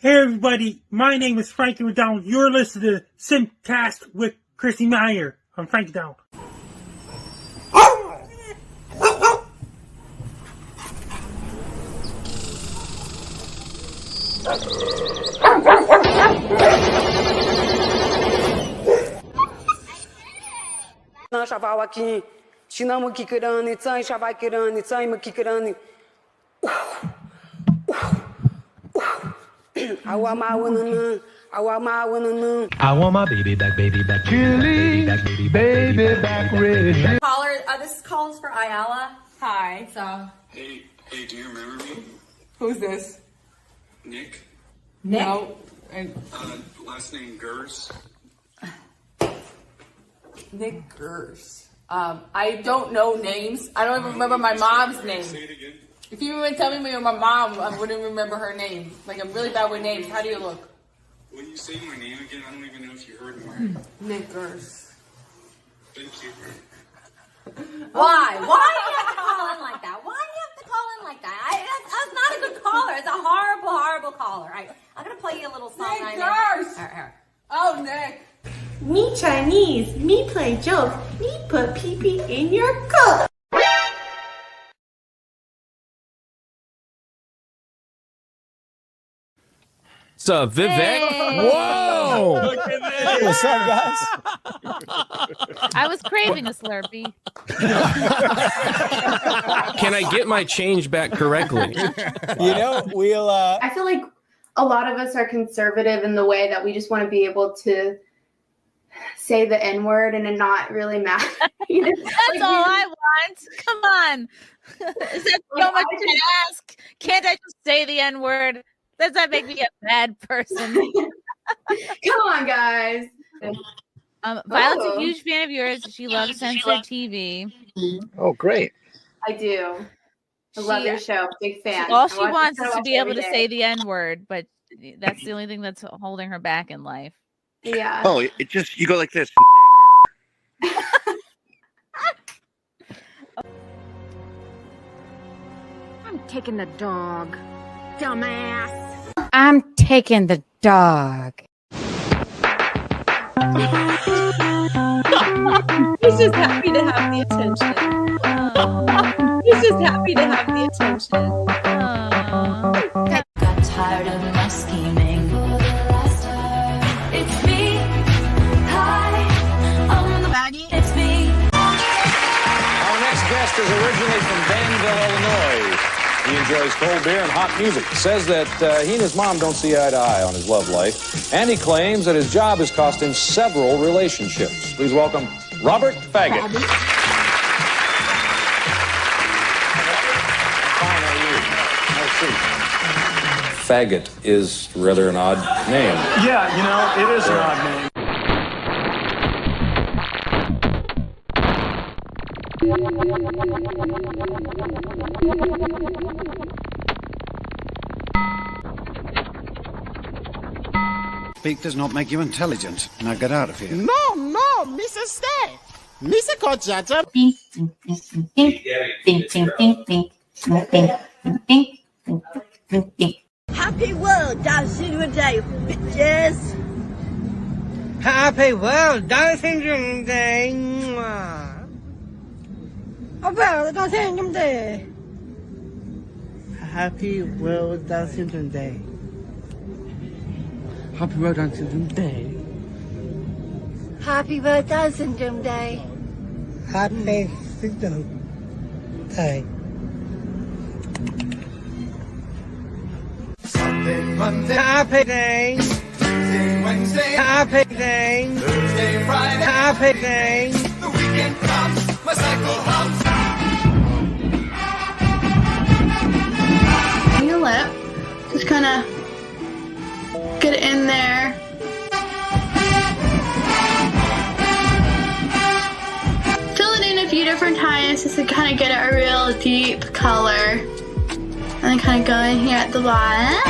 Hey everybody, my name is Frankie McDonald. You're listening to SimpCast with Chrissie Mayr. I'm Frankie McDonald. Aqui, tinamo kikirani, tsai shavakirani, tsai makikirani. I want my baby back, Chili, baby back, red. Caller, this is calls for Ayala. Hi. So. Hey, do you remember me? Who's this? Nick. No. Last name Gers. Nick Gers. I don't know names. I don't even remember my mom's name. Say it again. If you even tell me my mom, I wouldn't remember her name. Like, I'm really bad with names. How do you look? When you say my name again, I don't even know if you heard me. Nick Gers. Thank you. Why? Why do you have to call in like that? Why do you have to call in like that? That's not a good caller. It's a horrible, horrible caller. I'm going to play you a little song. Nick Gers! Oh, Nick. Me Chinese, me play jokes, me put pee-pee in your coat. What's up, Vivek? Hey. Whoa! Look at this. Hey, what's up, guys? I was craving a Slurpee. Can I get my change back correctly? You know, we'll. I feel like a lot of us are conservative in the way that we just want to be able to say the N-word and it not really matter. That's all I want. Come on. Is that so much to ask? Can't I just say the N-word? Does that make me a bad person? Come on, guys. Violet's a huge fan of yours. She loves censored TV. Oh, great. I do. I love your show. Big fan. All she wants is to be able to say the N-word, but that's the only thing that's holding her back in life. Yeah. Oh, it just, you go like this. I'm taking the dog. Dumbass. I'm taking the dog. He's just happy to have the attention. He's just happy to have the attention. Got tired of my scheming. It's me. Hi, I'm the baggy. It's me. Our next guest is originally from Danville, Illinois. He enjoys cold beer and hot music. Says that he and his mom don't see eye to eye on his love life. And he claims that his job has cost him several relationships. Please welcome Robert Faggot. Fine, how are you? Faggot is rather an odd name. Yeah, you know, it is an odd name. Speak does not make you intelligent. Now get out of here. No, Mrs. Stay. Mr. Kochata. Happy World Down Syndrome Day, bitches. Happy World Down Syndrome Day. World Down Syndrome Day. Happy World Down Syndrome Day. Happy World Down Syndrome Day. Happy World Down Syndrome Day. Happy Syndrome Day. Sunday, Monday, happy day. Tuesday, Wednesday, happy day. Thursday, Friday, happy day. The weekend comes, my cycle hums. Your lip. Just kind of get it in there. Fill it in a few different times just to kind of get a real deep color. And then kind of go in here at the bottom.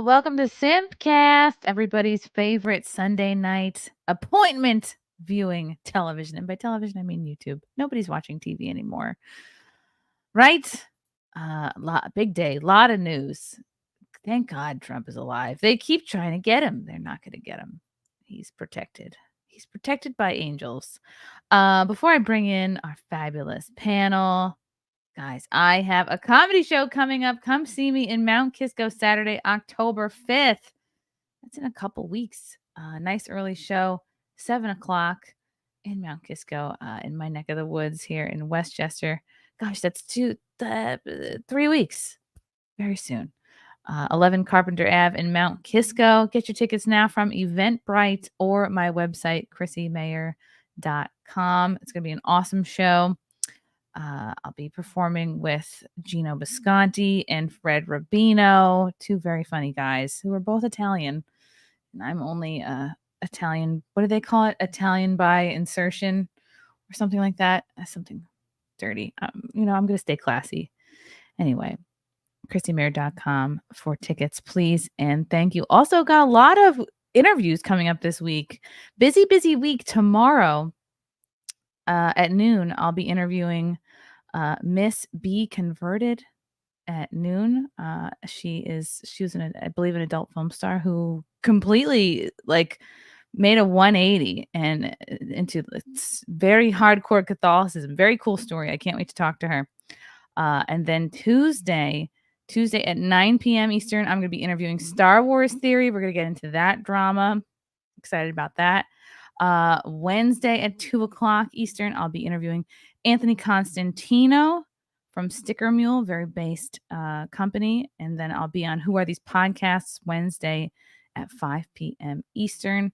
welcome to SimpCast, everybody's favorite Sunday night appointment viewing television. And by television, I mean YouTube. Nobody's watching TV anymore. Right? Big day, lot of news. Thank God Trump is alive. They keep trying to get him. They're not going to get him. He's protected. He's protected by angels. Before I bring in our fabulous panel, guys, I have a comedy show coming up. Come see me in Mount Kisco Saturday, October 5th. That's in a couple weeks. Nice early show, 7 o'clock in Mount Kisco, in my neck of the woods here in Westchester. Gosh, that's 3 weeks. Very soon. 11 Carpenter Ave in Mount Kisco. Get your tickets now from Eventbrite or my website, chrissiemayr.com. It's going to be an awesome show. I'll be performing with Gino Bisconti and Fred Rubino, two very funny guys who are both Italian. And I'm only Italian. What do they call it? Italian by insertion or something like that. Something dirty. I'm going to stay classy. Anyway, chrissiemayr.com for tickets, please. And thank you. Also got a lot of interviews coming up this week. Busy week. Tomorrow at noon, I'll be interviewing Miss B Converted at noon. She was I believe an adult film star who completely made a 180 and into very hardcore Catholicism. Very cool story. I can't wait to talk to her. And then Tuesday at 9 p.m. Eastern, I'm going to be interviewing Star Wars Theory. We're going to get into that drama. Excited about that. Wednesday at 2 o'clock Eastern, I'll be interviewing Anthony Constantino from Sticker Mule, very based company. And then I'll be on Who Are These Podcasts Wednesday at 5 p.m. Eastern.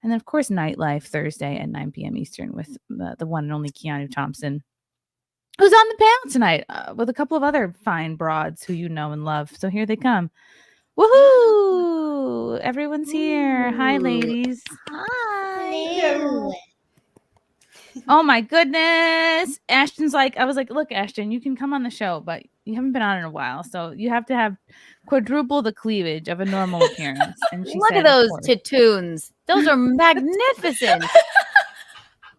And then, of course, Nightlife Thursday at 9 p.m. Eastern with the one and only Keanu Thompson, who's on the panel tonight with a couple of other fine broads who you know and love. So here they come. Woohoo! Everyone's here. Hi, ladies. Hello. Oh my goodness. Ashton's I was like, look, Ashton, you can come on the show, but you haven't been on in a while. So you have to have quadruple the cleavage of a normal appearance. And she Look said, at those titoons. Those are magnificent.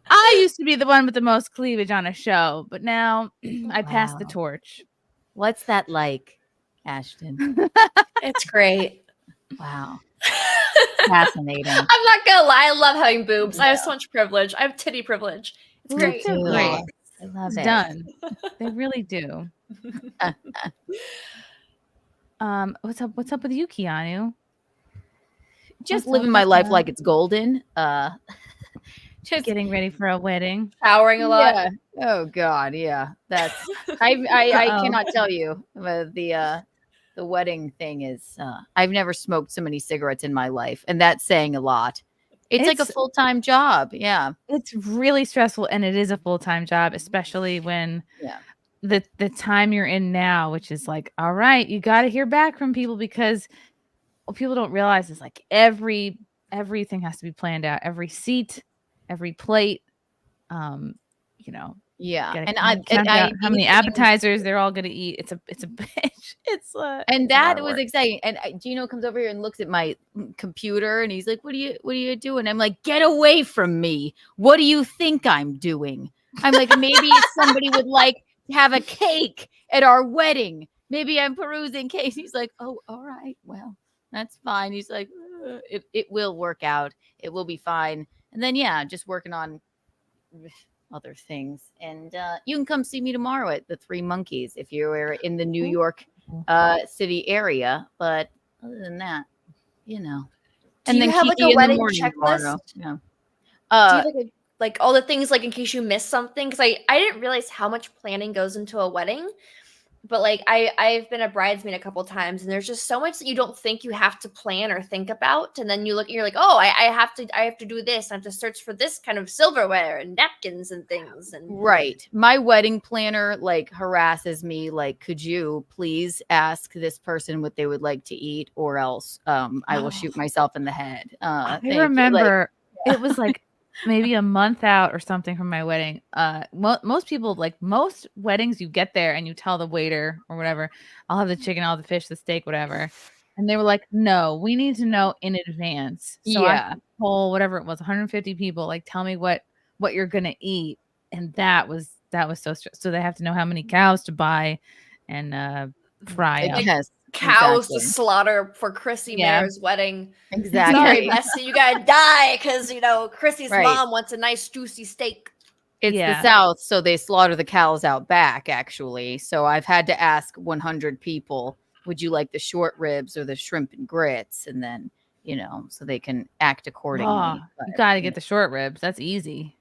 I used to be the one with the most cleavage on a show, but now I passed the torch. What's that like, Ashton? It's great. Wow. Fascinating. I'm not gonna lie, I love having boobs. I have so much privilege. I have titty privilege. It's great. Great. I love It's it. done. They really do. What's up with you, Keanu? Just living my life like it's golden. Just getting ready for a wedding. Showering a lot. Yeah. Oh God, yeah. That's I cannot tell you. The wedding thing is I've never smoked so many cigarettes in my life, and that's saying a lot. It's like a full-time job. Yeah. It's really stressful, and it is a full-time job, especially when the time you're in now, which is all right, you got to hear back from people, because what people don't realize is everything has to be planned out. Every seat, every plate, Yeah, and I how many appetizers they're all gonna eat. It's a bitch. And that was exciting. And Gino comes over here and looks at my computer, and he's like, "What are you doing?" I'm like, "Get away from me! What do you think I'm doing?" I'm like, "Maybe somebody would like to have a cake at our wedding. Maybe I'm perusing cakes." He's like, "Oh, all right, well, that's fine." He's like, "It will work out. It will be fine." And then just working on other things. And you can come see me tomorrow at the Three Monkeys if you're in the New York City area. But other than that, Do and you then have Kiki a in the wedding morning checklist? tomorrow. Yeah. Do you have all the things in case you miss something? Because I didn't realize how much planning goes into a wedding. But I've been a bridesmaid a couple times, and there's just so much that you don't think you have to plan or think about, and then you look and you're like, oh, I have to do this. I have to search for this kind of silverware and napkins and things. And Right. My wedding planner harasses me could you please ask this person what they would like to eat, or else I will shoot myself in the head. I remember it was maybe a month out or something from my wedding. Most people, most weddings, you get there and you tell the waiter or whatever, I'll have the chicken, I'll have the fish, the steak, whatever. And they were like, no, we need to know in advance. So Yeah. I told whatever it was, 150 people, like, tell me what you're going to eat. And that was so so they have to know how many cows to buy and fry up. Yes. Cows Exactly. to slaughter for Chrissie Yeah. Mayr's wedding. Exactly. Sorry, Bessie, you gotta die because Chrissie's Right. mom wants a nice juicy steak. It's the South, so they slaughter the cows out back, actually. So I've had to ask 100 people, would you like the short ribs or the shrimp and grits? And then, so they can act accordingly. Oh, you got to get the short ribs. That's easy.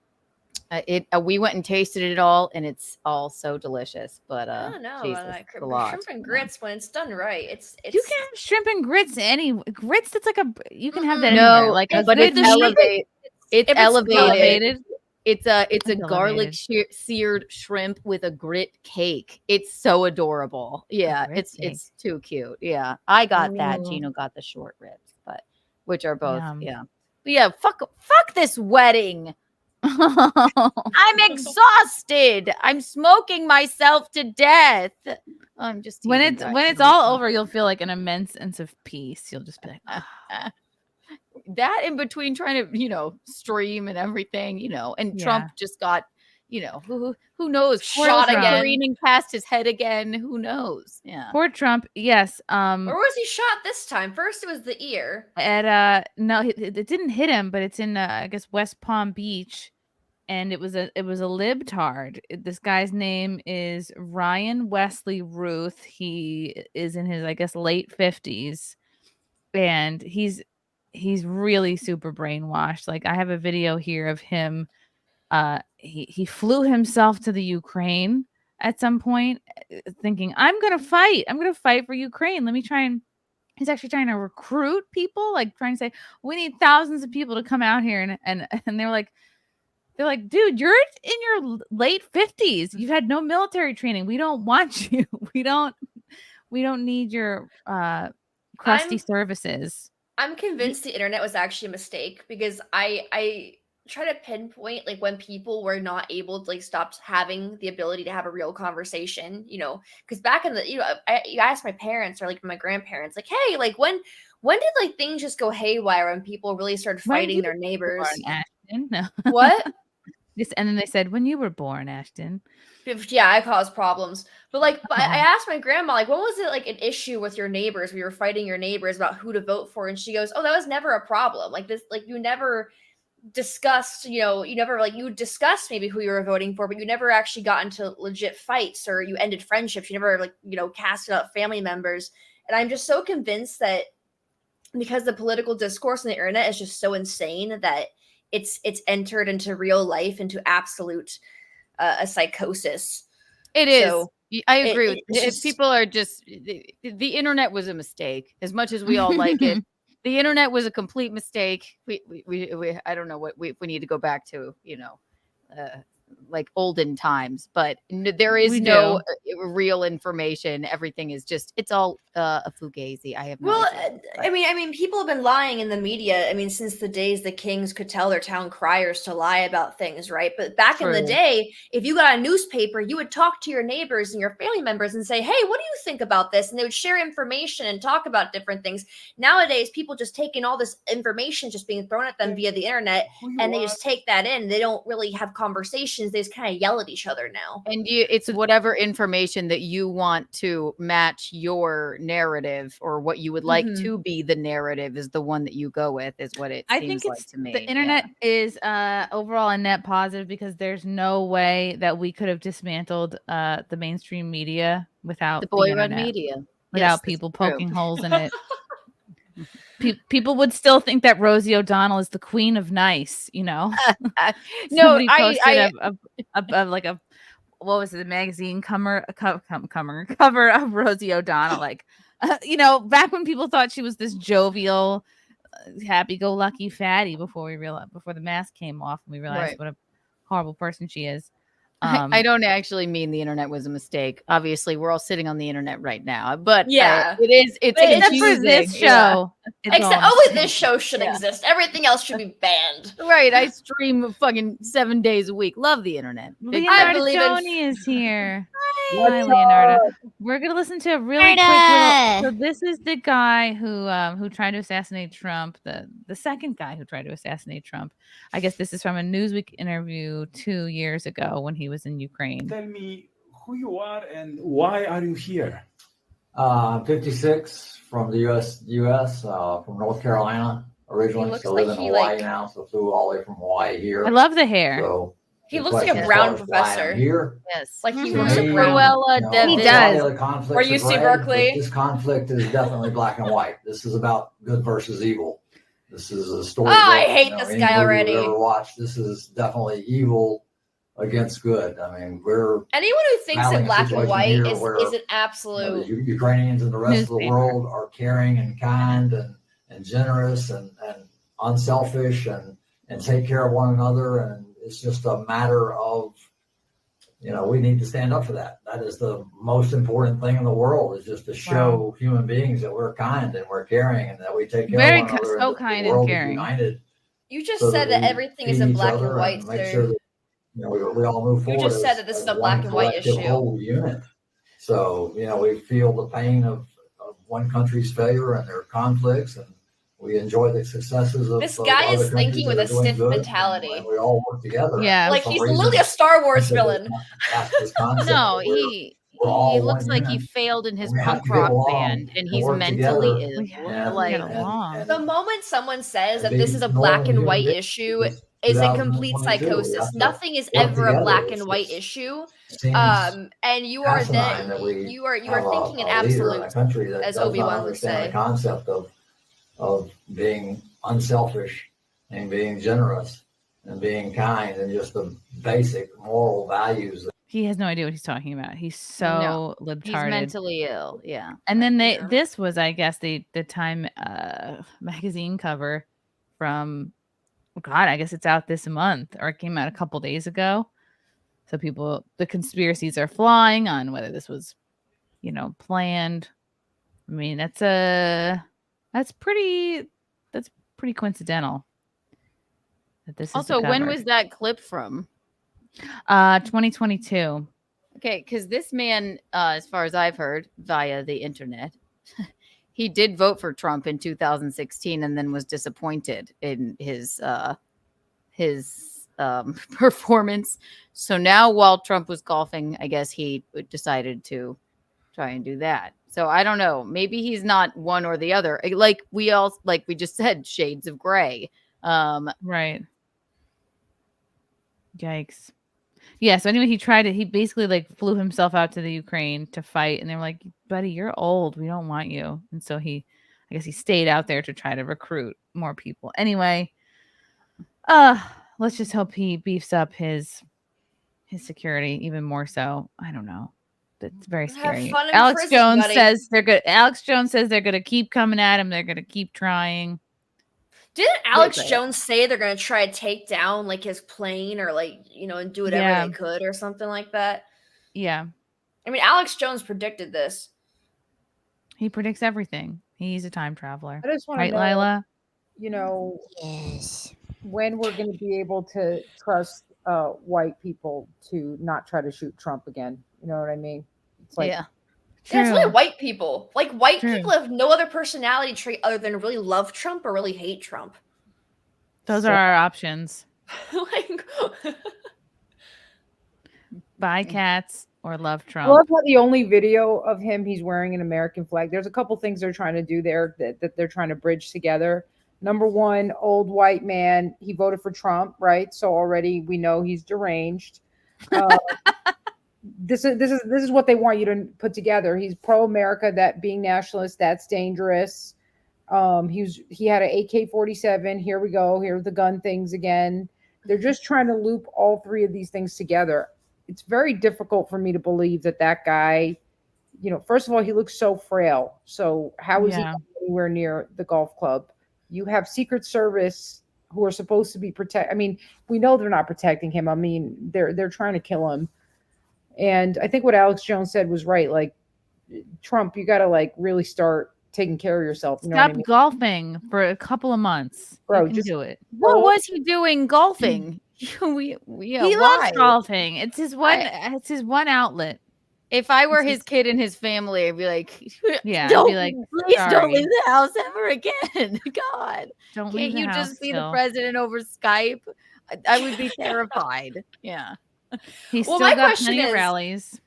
We went and tasted it all, and it's all so delicious. But I don't know. Jesus, Like, it's a lot. shrimp and grits, when it's done right, it's You can have shrimp and grits. Grits. That's like you can have that No, anywhere. Like but it's elevated. It's elevated. It's a garlic seared shrimp with a grit cake. It's so adorable. Yeah, it's too cute. Yeah, I got that. Gino got the short ribs, which are both Fuck this wedding. I'm exhausted. I'm smoking myself to death. I'm just when it's all over, you'll feel like an immense sense of peace. You'll just be like, oh. That in between trying to stream and everything, and Trump just got who knows, shot again, careening past his head again. Who knows? Yeah, poor Trump. Yes. Where was he shot this time? First it was the ear. No, it didn't hit him, but it's in I guess West Palm Beach, and it was a libtard. This guy's name is Ryan Wesley Ruth. He is in his, I guess, late 50s, and he's really super brainwashed. Like, I have a video here of him. He flew himself to the Ukraine at some point, thinking, I'm gonna fight for Ukraine. Let me try and he's actually trying to recruit people, like trying to say, we need thousands of people to come out here, and they're like, dude, you're in your late 50s. You've had no military training. We don't want you. We don't need your crusty services. I'm convinced the internet was actually a mistake, because I try to pinpoint like when people were not able to stopped having the ability to have a real conversation, because back in the you asked my parents or my grandparents, like, hey, like when did things just go haywire when people really started fighting their neighbors? Ashton? No. What? And then they said, when you were born, Ashton. Yeah, I caused problems. But I asked my grandma, when was it an issue with your neighbors? We were fighting your neighbors about who to vote for, and she goes, oh, that was never a problem. You never discussed, you discussed maybe who you were voting for, but you never actually got into legit fights, or you ended friendships. You never casted out family members. And I'm just so convinced that because the political discourse on the internet is just so insane that it's entered into real life, into absolute a psychosis. It is. So I agree with people are just the internet was a mistake, as much as we all like it. The internet was a complete mistake. We I don't know what we need to go back to, olden times, but there is no real information. Everything is it's all a fugazi. I have no idea. I mean, people have been lying in the media. I mean, since the days the kings could tell their town criers to lie about things, right? But back in the day, if you got a newspaper, you would talk to your neighbors and your family members and say, hey, what do you think about this? And they would share information and talk about different things. Nowadays, people just taking all this information just being thrown at them via the internet, and they just take that in. They don't really have conversations. They just kind of yell at each other now. And it's whatever information that you want to match your narrative, or what you would like to be the narrative is the one that you go with, is what it seems like to me. The internet is overall a net positive, because there's no way that we could have dismantled the mainstream media without the boy-run media, without people poking holes in it. People would still think that Rosie O'Donnell is the queen of nice, No, I what was it, the magazine cover of Rosie O'Donnell, back when people thought she was this jovial, happy-go-lucky fatty before the mask came off and we realized what a horrible person she is. I don't actually mean the internet was a mistake. Obviously, we're all sitting on the internet right now, but Yeah. it's Except for confusing. this Yeah. show. It's Except all only this show should exist. Everything else should be banned. Right. I stream fucking 7 days a week. Love the internet. Big I fan. believe Leonarda in- Jonie is here. Hi, Leonarda. We're gonna listen to a really quick little. So this is the guy who tried to assassinate Trump. The second guy who tried to assassinate Trump. I guess this is from a Newsweek interview 2 years ago when he was in Ukraine. Tell me who you are and why are you here? I'm 56 from the U.S. From North Carolina originally. looks Still live like in he, Hawaii like- now, so flew all the way from Hawaii here. I love the hair. So He the looks like a question Brown as far as why I'm professor. here. Yes. Like he For works me, at Brown. Cruella you know, de a Vil. lot of the other conflicts Or you are see gray, but Berkeley. this conflict is definitely black and white. This is about good versus evil. This is a story. Oh, I that, hate you know, this any guy movie already. you've ever watched, this is definitely evil against good. I mean, we're Anyone who thinks battling in a black and situation white here is where, an you know, the absolute. Ukrainians and the rest of the Newspaper. world are caring and kind and generous and unselfish and take care of one another. And it's just a matter of, you know, we need to stand up for that. That is the most important thing in the world, is just to show human beings that we're kind and we're caring and that we take care Very of one another. so and that kind the and world is caring. united. You just so said that we everything feed is in each black other and white, make sir. sure that, you know, we all move You forward. just said that this is a as black one and white collective issue. whole unit. So, you know, we feel the pain of one country's failure and their conflicts, and we enjoy the successes of This of guy other is countries thinking that with are a doing stiff good, mentality. and we all work together. Yeah. Like For some he's reason, literally a Star Wars this villain. concept No, that we're he all looks one like he unit, failed in his and we have punk to get rock along band, and and he's work mentally together. ill. And- Like, Get along. The moment someone says that be this is a black normal and human white beings. issue It's is a complete 2022. We have psychosis. to Nothing is work ever a together. black It's and white just issue. seems And you are asinine that we you are have thinking in a leader in a absolute, country that as does not Obi-Wan would understand say. the concept of being unselfish and being generous and being kind and just the basic moral values. He has no idea what he's talking about. He's so he's libtarded. mentally ill. Yeah. And then this was, I guess, the Time magazine cover from, God, I guess it's out this month, or it came out a couple days ago. So the conspiracies are flying on whether this was, you know, planned. I mean, that's pretty coincidental. That this is Also, the when cover. was that clip from? 2022. Okay, because this man, as far as I've heard via the internet, he did vote for Trump in 2016 and then was disappointed in his performance. So now, while Trump was golfing, I guess he decided to try and do that. So I don't know. Maybe he's not one or the other. Like we just said, shades of gray. Right. Yikes. Yeah, so anyway, he basically like flew himself out to the Ukraine to fight, and they were like, buddy, you're old. We don't want you. And so I guess he stayed out there to try to recruit more people. Anyway, let's just hope he beefs up his security even more so. I don't know. That's very scary. fun in Alex prison, Jones buddy. says they're good. Alex Jones says they're gonna keep coming at him. They're gonna keep trying. Didn't Alex Wait. Jones say they're gonna try to take down like his plane or like, you know, and do whatever Yeah. they could or something like that? Yeah. I mean, Alex Jones predicted this. He predicts everything. He's a time traveler. I just want Right, to know, Lila? you know, when we're going to be able to trust white people to not try to shoot Trump again. You know what I mean? It's like, yeah. Yeah, it's True. really white people. Like white True. people have no other personality trait other than really love Trump or really hate Trump. Those are our options. Like, Buy cats or love I Trump. love how the only video of him, he's wearing an American flag. There's a couple things they're trying to do there that they're trying to bridge together. Number one, old white man, he voted for Trump, right? So already we know he's deranged. This is what they want you to put together. He's pro-America, that being nationalist, that's dangerous. He had an AK-47. Here we go. Here are the gun things again. They're just trying to loop all three of these things together. It's very difficult for me to believe that guy, you know, first of all, he looks so frail. So how is he Yeah. anywhere near the golf club? You have Secret Service who are supposed to be protect. I mean, we know they're not protecting him. I mean, they're trying to kill him. And I think what Alex Jones said was right. Like, Trump, you got to like really start taking care of yourself. You know what I Stop mean? golfing for a couple of months. Bro, You can just do it. What was he doing golfing? He why? loves golfing. It's his one outlet. If I were his kid and his family, I'd be like, Yeah, I'd don't, be like, please don't sorry. leave the house ever again. God, Don't leave can't the you house just be the still. president over Skype? I would be terrified. Yeah. He's Well, still my got question plenty of is, rallies.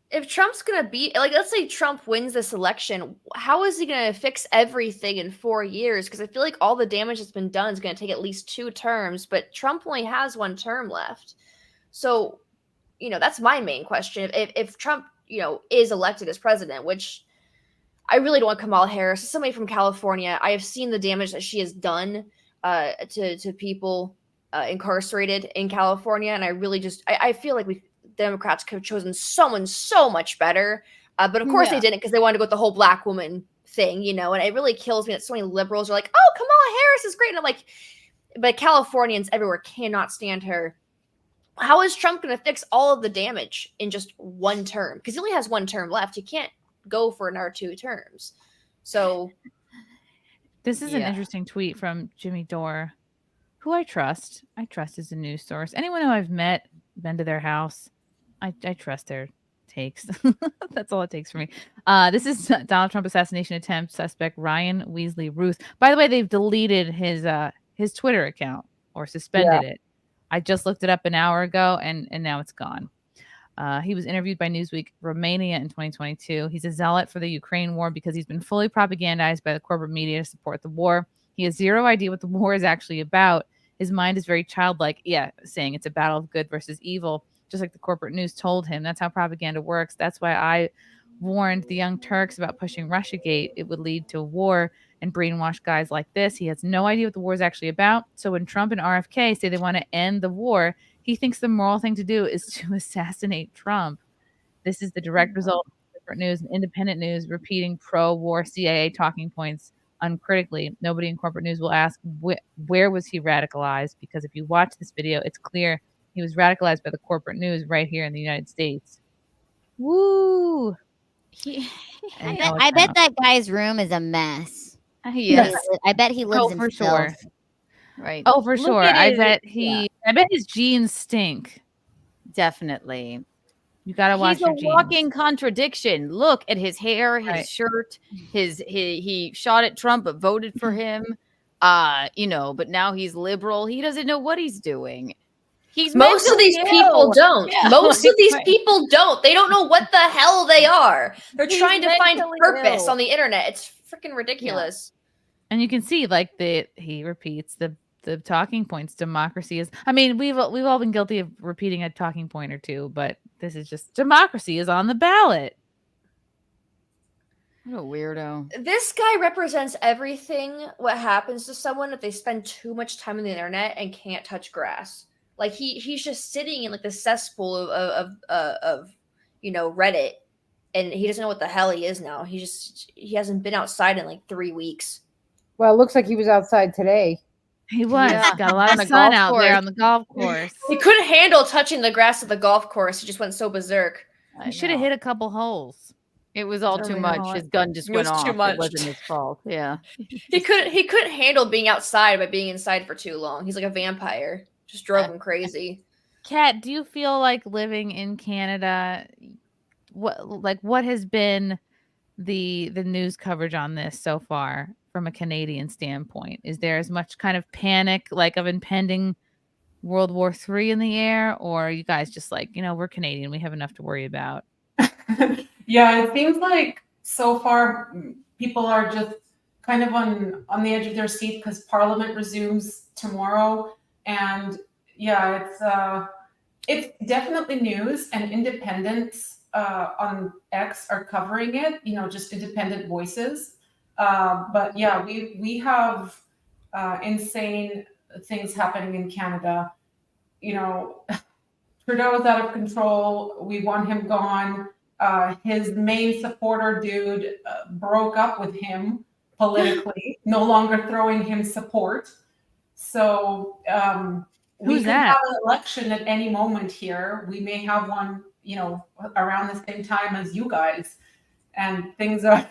if Trump's gonna beat, like, let's say Trump wins this election, how is he gonna fix everything in 4 years? Because I feel like all the damage that's been done is gonna take at least 2 terms, but Trump only has 1 term left. So, that's my main question. If Trump, is elected as president, which I really don't want Kamala Harris, somebody from California. I have seen the damage that she has done to people incarcerated in California, and I really I feel like Democrats could have chosen someone so much better, but of course they didn't, because they wanted to go with the whole black woman thing, and it really kills me that so many liberals are like, oh, Kamala Harris is great, and I'm like, but Californians everywhere cannot stand her. How is Trump going to fix all of the damage in just 1 term? Because he only has 1 term left. He can't go for another 2 terms. So This is an interesting tweet from Jimmy Dore, who I trust. I trust as a news source. Anyone who I've met, been to their house, I trust their takes. That's all it takes for me. This is Donald Trump assassination attempt suspect Ryan Weasley Ruth. By the way, they've deleted his Twitter account or suspended it. I just looked it up an hour ago, and now it's gone. He was interviewed by Newsweek Romania in 2022. He's a zealot for the Ukraine war because he's been fully propagandized by the corporate media to support the war. He has zero idea what the war is actually about. His mind is very childlike, saying it's a battle of good versus evil, just like the corporate news told him. That's how propaganda works. That's why I warned the Young Turks about pushing Russiagate. It would lead to war and brainwash guys like this. He has no idea what the war is actually about. So when Trump and RFK say they want to end the war, he thinks the moral thing to do is to assassinate Trump. This is the direct result of different news and independent news repeating pro-war CIA talking points uncritically. Nobody in corporate news will ask where was he radicalized, because if you watch this video, it's clear he was radicalized by the corporate news right here in the United States. Woo! I bet that guy's room is a mess. Yes. I bet he lives in for filth. sure. Right. Oh, for Look sure. at I his- bet his jeans stink. Definitely. You gotta wash He's a your jeans. walking contradiction. Look at his hair, his Right. shirt, he shot at Trump but voted for him. But now he's liberal. He doesn't know what he's doing. He's most of these mentally people ill. don't. Yeah, Most like, of these right. people don't. They don't know what the hell they are. They're He's trying to find mentally purpose ill. on the internet. It's freaking ridiculous. And you can see he repeats the talking points. Democracy is. I mean, we've all been guilty of repeating a talking point or two, but this is just democracy is on the ballot. What a weirdo. This guy represents everything what happens to someone if they spend too much time on the internet and can't touch grass. Like he's just sitting in like the cesspool of Reddit, and he doesn't know what the hell he is now. He hasn't been outside in like 3 weeks. Well, it looks like he was outside today. He was. Yeah. Got a lot On of the sun golf out there course. on the golf course. He couldn't handle touching the grass of the golf course. He just went so berserk. He should have hit a couple holes. It was all too much. His gun just It went was off. too much. It wasn't his fault. Yeah. He couldn't handle being outside by being inside for too long. He's like a vampire. Just drove him crazy. Kat, do you feel like living in Canada? What has been the news coverage on this so far from a Canadian standpoint? Is there as much kind of panic like of impending World War III in the air, or are you guys just like, we're Canadian, we have enough to worry about? Yeah, it seems like so far people are just kind of on the edge of their seat because Parliament resumes tomorrow, and yeah, it's definitely news, and independents on X are covering it. Just independent voices. But yeah, we have insane things happening in Canada. Trudeau is out of control. We want him gone. His main supporter dude broke up with him politically, no longer throwing him support. So we Who's could that? have an election at any moment here. We may have one, around the same time as you guys, and things are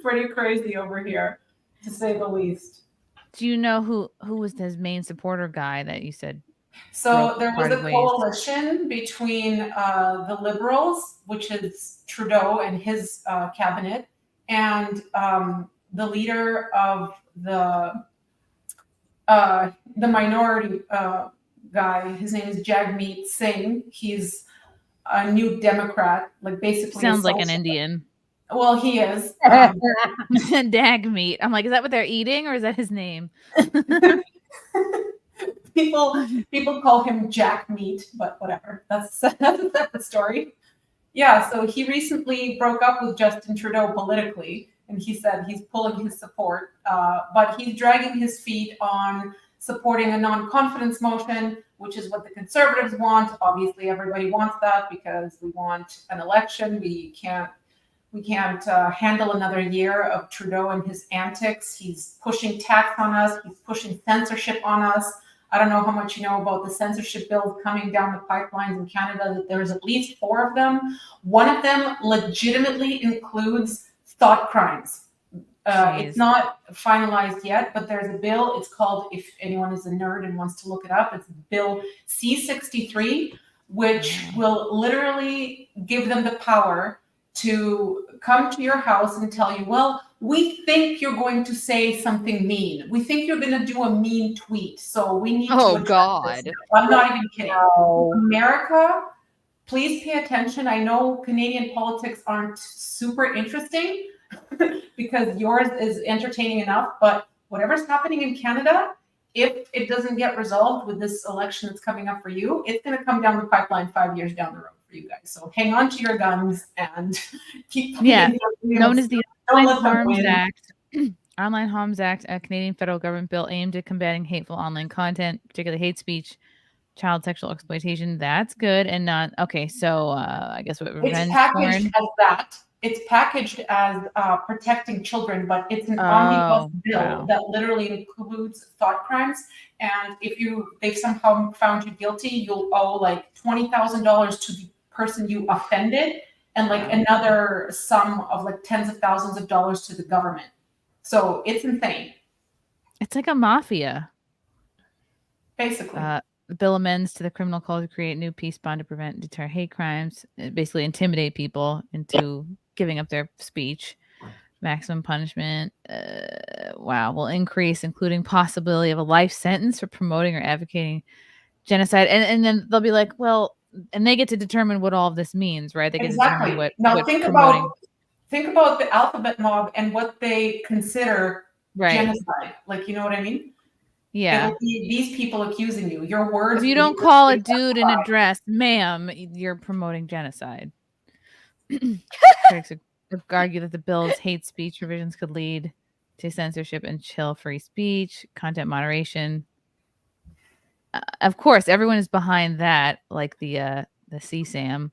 pretty crazy over here, to say the least. Do you know who was his main supporter guy that you said? So there was a coalition between the Liberals, which is Trudeau and his cabinet, and the leader of the minority guy. His name is Jagmeet Singh. He's a New Democrat, like basically Sounds like an Indian. Well, he is. Dag meat. I'm like, is that what they're eating or is that his name? People call him Jack Meat, but whatever. That's a separate story. Yeah, so he recently broke up with Justin Trudeau politically, and he said he's pulling his support, but he's dragging his feet on supporting a non-confidence motion, which is what the Conservatives want. Obviously, everybody wants that because we want an election. We can't handle another year of Trudeau and his antics. He's pushing tax on us. He's pushing censorship on us. I don't know how much you know about the censorship bills coming down the pipelines in Canada, that there's at least 4 of them. One of them legitimately includes thought crimes. It's not finalized yet, but there's a bill. It's called, if anyone is a nerd and wants to look it up, it's Bill C-63, which will literally give them the power to come to your house and tell you, well, we think you're going to say something mean. We think you're going to do a mean tweet. So we need to address this. I'm not even kidding. America, please pay attention. I know Canadian politics aren't super interesting because yours is entertaining enough, but whatever's happening in Canada, if it doesn't get resolved with this election that's coming up for you, it's going to come down the pipeline 5 years down the road for you guys. So hang on to your guns and keep. Known as the Online Harms Act. Online Harms Act, a Canadian federal government bill aimed at combating hateful online content, particularly hate speech, child sexual exploitation. That's good and not okay. So I guess what revenge it's packaged porn? as that. It's packaged as protecting children, but it's an omnibus bill that literally includes thought crimes. And if they've somehow found you guilty, you'll owe like $20,000 to the person you offended, and like another sum of like tens of thousands of dollars to the government. So it's insane. It's like a mafia. Basically. The bill amends to the criminal code to create new peace bond to prevent and deter hate crimes, basically intimidate people into giving up their speech. Maximum punishment, will increase, including possibility of a life sentence for promoting or advocating genocide. And then they'll be like, well, and they get to determine what all of this means, right? They get to determine what. Now what think promoting... about the alphabet mob and what they consider genocide. Like, you know what I mean? Yeah. It'll be these people accusing you. Your words. If you don't call a dude in a dress, ma'am, you're promoting genocide. Critics have argued that the bill's hate speech provisions could lead to censorship and chill free speech, content moderation. Of course, everyone is behind that, like the CSAM.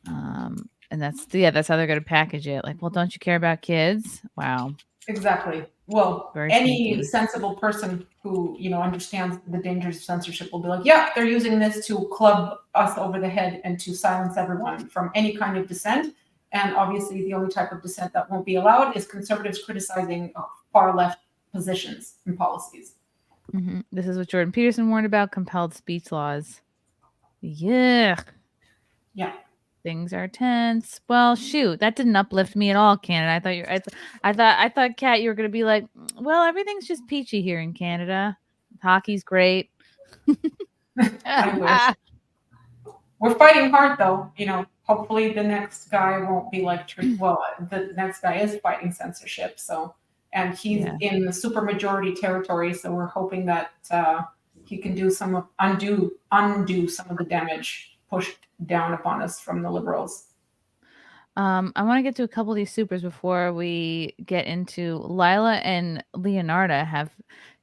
And that's how they're going to package it. Like, well, don't you care about kids? Wow. Exactly. Well, Very any sneaky. sensible person who, understands the dangers of censorship will be like, yeah, they're using this to club us over the head and to silence everyone from any kind of dissent. And obviously the only type of dissent that won't be allowed is conservatives criticizing far left positions and policies. Mm-hmm. This is what Jordan Peterson warned about, compelled speech laws. Yuck. Yeah. Things are tense. Well, shoot, that didn't uplift me at all, Canada. I thought, Kat, you were gonna be like, well, everything's just peachy here in Canada. Hockey's great. I wish. We're fighting hard, though. Hopefully the next guy won't be like. Well, the next guy is fighting censorship, so and he's in the supermajority territory. So we're hoping that he can undo some of the damage pushed down upon us from the Liberals. I want to get to a couple of these supers before we get into Lila and Leonarda.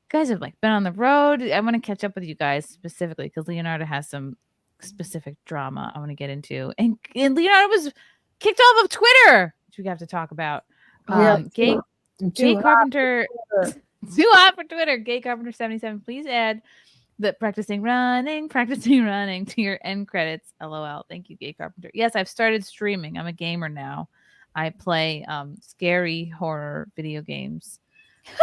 Guys have been on the road. I want to catch up with you guys specifically because Leonarda has some specific drama I want to get into, and Leonarda was kicked off of Twitter, which we have to talk about. Jay Carpenter Too hot for Twitter. Gay Carpenter 77. Please add the practicing running to your end credits. LOL. Thank you, Gay Carpenter. Yes, I've started streaming. I'm a gamer now. I play scary horror video games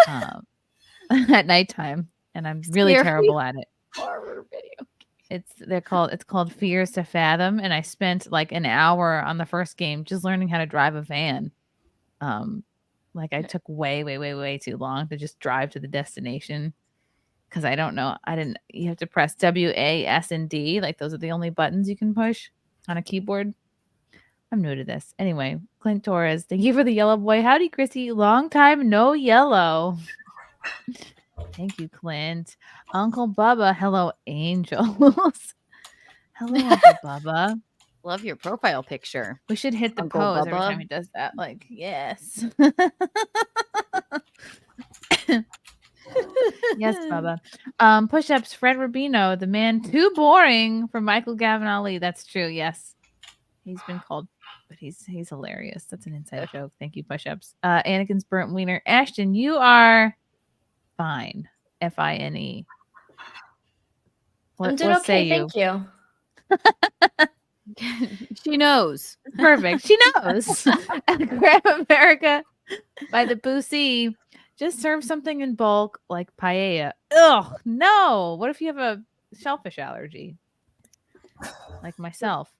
at nighttime, and I'm really terrible at it. Horror video. It's called Fears to Fathom, and I spent like an hour on the first game just learning how to drive a van. Like I took way too long to just drive to the destination because I don't know. You have to press W, A, S, and D. Like those are the only buttons you can push on a keyboard. I'm new to this. Anyway, Clint Torres, thank you for the yellow boy. Howdy, Chrissy. Long time no yellow. Thank you, Clint. Uncle Bubba, hello, angels. Hello, Uncle Bubba. Love your profile picture. We should hit the Uncle pose Bubba. every time he does that. Like, yes. Yes, Bubba. Push-ups, Fred Rubino, the man too boring for Michael Gavin Ali. That's true, yes. He's been called, but he's hilarious. That's an inside joke. Thank you, push-ups. Anakin's burnt wiener. Ashton, you are fine. Fine. I'm doing okay, thank you. She knows. Perfect. She knows. Grab America by the Boosie. Just serve something in bulk like paella. Ugh, no. What if you have a shellfish allergy? Like myself.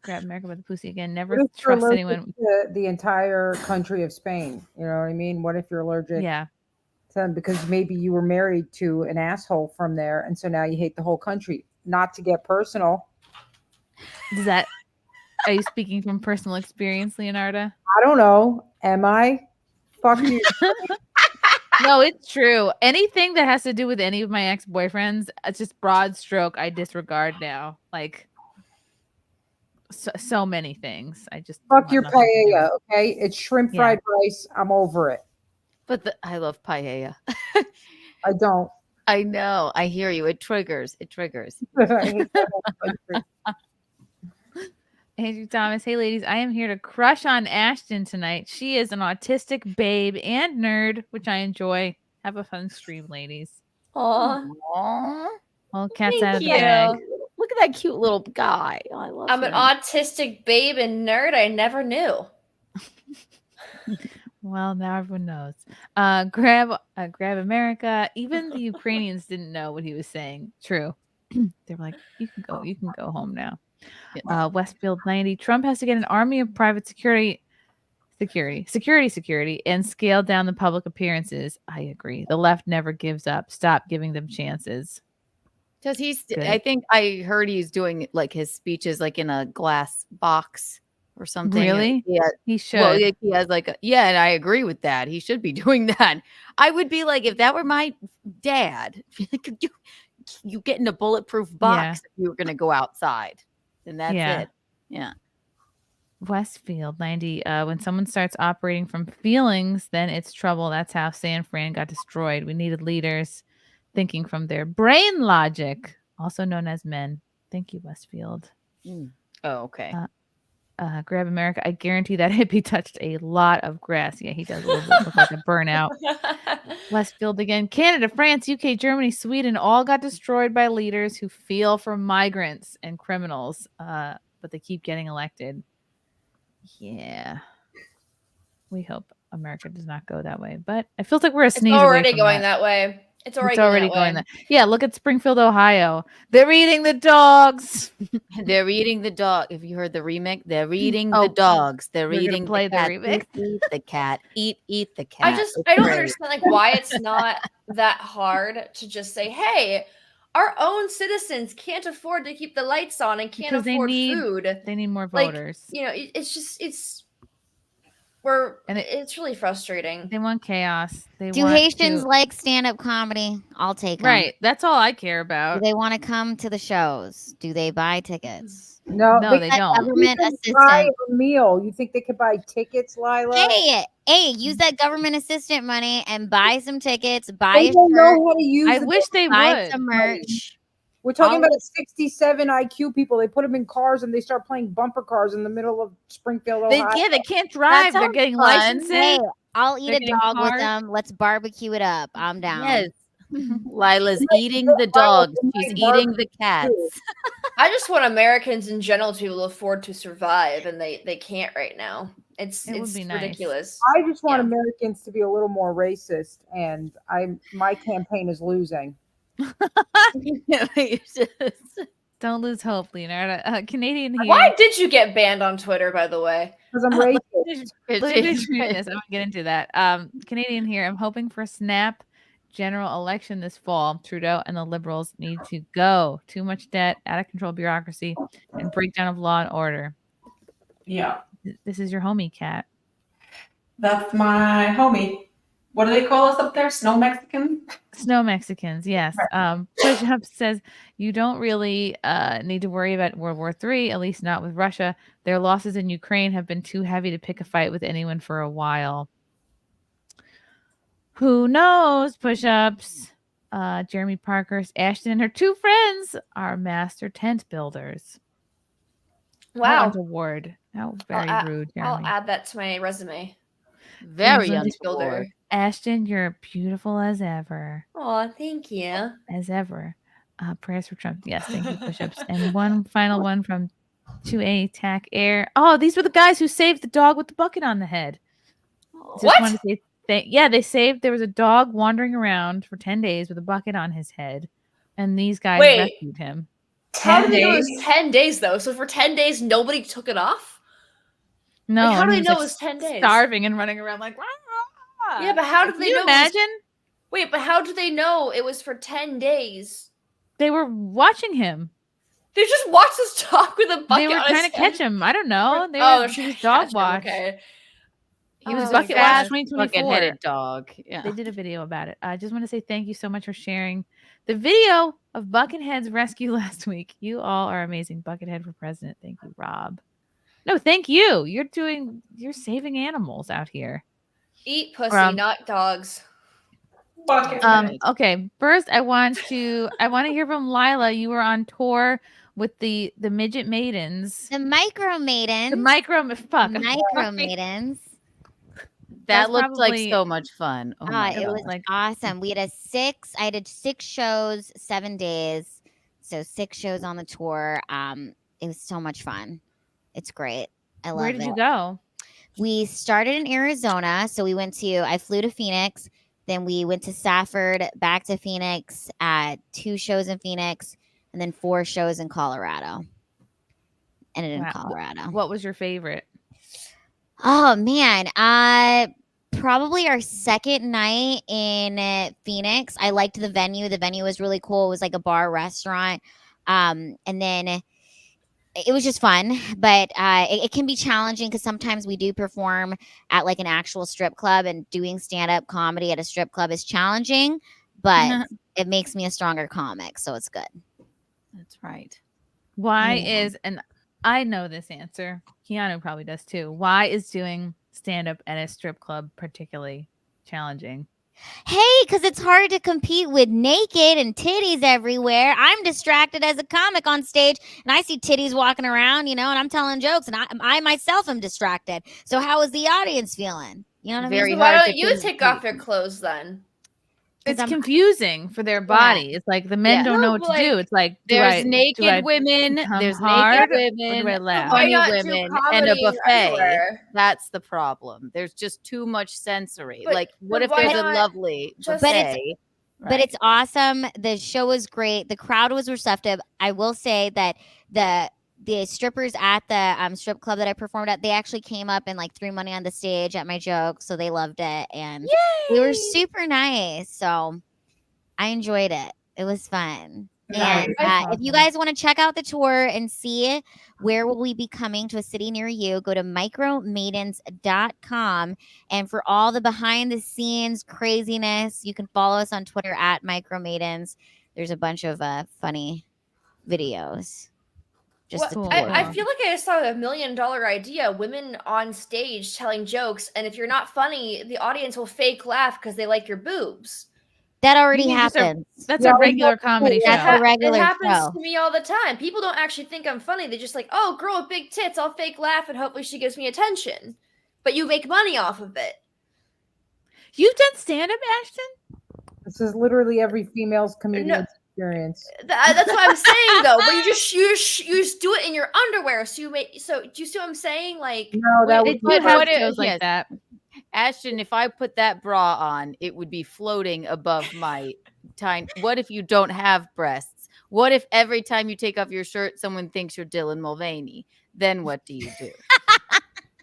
Grab America by the Pussy again. Never What if you're trust allergic anyone. to the entire country of Spain? You know what I mean? What if you're allergic? Yeah. To them because maybe you were married to an asshole from there, and so now you hate the whole country. Not to get personal. Are you speaking from personal experience, Leonarda? I don't know. Am I? Fuck you. No, it's true. Anything that has to do with any of my ex-boyfriends, it's just broad stroke. I disregard now. Like so many things. I just fuck your paella. Okay, it's shrimp fried rice. I'm over it. But I love paella. I don't. I know. I hear you. It triggers. Andrew Thomas, hey ladies, I am here to crush on Ashton tonight. She is an autistic babe and nerd, which I enjoy. Have a fun stream, ladies. Aww. Well, cat's Thank out of the you. bag. Look at that cute little guy. Oh, I love I'm him. an autistic babe and nerd I never knew. Well, now everyone knows. Grab America. Even the Ukrainians didn't know what he was saying. True. They were like, you can go home now. Westfield 90. Trump has to get an army of private security, and scale down the public appearances. I agree. The left never gives up. Stop giving them chances. Because Good. I think I heard he's doing like his speeches like in a glass box or something. Really? Yeah, he should. Well, he has like and I agree with that. He should be doing that. I would be like, if that were my dad, you get in a bulletproof box if you were going to go outside. Then that's it. Yeah. Westfield 90. When someone starts operating from feelings, then it's trouble. That's how San Fran got destroyed. We needed leaders thinking from their brain logic, also known as men. Thank you, Westfield. Oh, okay. Grab America. I guarantee that hippie touched a lot of grass. Yeah, he does a little bit look like a burnout. Westfield again. Canada, France, UK, Germany, Sweden all got destroyed by leaders who feel for migrants and criminals, but they keep getting elected. Yeah. We hope America does not go that way, but it feels like we're a sneeze away already from going that way. It's already going that way. Yeah, look at Springfield, Ohio. They're eating the dogs. They're eating the dog. If you heard the remix, they're eating the dogs. They're eating play the cat. remix. Eat the cat. Eat the cat. I don't understand like why it's not that hard to just say, hey, our own citizens can't afford to keep the lights on and can't Because afford food. They need more Like, voters. you know, it's really frustrating. They want chaos. Do Haitians like stand-up comedy? I'll take them. Right. That's all I care about. Do they want to come to the shows? Do they buy tickets? No, they don't. Government Buy assistance. a meal. You think they could buy tickets, Lila? Hey, use that government assistant money and buy some tickets. Buy They a don't shirt. know how to use I the wish they buy would. some merch. We're talking about 67 IQ people. They put them in cars and they start playing bumper cars in the middle of Springfield, Ohio. They can't drive. They're getting licenses. Hey, I'll eat a getting dog with hard. them. Let's barbecue it up. I'm down. Yes. Lila's eating the dogs. She's eating the cats. I just want Americans in general to be able to afford to survive, and they can't right now. It would It's be nice. ridiculous. I just want Americans to be a little more racist, and my campaign is losing. Don't lose hope, Leonarda. Canadian here. Why did you get banned on Twitter, by the way? Because I'm racist. Let me finish this. I'm gonna get into that. Canadian here. I'm hoping for a snap general election this fall. Trudeau and the Liberals need to go. Too much debt, out of control bureaucracy, and breakdown of law and order. Yeah. This is your homie, Kat. That's my homie. What do they call us up there? Snow Mexicans? Snow Mexicans, yes. Push Up says you don't really need to worry about World War III, at least not with Russia. Their losses in Ukraine have been too heavy to pick a fight with anyone for a while. Who knows? Push Ups. Jeremy Parker's Ashton and her two friends are master tent builders. Wow. Award. How very rude, Jeremy. I'll add that to my resume. Very builder. Ashton, you're beautiful as ever. Oh, thank you. As ever. Prayers for Trump. Yes, thank you, Push-Ups. And one final one from 2A Tack Air. Oh, these were the guys who saved the dog with the bucket on the head. What? They saved. There was a dog wandering around for 10 days with a bucket on his head, and these guys rescued him. How did they know it was 10 days, though? So for 10 days, nobody took it off? No. Like, how do he they was, know like, it was 10 days? starving and running around like, "Rah!" Yeah, but how did they know? Imagine? Wait, but how did they know it was for 10 days? They were watching him. They just watched this dog with a bucket. They were on trying his to head? catch him. I don't know. They Oh, were they're he was trying dog to catch him, watch. okay. He was Oh, bucket watch fast 2024. bucket-headed dog. Yeah. They did a video about it. I just want to say thank you so much for sharing the video of Buckethead's rescue last week. You all are amazing. Buckethead for president. Thank you, Rob. No, thank you. You're saving animals out here. Eat pussy, not dogs. Okay. First, I want to hear from Lila. You were on tour with the midget maidens. The micro maidens. The micro maidens. That That's looked like probably- so much fun. Oh my It God. was awesome. I did 6 shows, 7 days. So 6 shows on the tour. It was so much fun. It's great. I love it. Where did you go? We started in Arizona. So I flew to Phoenix. Then we went to Safford, back to Phoenix, 2 shows in Phoenix, and then 4 shows in Colorado. Ended in Colorado. What was your favorite? Oh man, probably our second night in Phoenix. I liked the venue. The venue was really cool. It was like a bar restaurant. And then it was just fun, but it can be challenging because sometimes we do perform at like an actual strip club, and doing stand-up comedy at a strip club is challenging, but it makes me a stronger comic, so it's good. That's right. Why is, and I know this answer, Keanu probably does too. Why is doing stand-up at a strip club particularly challenging? Hey, because it's hard to compete with naked and titties everywhere. I'm distracted as a comic on stage, and I see titties walking around, and I'm telling jokes, and I myself am distracted. So how is the audience feeling? You know what I mean? So why don't you take off your clothes then? It's confusing for their body. It's like the men don't know what to do. It's like, there's naked women, there's naked women, funny women, and a buffet. That's the problem. There's just too much sensory. What if there's a lovely buffet? But it's awesome. The show was great. The crowd was receptive. I will say that the strippers at the strip club that I performed at, they actually came up and like threw money on the stage at my joke, so they loved it, and they were super nice. So I enjoyed it. It was fun. And if you guys want to check out the tour and see where will we be coming to a city near you, go to micromaidens.com. And for all the behind the scenes craziness, you can follow us on Twitter at micromaidens. There's a bunch of funny videos. I feel like I saw $1 million idea. Women on stage telling jokes, and if you're not funny, the audience will fake laugh because they like your boobs. That already happens. That's a regular comedy show. That's a regular It happens show. to me all the time. People don't actually think I'm funny. They just like, oh, girl with big tits. I'll fake laugh and hopefully she gives me attention. But you make money off of it. You've done stand-up, Ashton? This is literally every female's comedian's experience. That's what I'm saying, though. But you just do it in your underwear. So do you see what I'm saying? Like, No, that They was do have if- shows like yes. that. Ashton, if I put that bra on, it would be floating above my tiny. What if you don't have breasts? What if every time you take off your shirt, someone thinks you're Dylan Mulvaney? Then what do you do?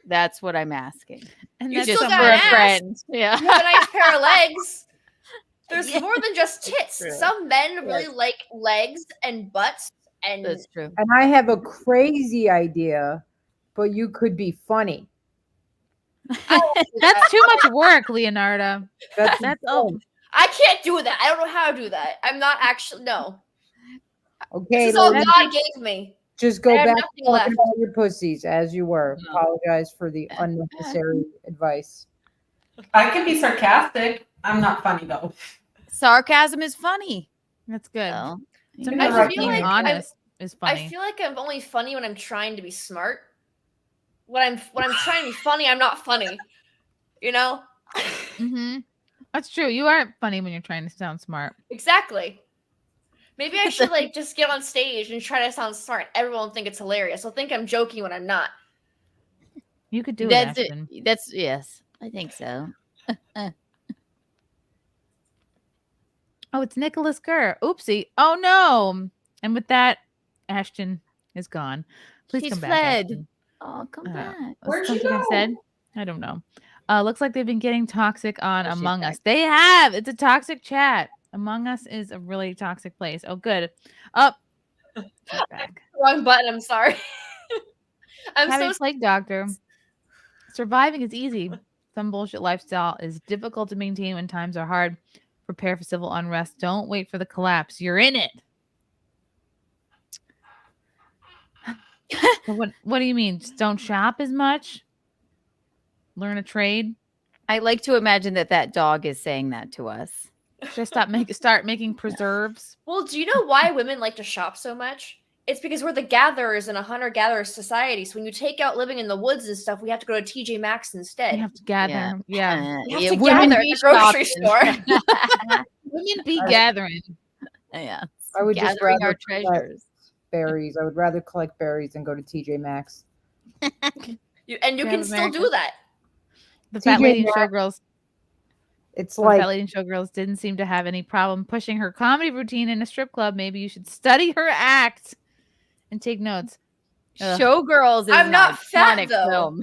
That's what I'm asking. And you that's still for got a an ass. friend. Yeah. You have a nice pair of legs. There's more than just tits. True. Some men really like legs and butts, and That's true. And I have a crazy idea, but you could be funny. That's too much work, Leonarda. That's I can't do that. I don't know how to do that. I'm not actually no. okay. This is all Lily, God gave me. just go I have back nothing to left. talking about your pussies as you were. Apologize for the unnecessary advice. I can be sarcastic. I'm not funny though. Sarcasm is funny. That's good. Well, Sometimes I being feel like honest is funny. I feel like I'm only funny when I'm trying to be smart. When I'm trying to be funny, I'm not funny. You know? Mm-hmm. That's true. You aren't funny when you're trying to sound smart. Exactly. Maybe I should like just get on stage and try to sound smart. Everyone will think it's hilarious. They'll think I'm joking when I'm not. You could do That's it, it. Ashton. That's yes. I think so. Oh, it's Nicholas Kerr. Oopsie. Oh no. And with that, Ashton is gone. Please She's come back. fled. Ashton. Oh, come back. Where'd she Something I go? said? I don't know. Looks like they've been getting toxic on Oh, she's Among back. Us. They have. It's a toxic chat. Among Us is a really toxic place. Oh, good. Up. She's back. Wrong button. I'm sorry. I'm Having so plague doctor. Surviving is easy. Some bullshit lifestyle is difficult to maintain when times are hard. Prepare for civil unrest. Don't wait for the collapse. You're in it. So what do you mean? Just don't shop as much? Learn a trade? I like to imagine that dog is saying that to us. Should I start making preserves? Well, do you know why women like to shop so much? It's because we're the gatherers in a hunter-gatherer society. So when you take out living in the woods and stuff, we have to go to TJ Maxx instead. You have to gather. Yeah. We have to gather at the grocery store. Women be gathering. Yeah. I would just Gathering rather our collect treasures. berries. I would rather collect berries than go to TJ Maxx. You can Grab still America. do that. The fat TJ lady and Maxx. showgirls. It's The like fat lady and showgirls didn't seem to have any problem pushing her comedy routine in a strip club. Maybe you should study her act and take notes. Ugh. Showgirls is I'm an not fat, iconic though. film.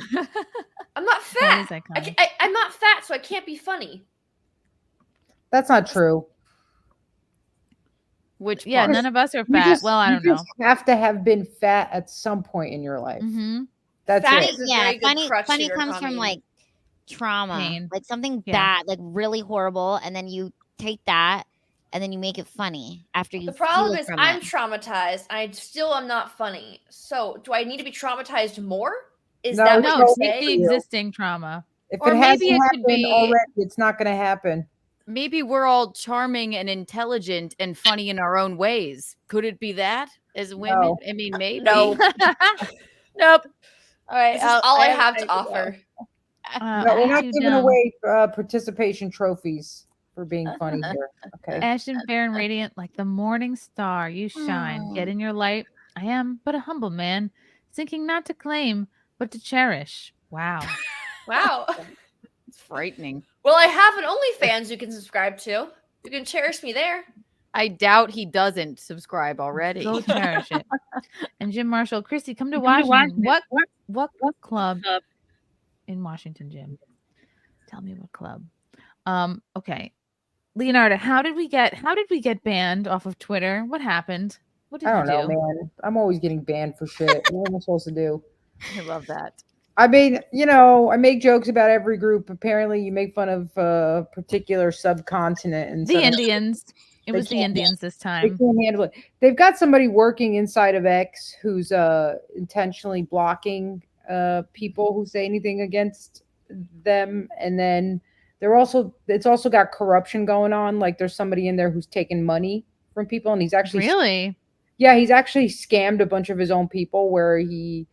I'm not That fat. is iconic. I'm not fat, so I can't be funny. that's not true. Which Yeah, part? none of us are You fat. just- Well, I you don't know. just have to have been fat at some point in your life. Mm-hmm. That's Fat it. is a Yeah, very good funny crutch funny to your comes from comedy. like trauma, Pain. like something Yeah. bad, like really horrible, and then you take that and then you make it funny after you The problem heal is from I'm it. traumatized. I still am not funny. So do I need to be traumatized more? Is No, that No, what you take say? the existing trauma. If Or it maybe hasn't it could happened be- already, it's not going to happen. Maybe we're all charming and intelligent and funny in our own ways. Could it be that as women? No. I mean, maybe. No. Nope. All right. This is all I have to to offer. No, we're I'm not too giving dumb. away participation trophies for being funny here. Okay. Ashton fair and radiant like the morning star. You shine. Get in your light. I am but a humble man, sinking not to claim, but to cherish. Wow. Wow. It's frightening. Well, I have an OnlyFans you can subscribe to. You can cherish me there. I doubt he doesn't subscribe already. Go cherish it. And Jim Marshall, Chrissy, come to Washington. What club in Washington, Jim? Tell me what club. Okay. Leonarda, how did we get banned off of Twitter? What happened? What did I you don't do? know, man. I'm always getting banned for shit. What am I supposed to do? I love that. I mean, I make jokes about every group. Apparently, you make fun of a particular subcontinent and The suddenly Indians. It they was the can't- Indians this they time. can't handle it. They've got somebody working inside of X who's intentionally blocking people who say anything against them, and then it's also got corruption going on. Like there's somebody in there who's taking money from people, and he's actually Really? he's actually scammed a bunch of his own people where he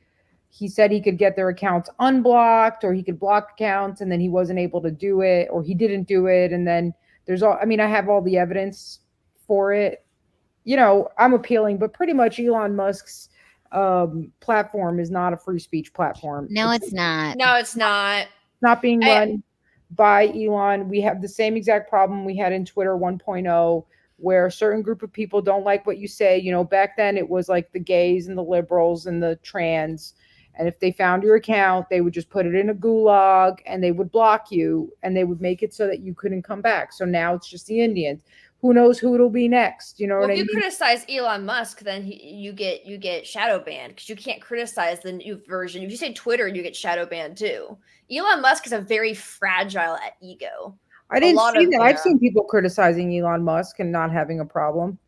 he said he could get their accounts unblocked, or he could block accounts, and then he wasn't able to do it, or he didn't do it. And then I have all the evidence for it. I'm appealing, but pretty much Elon Musk's platform is not a free speech platform. No, it's not. No, it's not. Not being run by Elon. We have the same exact problem we had in Twitter 1.0, where a certain group of people don't like what you say. Back then it was like the gays and the liberals and the trans. And if they found your account, they would just put it in a gulag and they would block you, and they would make it so that you couldn't come back. So now it's just the Indians. Who knows who it'll be next? You know what I mean? If you criticize Elon Musk, then you get shadow banned, because you can't criticize the new version. If you say Twitter, you get shadow banned too. Elon Musk is a very fragile ego. I didn't see that. I've seen people criticizing Elon Musk and not having a problem.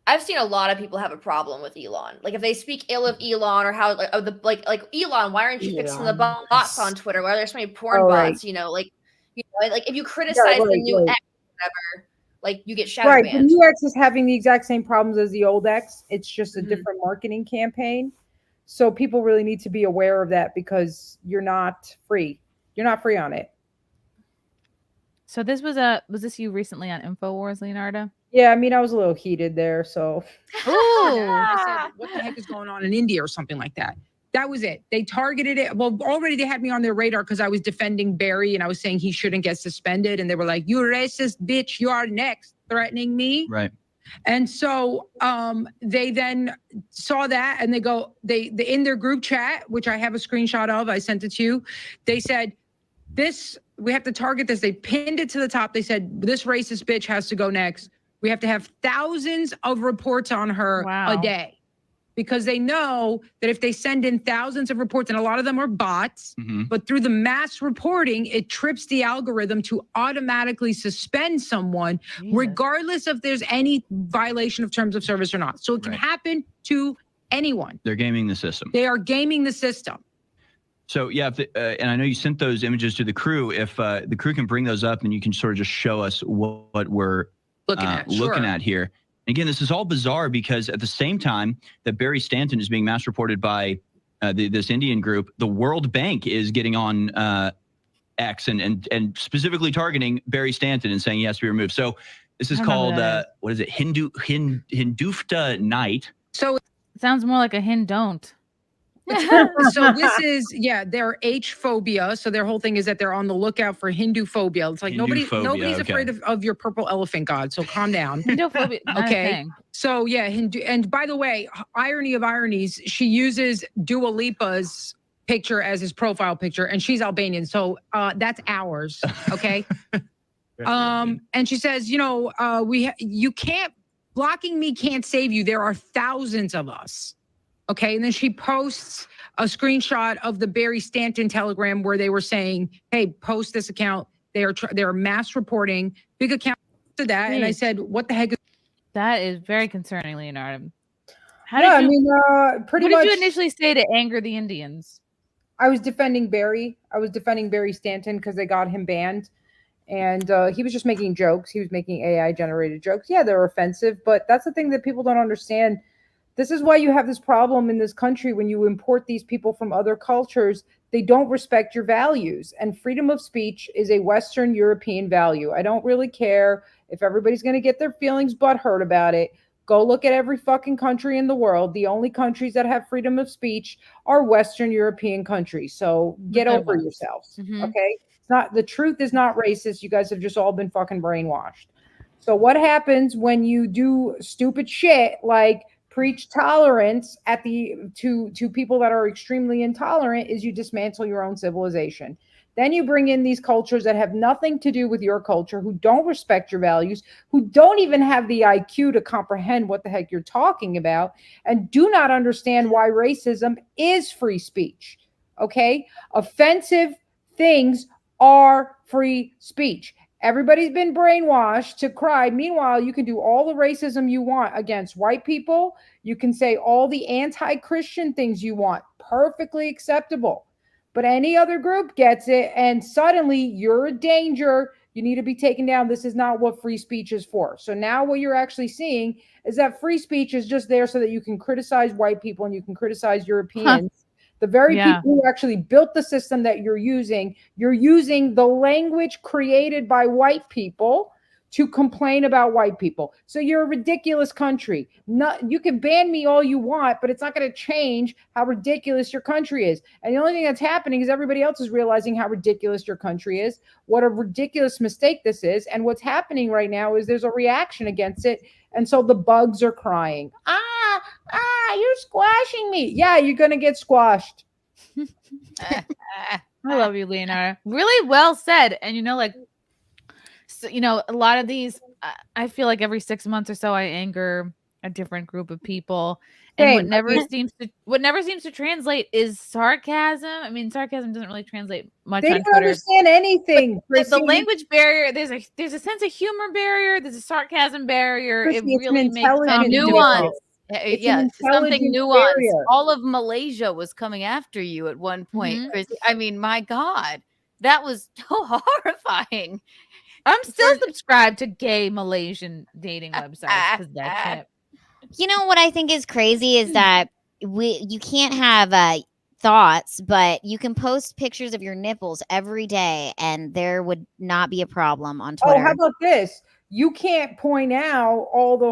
I've seen a lot of people have a problem with Elon. Like, if they speak ill of Elon, or how like Elon, why aren't you fixing the bots on Twitter? Why are there so many porn bots? Like if you criticize the new X, whatever, like, you get shadow banned. The new X is having the exact same problems as the old X. It's just a different marketing campaign. So people really need to be aware of that, because you're not free. You're not free on it. So this was this you recently on InfoWars, Leonarda? Yeah, I was a little heated there. So, I said, what the heck is going on in India or something like that? That was it. They targeted it. Well, already they had me on their radar because I was defending Barry and I was saying he shouldn't get suspended. And they were like, "You racist bitch, you are next," threatening me. Right. And so they then saw that, and they in their group chat, which I have a screenshot of, I sent it to you. They said, we have to target this. They pinned it to the top. They said, this racist bitch has to go next. We have to have thousands of reports on her a day, because they know that if they send in thousands of reports, and a lot of them are bots, but through the mass reporting, it trips the algorithm to automatically suspend someone, regardless if there's any violation of terms of service or not. So it can happen to anyone. They're gaming the system. They are gaming the system. So yeah, and I know you sent those images to the crew. If the crew can bring those up, and you can sort of just show us what we're looking at here. Again, this is all bizarre, because at the same time that Barry Stanton is being mass reported by this Indian group, the World Bank is getting on X and specifically targeting Barry Stanton and saying he has to be removed. So this is called what is it? Hindufta Night. So it sounds more like a Hindont. So this is, their H phobia. So their whole thing is that they're on the lookout for Hindu phobia. It's like nobody's afraid of your purple elephant god. So calm down. Hindu phobia. Okay. So Hindu. And by the way, irony of ironies, she uses Dua Lipa's picture as his profile picture, and she's Albanian. So that's ours. Okay. And she says, you can't, blocking me can't save you. There are thousands of us. Okay, and then she posts a screenshot of the Barry Stanton telegram where they were saying, "Hey, post this account." They're mass reporting big account to that, and I said, "What the heck?" That is very concerning, Leonardo. Pretty much. much. What did you initially say to anger the Indians? I was defending Barry. I was defending Barry Stanton because they got him banned, and he was just making jokes. He was making AI generated jokes. Yeah, they're offensive, but that's the thing that people don't understand. This is why you have this problem in this country when you import these people from other cultures. They don't respect your values. And freedom of speech is a Western European value. I don't really care if everybody's going to get their feelings butthurt about it. Go look at every fucking country in the world. The only countries that have freedom of speech are Western European countries. So get over yourselves. Okay? The truth is not racist. You guys have just all been fucking brainwashed. So what happens when you do stupid shit like preach tolerance to people that are extremely intolerant is you dismantle your own civilization. Then you bring in these cultures that have nothing to do with your culture, who don't respect your values, who don't even have the IQ to comprehend what the heck you're talking about, and do not understand why racism is free speech. Okay? Offensive things are free speech. Everybody's been brainwashed to cry. Meanwhile, you can do all the racism you want against white people. You can say all the anti-Christian things you want. Perfectly acceptable. But any other group gets it, and suddenly you're a danger. You need to be taken down. This is not what free speech is for. So now what you're actually seeing is that free speech is just there so that you can criticize white people and you can criticize Europeans The very people who actually built the system that you're using the language created by white people to complain about white people. So you're a ridiculous country. You can ban me all you want, but it's not going to change how ridiculous your country is. And the only thing that's happening is everybody else is realizing how ridiculous your country is, what a ridiculous mistake this is. And what's happening right now is there's a reaction against it. And so the bugs are crying. You're squashing me. Yeah, you're going to get squashed. I love you, Leonarda. Really well said. And so, a lot of these, I feel like every 6 months or so, I anger a different group of people. And what never seems to translate is sarcasm. I mean, sarcasm doesn't really translate much They on don't Twitter. understand anything. Like the language barrier, there's a sense of humor barrier. There's a sarcasm barrier. Chrissie, It really makes a nuance. It's Yeah, an something intelligence nuanced. barrier. All of Malaysia was coming after you at one point, Chrissie. I mean, my God, that was so horrifying. I'm still subscribed to gay Malaysian dating websites because that's it. You know what I think is crazy is that you can't have thoughts, but you can post pictures of your nipples every day, and there would not be a problem on Twitter. Oh, how about this? You can't point out all the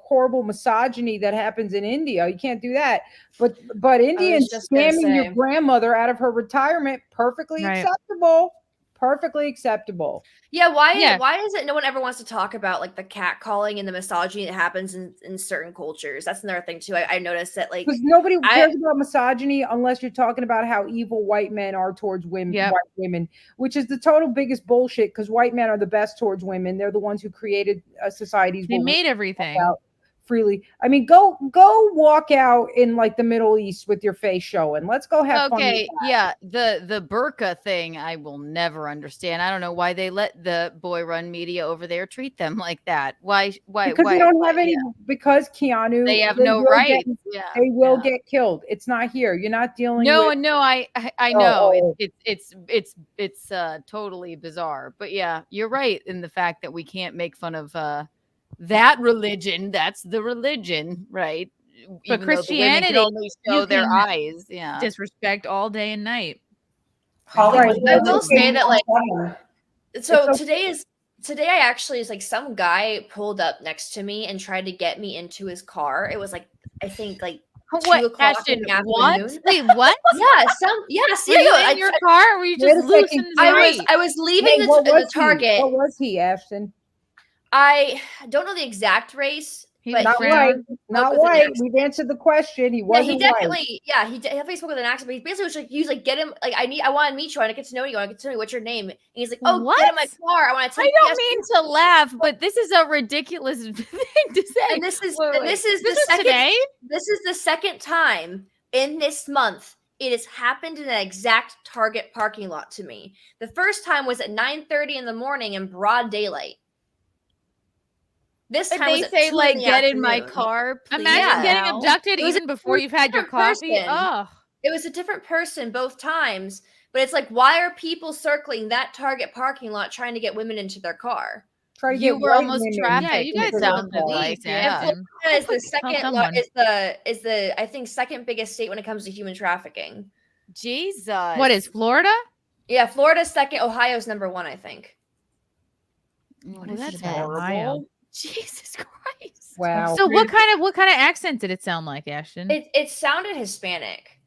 horrible misogyny that happens in India. You can't do that. But Indians scamming your grandmother out of her retirement, perfectly acceptable. Perfectly acceptable. Yeah, why is it no one ever wants to talk about like the catcalling and the misogyny that happens in certain cultures? That's another thing too. I noticed that like because nobody cares about misogyny unless you're talking about how evil white men are towards women, white women, which is the total biggest bullshit. Because white men are the best towards women. They're the ones who created societies. They made everything freely. I mean, go walk out in like the Middle East with your face showing. Let's go have fun. Okay, yeah, the burqa thing I will never understand. I don't know why they let the boy run media over there treat them like that. Why Because they don't have any because Keanu they have no rights. They will get killed. It's not here. You're not dealing with I know. It's totally bizarre. But yeah, you're right in the fact that we can't make fun of that religion. That's the religion, right? But Even Christianity can only show their eyes. Yeah, disrespect all day and night. I will say that like today I actually is like some guy pulled up next to me and tried to get me into his car. It was like I think like 2 o'clock in the afternoon. Wait, what? See, were you in your car? Or were you just loose in the street? I was leaving the Target. What was he, Ashton? I don't know the exact race. But not white. Not white. We've answered the question. He wasn't he definitely, white. he definitely spoke with an accent, but he basically was like, he was like, get him, like, I want to meet you. I want to get to know you. I want to get to know you. What's your name? And he's like, oh, get in my car. I want to take I don't mean to laugh, but this is a ridiculous thing to say. And this is the second time in this month it has happened in an exact Target parking lot to me. The first time was at 9:30 in the morning in broad daylight. This time they say like get in my car. Please. Imagine getting abducted even before you've had your coffee. Oh, it was a different person both times. But it's like, why are people circling that Target parking lot trying to get women into their car? You were almost trafficked. Yeah, you guys sound like Florida is the second is the I think second biggest state when it comes to human trafficking. Jesus, what is Florida? Yeah, Florida's second. Ohio's number 1, I think. That's horrible. Jesus Christ! Wow. So what kind of accent did it sound like, Ashton? It sounded Hispanic,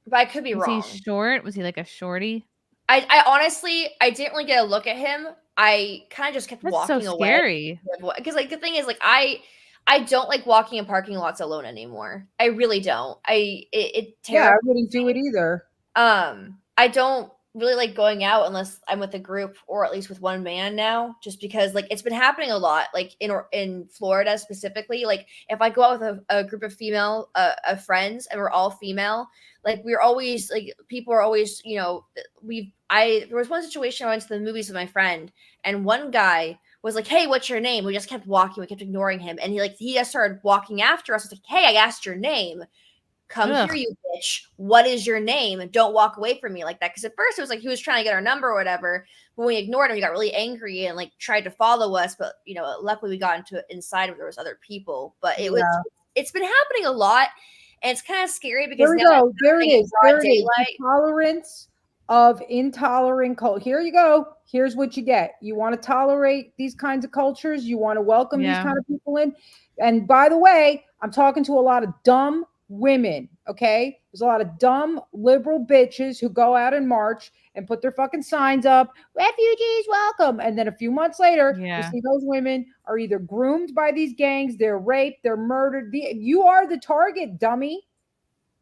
but I could be wrong. Was he short? Was he like a shorty? I honestly I didn't really get a look at him. I kind of just kept walking so away. Scary. Because like the thing is like I don't like walking in parking lots alone anymore. I really don't. It I wouldn't do it either. I don't really like going out unless I'm with a group or at least with one man now, just because like it's been happening a lot, like in Florida specifically. Like if I go out with a group of female of friends and we're all female, like we're always like people are always, you know, there was one situation I went to the movies with my friend and one guy was like, hey, what's your name? We just kept walking, we kept ignoring him, and he just started walking after us. I was like, hey, I asked your name. Come here, you bitch. What is your name? And don't walk away from me like that. Because at first it was like he was trying to get our number or whatever. But when we ignored him, he got really angry and like tried to follow us. But you know, luckily we got inside where there was other people. But it's been happening a lot. and it's kind of scary because There we now go. There it is. There it is. daylight. The tolerance of intolerant culture. Here you go. Here's what you get. You want to tolerate these kinds of cultures. You want to welcome these kind of people in. And by the way, I'm talking to a lot of dumb women. Okay. There's a lot of dumb liberal bitches who go out and march and put their fucking signs up, refugees welcome. And then a few months later, you see those women are either groomed by these gangs, they're raped, they're murdered. You are the target, dummy.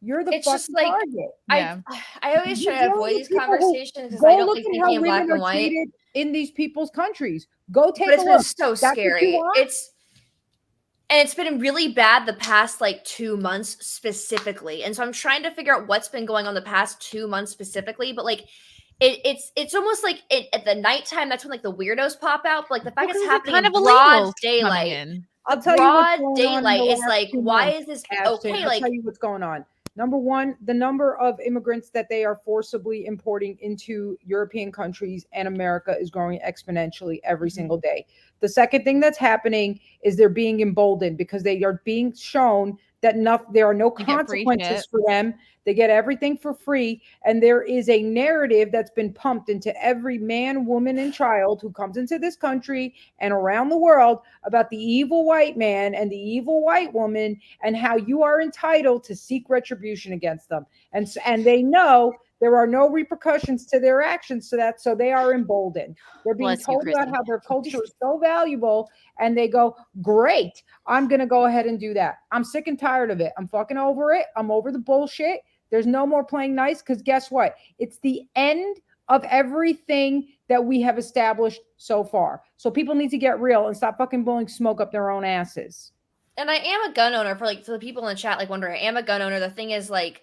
You're the It's just fucking like target. I always try to avoid these People who- conversations because go I don't look like at thinking how in black women and are white. treated in these people's countries. Go take But it's a been look. so That's what you scary. want? It's been really bad the past like 2 months specifically. And so I'm trying to figure out what's been going on the past 2 months specifically. But like it's almost like at the nighttime, that's when like the weirdos pop out. But like the fact it's happening kind in of broad illegals daylight. in. I'll tell you what's Broad going on in the daylight is last like, 2 why months, is this Ashton. okay? I'll Like tell you what's going on. Number one, the number of immigrants that they are forcibly importing into European countries and America is growing exponentially every single day. The second thing that's happening is they're being emboldened because they are being shown that there are no You get free consequences shit. for them. They get everything for free. And there is a narrative that's been pumped into every man, woman, and child who comes into this country and around the world about the evil white man and the evil white woman and how you are entitled to seek retribution against them. And they know there are no repercussions to their actions to that. So they are emboldened. They're being Bless you, told about Chrissy. how their culture is so valuable. And they go, great, I'm going to go ahead and do that. I'm sick and tired of it. I'm fucking over it. I'm over the bullshit. There's no more playing nice because guess what? It's the end of everything that we have established so far. So people need to get real and stop fucking blowing smoke up their own asses. And I am a gun owner for the people in the chat like wondering. I am a gun owner. The thing is like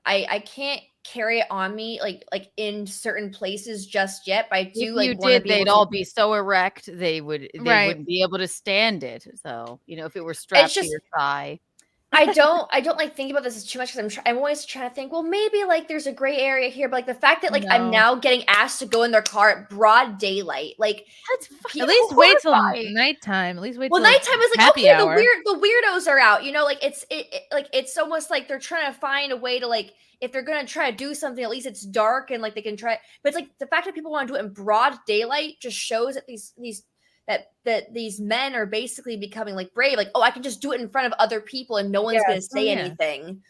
I can't carry it on me like in certain places just yet. But I do If like you want to did, be they'd able all to. be so erect they wouldn't be able to stand it. So if it were strapped to your thigh. I don't like thinking about this too much because I'm always trying to think, well, maybe like there's a gray area here, but like the fact that like I'm now getting asked to go in their car at broad daylight, like that's fucking At least wait till horrifying. nighttime. At least wait well, till nighttime is like happy okay, hour. the weirdos are out, like it's almost like they're trying to find a way to like if they're gonna try to do something, at least it's dark and like they can try. But it's like the fact that people want to do it in broad daylight just shows that these men are basically becoming like brave, like, oh, I can just do it in front of other people and no one's going to say anything.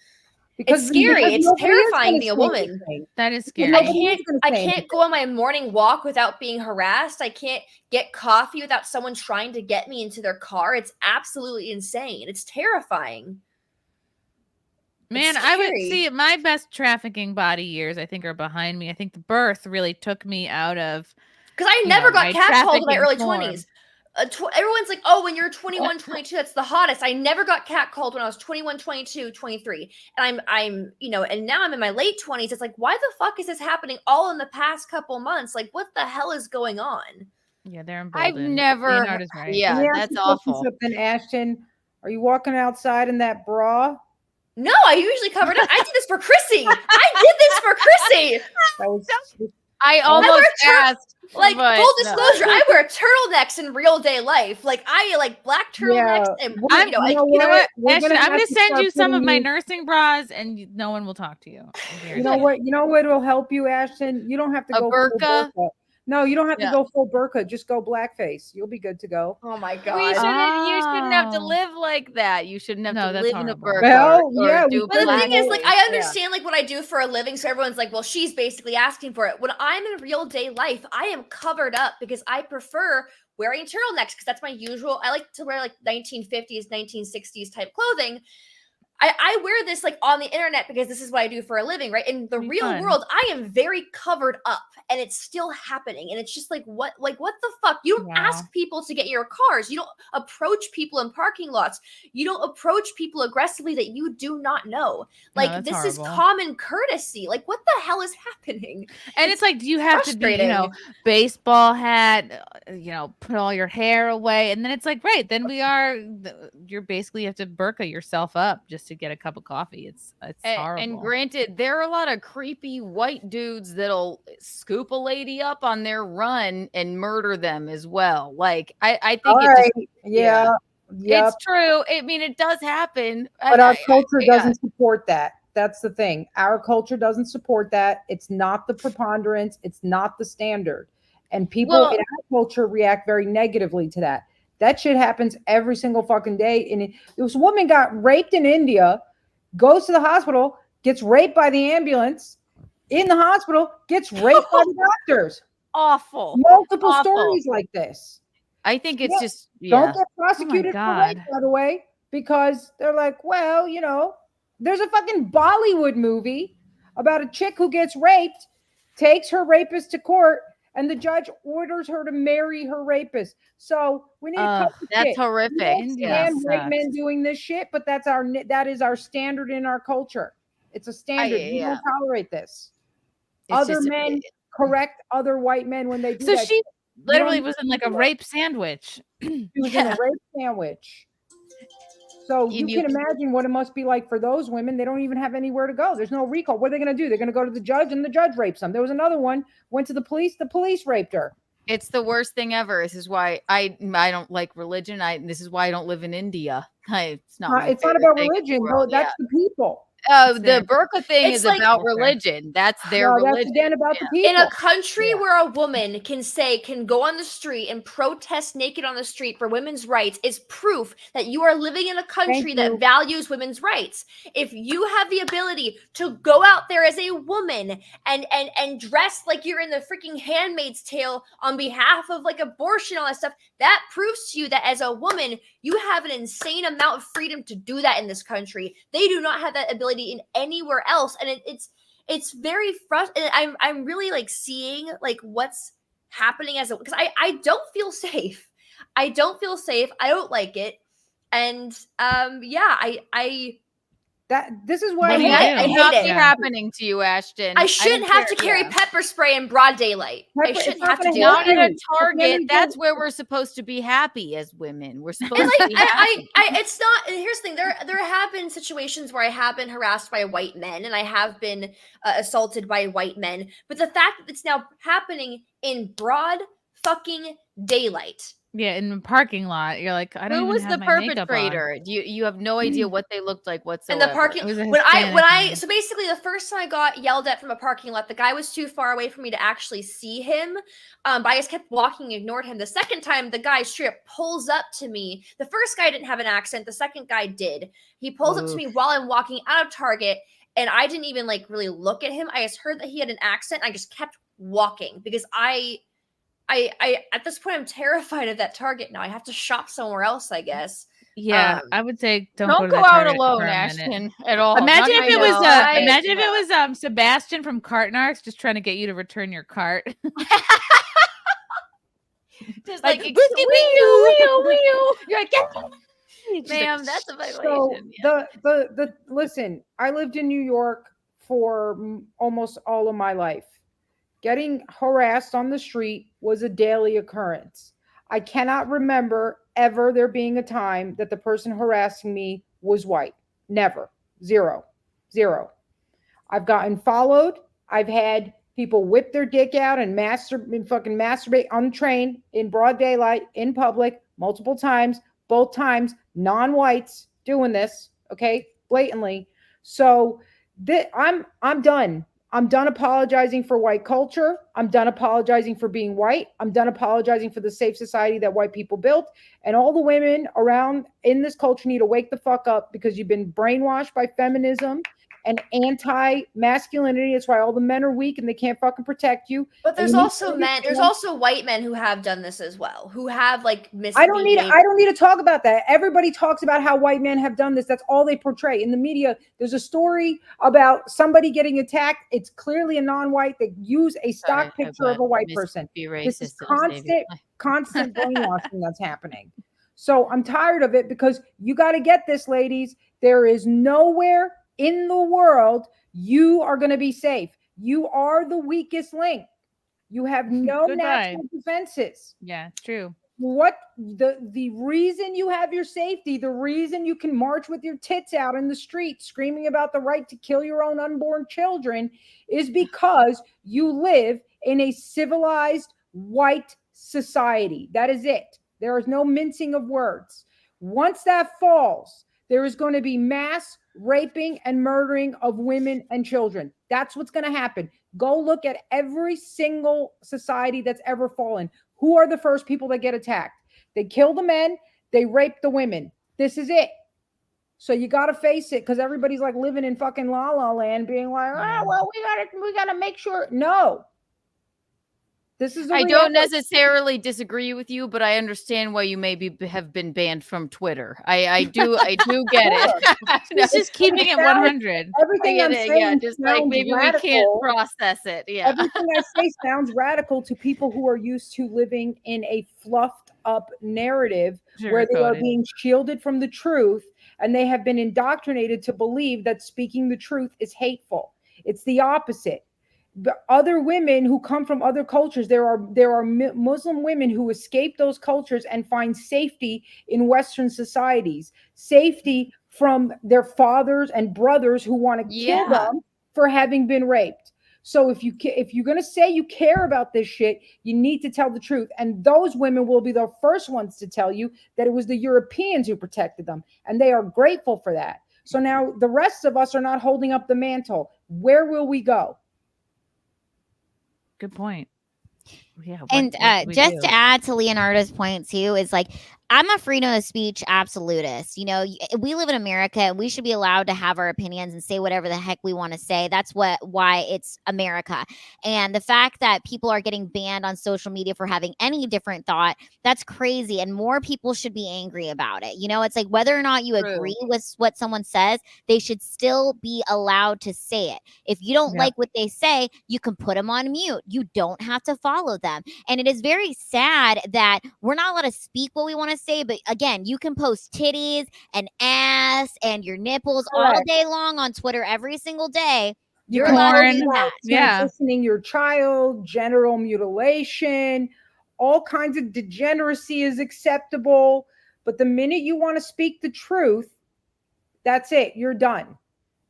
It's scary. It's terrifying being a woman. That is scary. I can't go on my morning walk without being harassed. I can't get coffee without someone trying to get me into their car. It's absolutely insane. It's terrifying. Man, I would see my best trafficking body years, I think, are behind me. I think the birth really took me out of. Because I never got catcalled in my early 20s. Everyone's like, oh, when you're 21, 22, that's the hottest. I never got catcalled when I was 21, 22, 23. And I'm and now I'm in my late 20s. It's like, why the fuck is this happening all in the past couple months? Like, what the hell is going on? Yeah, they're emboldened. I've never. Leonarda's right. Yeah, that's awful. Something, Ashton, are you walking outside in that bra? No, I usually covered up. I did this for Chrissie. I almost asked. Like, but full disclosure, I wear turtlenecks in real day life. Like, I like black turtlenecks. And, you know what? Ashton, I'm going to send you some of my you- nursing bras and no one will talk to you. You know what? You know what will help you, Ashton? You don't have to go full burqa? burqa. No, you don't have to go full burqa. Just go blackface. You'll be good to go. Oh my god! Well, you shouldn't have to live like that. You shouldn't have to live in a burqa. Well, or yeah, do But the thing is, like, I blackface. understand like what I do for a living, so everyone's like, well, she's basically asking for it. When I'm in real day life, I am covered up because I prefer wearing turtlenecks because that's my usual. I like to wear like 1950s, 1960s type clothing. I wear this like on the internet because this is what I do for a living, right? In the real world, I am very covered up and it's still happening. And it's just like, what the fuck? You don't ask people to get in your cars. You don't approach people in parking lots. You don't approach people aggressively that you do not know. Like, this is common courtesy. Like, what the hell is happening? And it's like, do you have to be, baseball hat, put all your hair away. And then it's like, right, then you're basically have to burqa yourself up just to get a cup of coffee. It's horrible. And granted, there are a lot of creepy white dudes that'll scoop a lady up on their run and murder them as well. Like, I think Yeah. Yep. It's true. I mean, it does happen. But our culture doesn't support that. That's the thing. Our culture doesn't support that. It's not the preponderance. It's not the standard. And people in our culture react very negatively to that. That shit happens every single fucking day. And this woman got raped in India, goes to the hospital, gets raped by the ambulance, in the hospital, gets raped by the doctors. Awful. Multiple stories like this. I think it's just Don't get prosecuted for rape, by the way, because they're like, well, you know, there's a fucking Bollywood movie about a chick who gets raped, takes her rapist to court, and the judge orders her to marry her rapist. So we need to cut the that's shit. horrific. We understand white men doing this shit, but that is our standard in our culture. It's a standard. We don't tolerate this. Other men correct other white men when they do that. So she literally was in like a rape sandwich. She was in a rape sandwich. So you can imagine what it must be like for those women. They don't even have anywhere to go. There's no recall. What are they going to do? They're going to go to the judge, and the judge rapes them. There was another one, went to the police raped her. It's the worst thing ever. This is why I don't like religion. This is why I don't live in India. It's not about religion. No, that's the people. The burqa thing is like, about religion. That's their religion. That's again about the people. In a country where a woman can go on the street and protest naked on the street for women's rights is proof that you are living in a country that values women's rights. If you have the ability to go out there as a woman and dress like you're in the freaking Handmaid's Tale on behalf of like abortion, all that stuff, that proves to you that as a woman, you have an insane amount of freedom to do that in this country. They do not have that ability in anywhere else, and it's very frustrating. I'm really like seeing like what's happening because I don't feel safe. I don't like it, and this is why I hate it happening to you, Ashton. I shouldn't have to carry pepper spray in broad daylight. I shouldn't have to do not it. at a Target. That's where we're supposed to be happy as women. We're supposed to be happy. It's not. And here's the thing: there have been situations where I have been harassed by white men, and I have been assaulted by white men. But the fact that it's now happening in broad fucking daylight. Yeah, in the parking lot, you're like, I don't. Who even was have the my makeup perpetrator? on. You have no idea what they looked like whatsoever. In the parking, when I so basically the first time I got yelled at from a parking lot, the guy was too far away for me to actually see him. But I just kept walking, ignored him. The second time, the guy straight up pulls up to me. The first guy didn't have an accent. The second guy did. He pulls up to me while I'm walking out of Target, and I didn't even like really look at him. I just heard that he had an accent. I just kept walking because I at this point I'm terrified of that Target now. I have to shop somewhere else, I guess. Yeah, I would say don't go out alone, Ashton, at all. Imagine if it was Sebastian from Cartnarks just trying to get you to return your cart. Just like you're like, ma'am, that's a violation. So the listen, I lived in New York for almost all of my life. Getting harassed on the street was a daily occurrence. I cannot remember ever there being a time that the person harassing me was white. Never. Zero. I've gotten followed. I've had people whip their dick out and fucking masturbate on the train in broad daylight in public multiple times, both times non-whites doing this, okay, blatantly. So I'm done. I'm done apologizing for white culture. I'm done apologizing for being white. I'm done apologizing for the safe society that white people built. And all the women around in this culture need to wake the fuck up because you've been brainwashed by feminism and anti-masculinity. That's why all the men are weak and they can't fucking protect you. But there's also white men who have done this as well, who have like I don't need to talk about that. Everybody talks about how white men have done this. That's all they portray in the media. There's a story about somebody getting attacked. It's clearly a non-white. They use a stock picture of a white person. This is constant brainwashing that's happening. So I'm tired of it because you got to get this, ladies. There is nowhere in the world you are going to be safe. You are the weakest link. You have no natural defenses. Yeah, true. What the reason you have your safety, the reason you can march with your tits out in the street screaming about the right to kill your own unborn children is because you live in a civilized white society. That is it. There is no mincing of words. Once that falls, there is going to be mass raping and murdering of women and children. That's what's going to happen. Go look at every single society that's ever fallen. Who are the first people that get attacked? They kill the men, they rape the women. This is it. So you got to face it, because everybody's like living in fucking la la land, being like, well, we gotta make sure. No. This is. I don't necessarily disagree with you, but I understand why you maybe have been banned from Twitter. I do get it. It's just keeping it 100. Everything I'm saying, just like maybe radical. we can't process it. Yeah, everything I say sounds radical to people who are used to living in a fluffed up narrative where they are being shielded from the truth, and they have been indoctrinated to believe that speaking the truth is hateful. It's the opposite. But other women who come from other cultures, there are Muslim women who escape those cultures and find safety in Western societies, safety from their fathers and brothers who want to kill them for having been raped. So if you're going to say you care about this shit, you need to tell the truth. And those women will be the first ones to tell you that it was the Europeans who protected them. And they are grateful for that. So now the rest of us are not holding up the mantle. Where will we go? Good point. Yeah. And just to add to Leonarda's point too, is like, I'm a freedom of speech absolutist. You know, we live in America and we should be allowed to have our opinions and say whatever the heck we want to say. That's why it's America. And the fact that people are getting banned on social media for having any different thought, that's crazy. And more people should be angry about it. You know, it's like whether or not you agree with what someone says, they should still be allowed to say it. If you don't like what they say, you can put them on mute. You don't have to follow them. And it is very sad that we're not allowed to speak what we want to say, but again, you can post titties and ass and your nipples all day long on Twitter every single day. You're allowed to do that. Transitioning your child, genital mutilation, all kinds of degeneracy is acceptable. But the minute you want to speak the truth, that's it. You're done.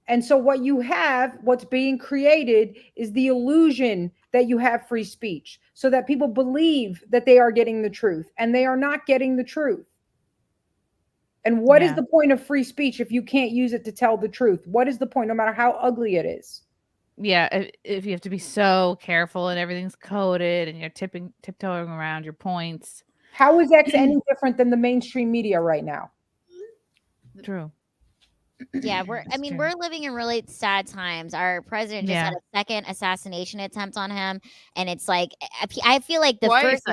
And so what's being created is the illusion that you have free speech, so that people believe that they are getting the truth, and they are not getting the truth. And what is the point of free speech if you can't use it to tell the truth? What is the point, no matter how ugly it is? Yeah, if you have to be so careful and everything's coded and you're tiptoeing around your points. How is X any different than the mainstream media right now? True. Yeah, we're living in really sad times. Our president just had a second assassination attempt on him, and it's like I feel like the first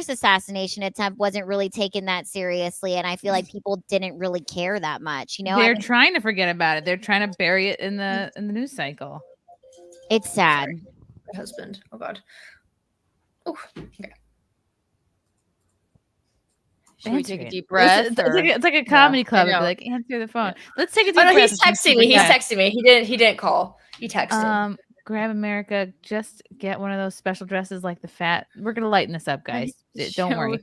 assassination attempt wasn't really taken that seriously, and I feel like people didn't really care that much. You know, they're trying to forget about it. They're trying to bury it in the news cycle. It's sad. My husband. Oh God. Oh. Okay. Should we take a deep breath? It's like a comedy club. It'd be like, answer the phone. Let's take a deep breath. He's texting me. He's texting me. He didn't call. He texted. Grab America. Just get one of those special dresses like the fat. We're gonna lighten this up, guys. Don't worry.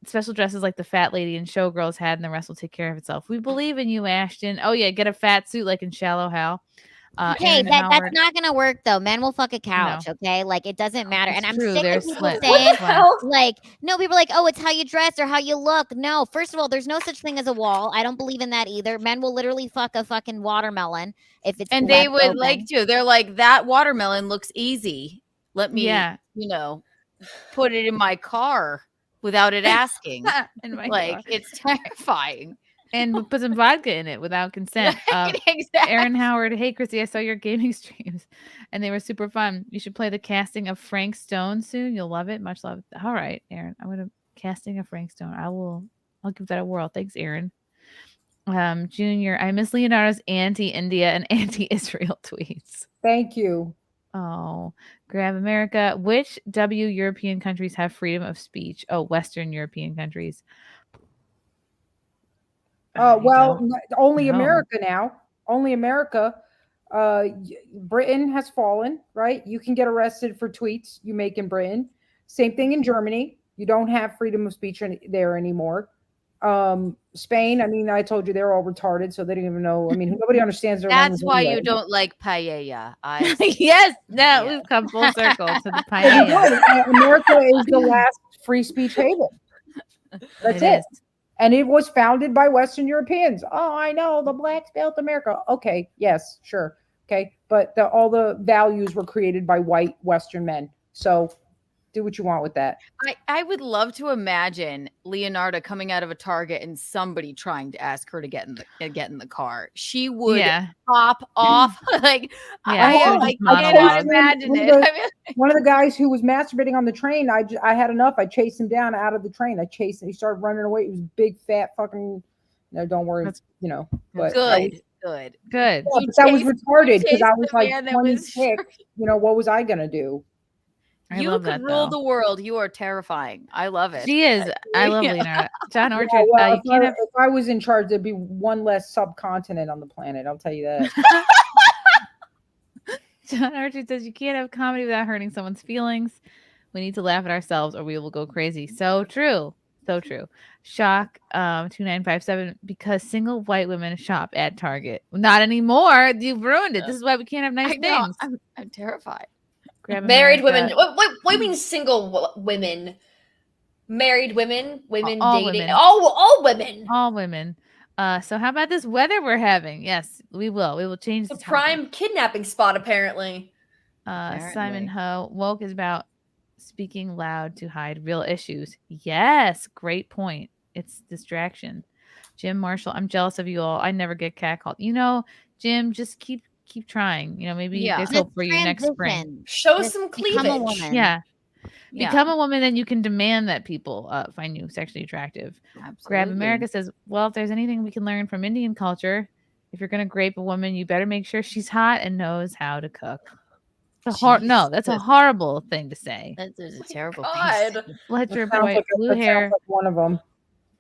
Special dresses like the fat lady in Showgirls had, and the rest will take care of itself. We believe in you, Ashton. Oh yeah, get a fat suit like in Shallow Hal. Okay, that's not gonna work though. Men will fuck a couch. No. Okay, like it doesn't matter. And I'm sick of people saying like, no, people are like, oh, it's how you dress or how you look. No, first of all, there's no such thing as a wall. I don't believe in that either. Men will literally fuck a fucking watermelon if it's and they would like to. They're like, that watermelon looks easy. Let me, put it in my car without it asking. It's terrifying. And put some vodka in it without consent. Exactly. Aaron Howard, hey, Chrissy, I saw your gaming streams and they were super fun. You should play the casting of Frank Stone soon. You'll love it. Much love. All right, Aaron, I'm going to casting of Frank Stone. I'll give that a whirl. Thanks, Aaron. Junior, I miss Leonardo's anti-India and anti-Israel tweets. Thank you. Oh, Grab America. Which European countries have freedom of speech? Oh, Western European countries. Only America now. Only America. Britain has fallen, right? You can get arrested for tweets you make in Britain. Same thing in Germany. You don't have freedom of speech there anymore. Spain, I mean, I told you they're all retarded, so they didn't even know. I mean, nobody understands their language. That's why you don't like paella. Yes, we've come full circle to the paella. America is the last free speech haven. That's it. And it was founded by Western Europeans. Oh, I know, the blacks built America. Okay, yes, sure. Okay, but all the values were created by white Western men. So do what you want with that. I would love to imagine Leonarda coming out of a Target and somebody trying to ask her to get in the car. She would pop off. Like, I cannot imagine it. One of the guys who was masturbating on the train, I had enough. I chased him down out of the train. I chased him. He started running away. He was big, fat, fucking. No, don't worry. But good. Yeah, but that was retarded because I was like 26. What was I gonna do? You could rule the world. You are terrifying. I love it. She is. I love Leonarda. John Orchard. If I was in charge, there'd be one less subcontinent on the planet. I'll tell you that. John Orchard says you can't have comedy without hurting someone's feelings. We need to laugh at ourselves or we will go crazy. So true. So true. Shock 2957 because single white women shop at Target. Not anymore. You've ruined it. This is why we can't have nice things. I'm terrified. Married women. What do you mean single women? Married women, all dating, women. all women. All women. So how about this weather we're having? Yes, we will. We will change the prime kidnapping spot, apparently. Simon Ho, woke is about speaking loud to hide real issues. Yes, great point. It's distraction. Jim Marshall, I'm jealous of you all. I never get catcalled. Jim, just keep trying. Maybe there's hope for you next spring. Show some cleavage. Become a woman. Yeah. Become a woman, then you can demand that people find you sexually attractive. Absolutely. Grab America says, well, if there's anything we can learn from Indian culture, if you're going to grape a woman, you better make sure she's hot and knows how to cook. That's a horrible thing to say. That's a terrible thing. Fletcher boy, blue hair. Like one of them.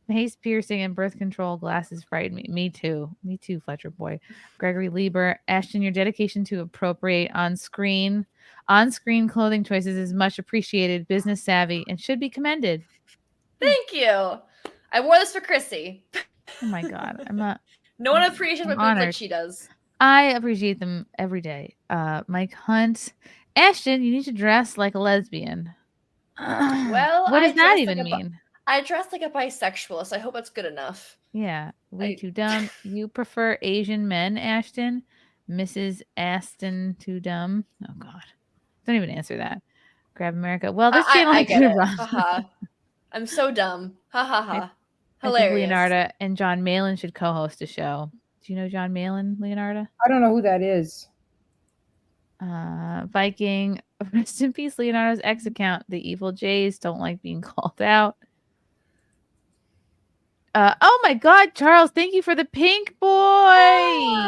Face piercing and birth control glasses frighten me. Me too, Fletcher boy. Gregory Lieber, Ashton, your dedication to appropriate on-screen clothing choices is much appreciated, business savvy, and should be commended. Thank you. I wore this for Chrissie. Oh my God. I'm not. No one appreciates my boobs like she does. I appreciate them every day. Mike Hunt, Ashton, you need to dress like a lesbian. Well, what does that even mean? I dress like a bisexual, so I hope that's good enough. Yeah, way too dumb. You prefer Asian men, Ashton? Mrs. Aston too dumb? Oh God, don't even answer that. Grab America. Well, this channel I get it. Ha-ha. I'm so dumb. Ha ha ha. Hilarious. I think Leonarda and John Malin should co-host a show. Do you know John Malin, Leonarda? I don't know who that is. Viking. Rest in peace, Leonardo's ex account. The evil Jays don't like being called out. Oh my God, Charles! Thank you for the pink boy.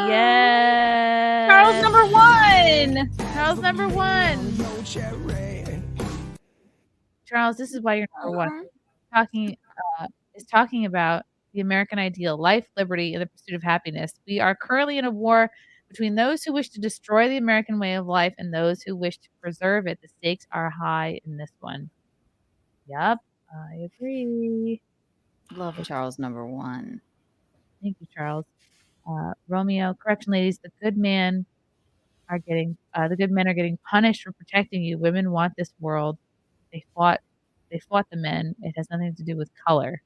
Yeah, Charles number one. Charles, this is why you're number one. Talking about the American ideal, life, liberty, and the pursuit of happiness. We are currently in a war between those who wish to destroy the American way of life and those who wish to preserve it. The stakes are high in this one. Yep, I agree. Love Charles number one. Thank you, Charles. Romeo, correction, ladies. The good men are getting punished for protecting you. Women want this world. They fought the men. It has nothing to do with color.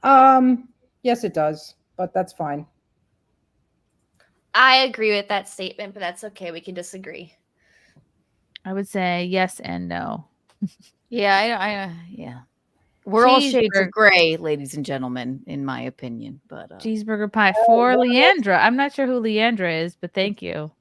Yes, it does, but that's fine. I agree with that statement, but that's okay. We can disagree. I would say yes and no. Yeah, yeah. We're all shades of gray, ladies and gentlemen, in my opinion. But cheeseburger pie for Leandra. I'm not sure who Leandra is, but thank you.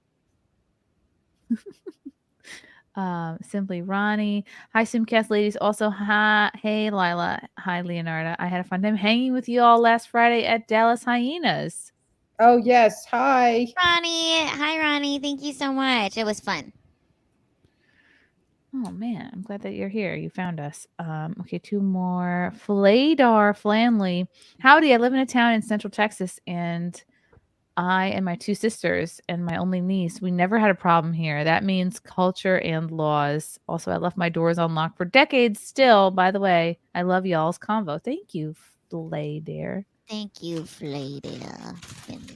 Simply Ronnie. Hi, SimpCast ladies. Also, hi, hey Lila. Hi, Leonarda. I had a fun time hanging with you all last Friday at Dallas Hyenas. Oh yes, hi, Ronnie. Hi, Ronnie. Thank you so much. It was fun. Oh man, I'm glad that you're here. You found us. Okay, two more. Fladar Flanley. Howdy, I live in a town in Central Texas, and I and my two sisters and my only niece, we never had a problem here. That means culture and laws. Also, I left my doors unlocked for decades still. By the way, I love y'all's convo. Thank you, Fladar. Thank you, Fladar.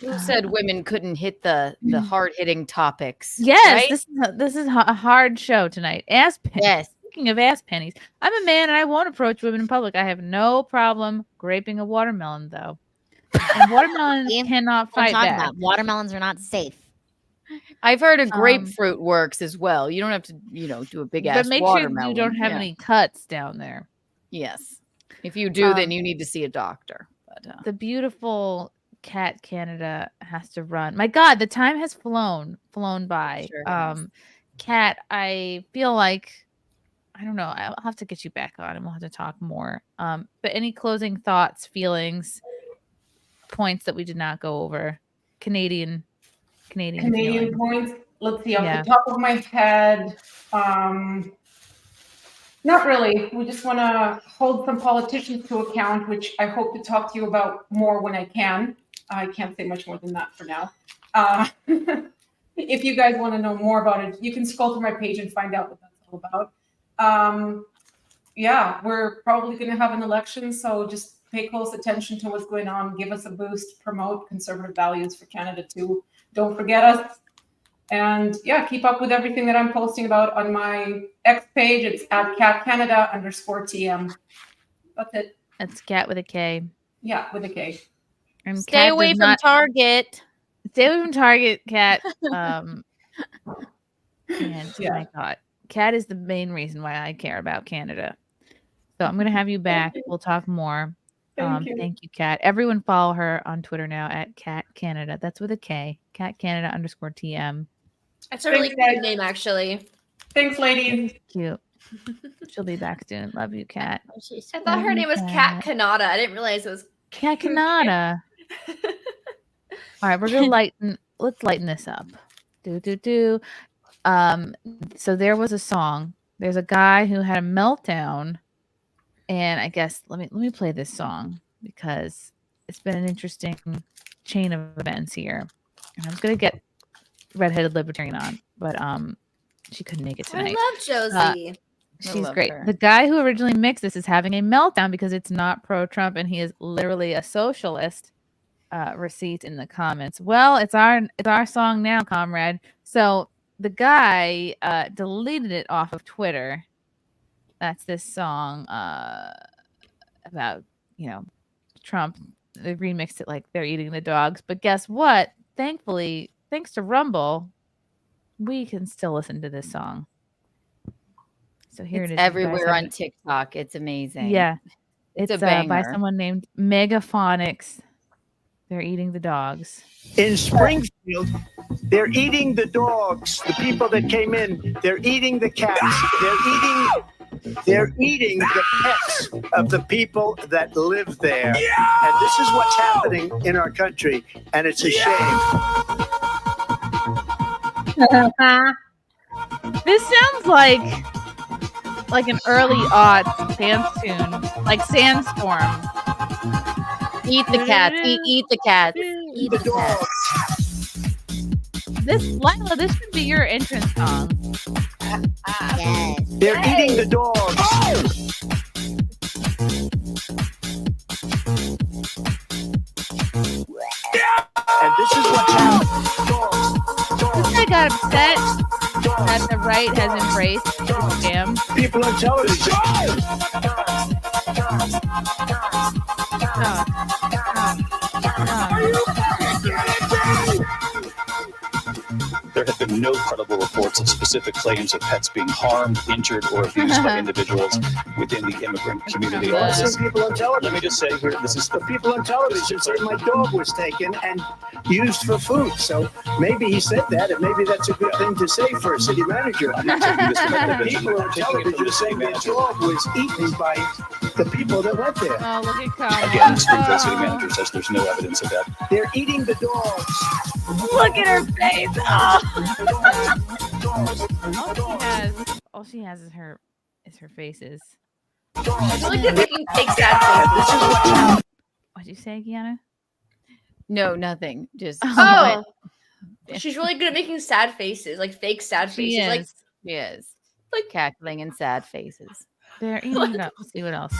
Who said women couldn't hit the hard-hitting topics? Yes, right? this is a hard show tonight. Aspen. Yes. Speaking of ass pennies, I'm a man and I won't approach women in public. I have no problem graping a watermelon, though. And watermelons cannot fight back. About. Watermelons are not safe. I've heard a grapefruit works as well. You don't have to, do a big ass But make watermelon. sure you don't have any cuts down there. Yes. If you do, then you need to see a doctor. But the beautiful Cat Canada has to run. My God, the time has flown by. Sure Cat, I feel like, I don't know, I'll have to get you back on and we'll have to talk more. But any closing thoughts, feelings, points that we did not go over? Canadian points. Let's see, off the top of my head, not really. We just want to hold some politicians to account, which I hope to talk to you about more when I can. I can't say much more than that for now. If you guys want to know more about it, you can scroll through my page and find out what that's all about. We're probably going to have an election, so just pay close attention to what's going on. Give us a boost. Promote conservative values for Canada too. Don't forget us. And keep up with everything that I'm posting about on my X page. It's at @CatCanada_TM. That's it. That's Cat with a K. Yeah, with a K. And stay away from Target. Stay away from Target, Cat. And my God, Cat is the main reason why I care about Canada. So I'm going to have you back. We'll talk more. Thank you, Cat. Everyone follow her on Twitter now at Cat Canada. That's with a K. @CatCanada_TM. That's a really cute name, actually. Thanks, ladies. Cute. She'll be back soon. Love you, Cat. I thought her name was Cat Canada. I didn't realize it was Cat Canada. All right, we're gonna let's lighten this up. So there was a song. There's a guy who had a meltdown, and I guess let me play this song because it's been an interesting chain of events here. And I was gonna get Redheaded Libertarian on, but she couldn't make it tonight. I love Josie. She's great. Her. The guy who originally mixed this is having a meltdown because it's not pro-Trump and he is literally a socialist. Receipt in the comments. Well, it's our song now, comrade. So the guy deleted it off of Twitter. That's this song about Trump. They remixed it like they're eating the dogs. But guess what? Thankfully, thanks to Rumble, we can still listen to this song. So here it is. Everywhere on TikTok. It's amazing. Yeah. It's by someone named Megaphonics. They're eating the dogs. In Springfield, they're eating the dogs. The people that came in, they're eating the cats. They're eating the pets of the people that live there. And this is what's happening in our country. And it's a shame. This sounds like an early aughts dance tune, like Sandstorm. Eat the cats. Eat the cats. Eat the cats. Lila, this should be your entrance song. Yes. They're eating the dogs. And this is what's happening. This guy got upset that the right has embraced the scam. People on television. There have been no credible reports of specific claims of pets being harmed, injured, or abused by individuals within the immigrant community. Let me just say here, this is the people on television said my dog was taken and used for food. So maybe he said that, and maybe that's a good thing to say for a city manager. I'm not taking this from The people on television saying their dog was eaten by the people that went there. Oh, look at Colin. Again, the Springfield city manager says there's no evidence of that. They're eating the dogs. Look at her face. Oh. All she has is her faces. I feel like they're making fake sad faces. What'd you say, Gianna? No, nothing. Just she's really good at making sad faces, like fake sad faces. She is. Like cackling and sad faces. They're eating it up. Let's see what else.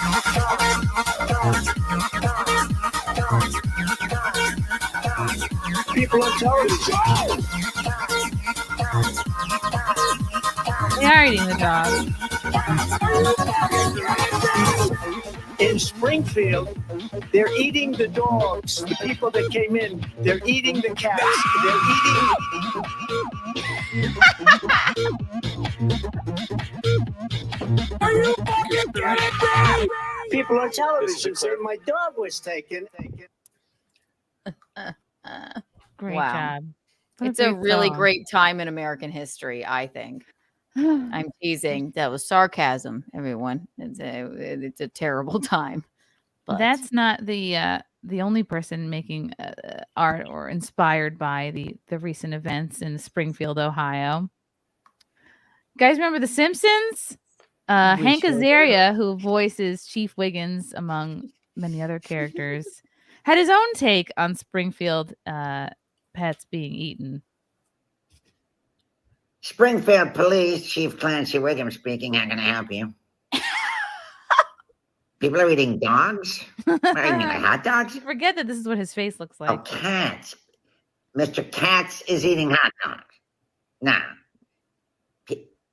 People on television. They are eating the dog. In Springfield, they're eating the dogs. The people that came in, they're eating the cats. Are you fucking kidding me? People on television say my dog was taken. Great Wow. job. What It's a great really song. great time in American history, I think. I'm teasing. That was sarcasm, everyone. It's a terrible time. But That's not the only person making art or inspired by the recent events in Springfield, Ohio. Guys, remember The Simpsons? Hank sure do. Azaria, who voices Chief Wiggins, among many other characters, had his own take on Springfield pets being eaten. Springfield Police, Chief Clancy Wiggum speaking. How can I help you? People are eating dogs? What, you mean like hot dogs? You forget that this is what his face looks like. Oh, cats. Mr. Katz is eating hot dogs. Now,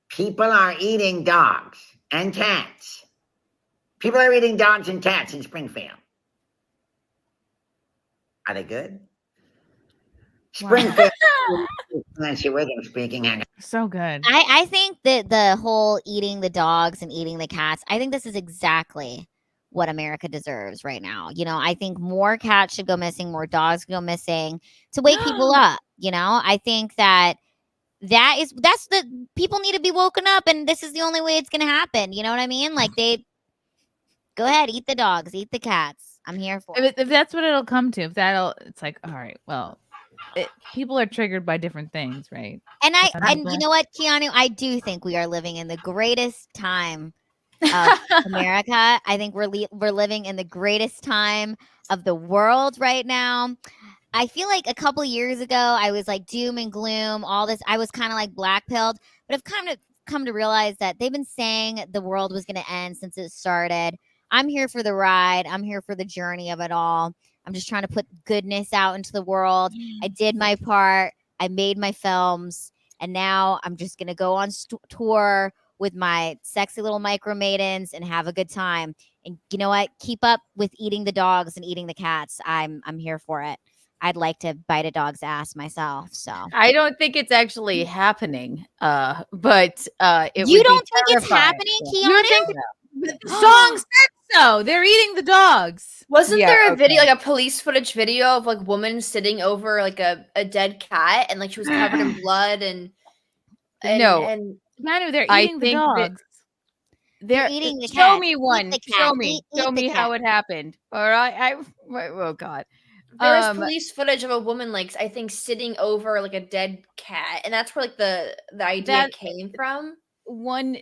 people are eating dogs and cats. People are eating dogs and cats in Springfield. Are they good? Springfield. Nancy Wiggum speaking. So good. I think that the whole eating the dogs and eating the cats, I think this is exactly what America deserves right now. You know, I think more cats should go missing, more dogs go missing to wake people up. You know, I think that's the people need to be woken up, and this is the only way it's going to happen. You know what I mean? Like, they go ahead, eat the dogs, eat the cats. I'm here for it. If that's what it'll come to, it's like, all right, well, people are triggered by different things, right? And you know what, Keanu, I do think we are living in the greatest time of America. I think we're living in the greatest time of the world right now. I feel like a couple years ago, I was like doom and gloom, all this. I was kind of like black-pilled, but I've kind of come to realize that they've been saying the world was going to end since it started. I'm here for the ride. I'm here for the journey of it all. I'm just trying to put goodness out into the world. I did my part. I made my films. And now I'm just going to go on tour with my sexy little micro maidens and have a good time. And you know what? Keep up with eating the dogs and eating the cats. I'm here for it. I'd like to bite a dog's ass myself. So I don't think it's actually happening. But it you would don't be think it's terrifying. happening, Yeah. Keanu? The song said so. They're eating the dogs. Wasn't there a video, like a police footage video of like woman sitting over like a dead cat and like she was covered in blood and No. and Manu, they're I eating the think that- dogs. They're eating the show cat. me Eat one. the Show cat. me. Eat Show the me cat. how it happened. All right. Oh God. there was police footage of a woman like I think sitting over like a dead cat, and that's where like the idea That- came from. One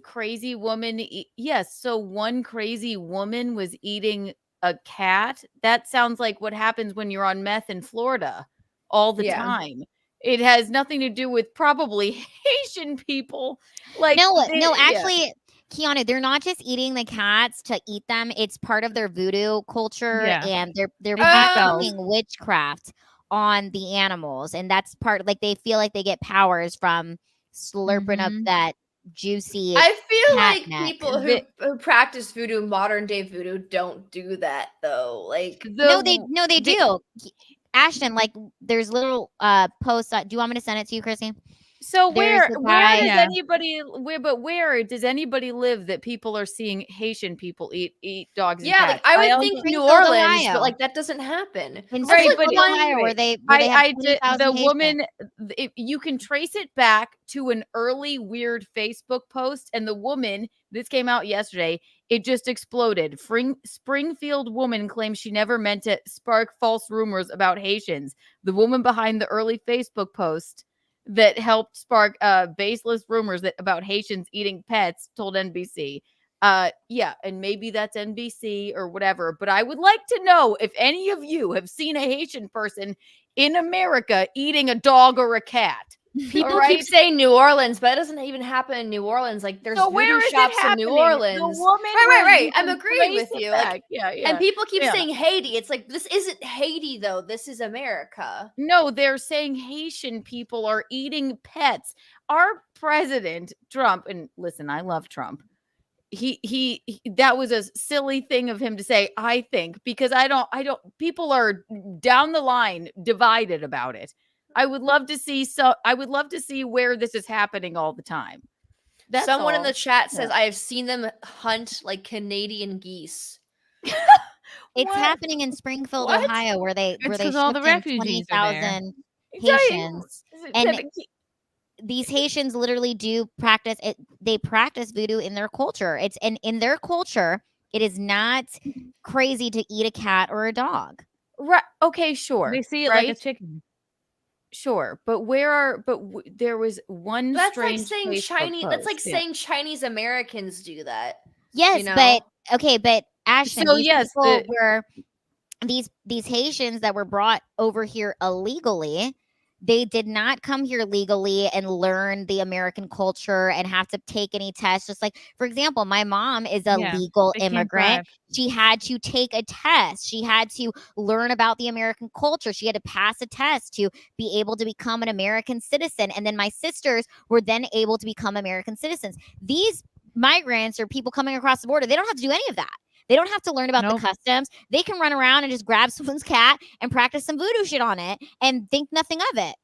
crazy woman. Yes. So one crazy woman was eating a cat. That sounds like what happens when you're on meth in Florida all the Yeah. time. It has nothing to do with probably Haitian people. Like No, yeah. actually, Keanu, they're not just eating the cats to eat them. It's part of their voodoo culture, Yeah. and they're They do practicing witchcraft on the animals, and that's part. Like they feel like they get powers from slurping up that juicy. I feel cat like neck. people who practice voodoo, modern day voodoo, don't do that though. Like No, they do. Ashton, like there's little posts. Do you want me to send it to you, Chrissy? So There's where the where guy- does Yeah. anybody where does anybody live that people are seeing Haitian people eat dogs and yeah, cats? like I would don't think New Springfield, Orleans, Ohio. but like that doesn't happen. In Right, Springfield, but Ohio, where they have 20,000 the Haitians. woman you can trace it back to an early weird Facebook post, and the woman, this came out yesterday, it just exploded. Springfield woman claims she never meant to spark false rumors about Haitians. The woman behind the early Facebook post that helped spark baseless rumors about Haitians eating pets told NBC. Yeah, and maybe that's NBC or whatever, but I would like to know if any of you have seen a Haitian person in America eating a dog or a cat. People keep saying New Orleans, but it doesn't even happen in New Orleans. Like there's So where voodoo is it shops in New happening? Orleans. The woman right. was I'm agreeing with traced you. back. Like, Yeah. and people keep Yeah. saying Haiti. It's like this isn't Haiti though. This is America. No, they're saying Haitian people are eating pets. Our president, Trump, and listen, I love Trump. He that was a silly thing of him to say, I think, because I don't people are down the line divided about it. I would love to see where this is happening all the time. That's Someone in all. the chat says Yeah. I have seen them hunt like Canadian geese. It's happening in Springfield, What? Ohio, where they It's 'cause all the shipped in refugees are there. 20,000 Haitians, and these Haitians literally do practice it. They practice voodoo in their culture. It's in their culture. It is not crazy to eat a cat or a dog. Right. Okay, sure. They see it right? like a chicken. Sure, but there was one That's strange like saying Facebook Chinese. That's like post. Yeah. saying Chinese Americans do that. Yes, you know? but okay, but Ashton, So, these yes, people were these Haitians that were brought over here illegally. They did not come here legally and learn the American culture and have to take any tests. Just like, for example, my mom is a legal they can't immigrant. drive. She had to take a test. She had to learn about the American culture. She had to pass a test to be able to become an American citizen. And then my sisters were then able to become American citizens. These migrants or people coming across the border, they don't have to do any of that. They don't have to learn about the customs. They can run around and just grab someone's cat and practice some voodoo shit on it and think nothing of it.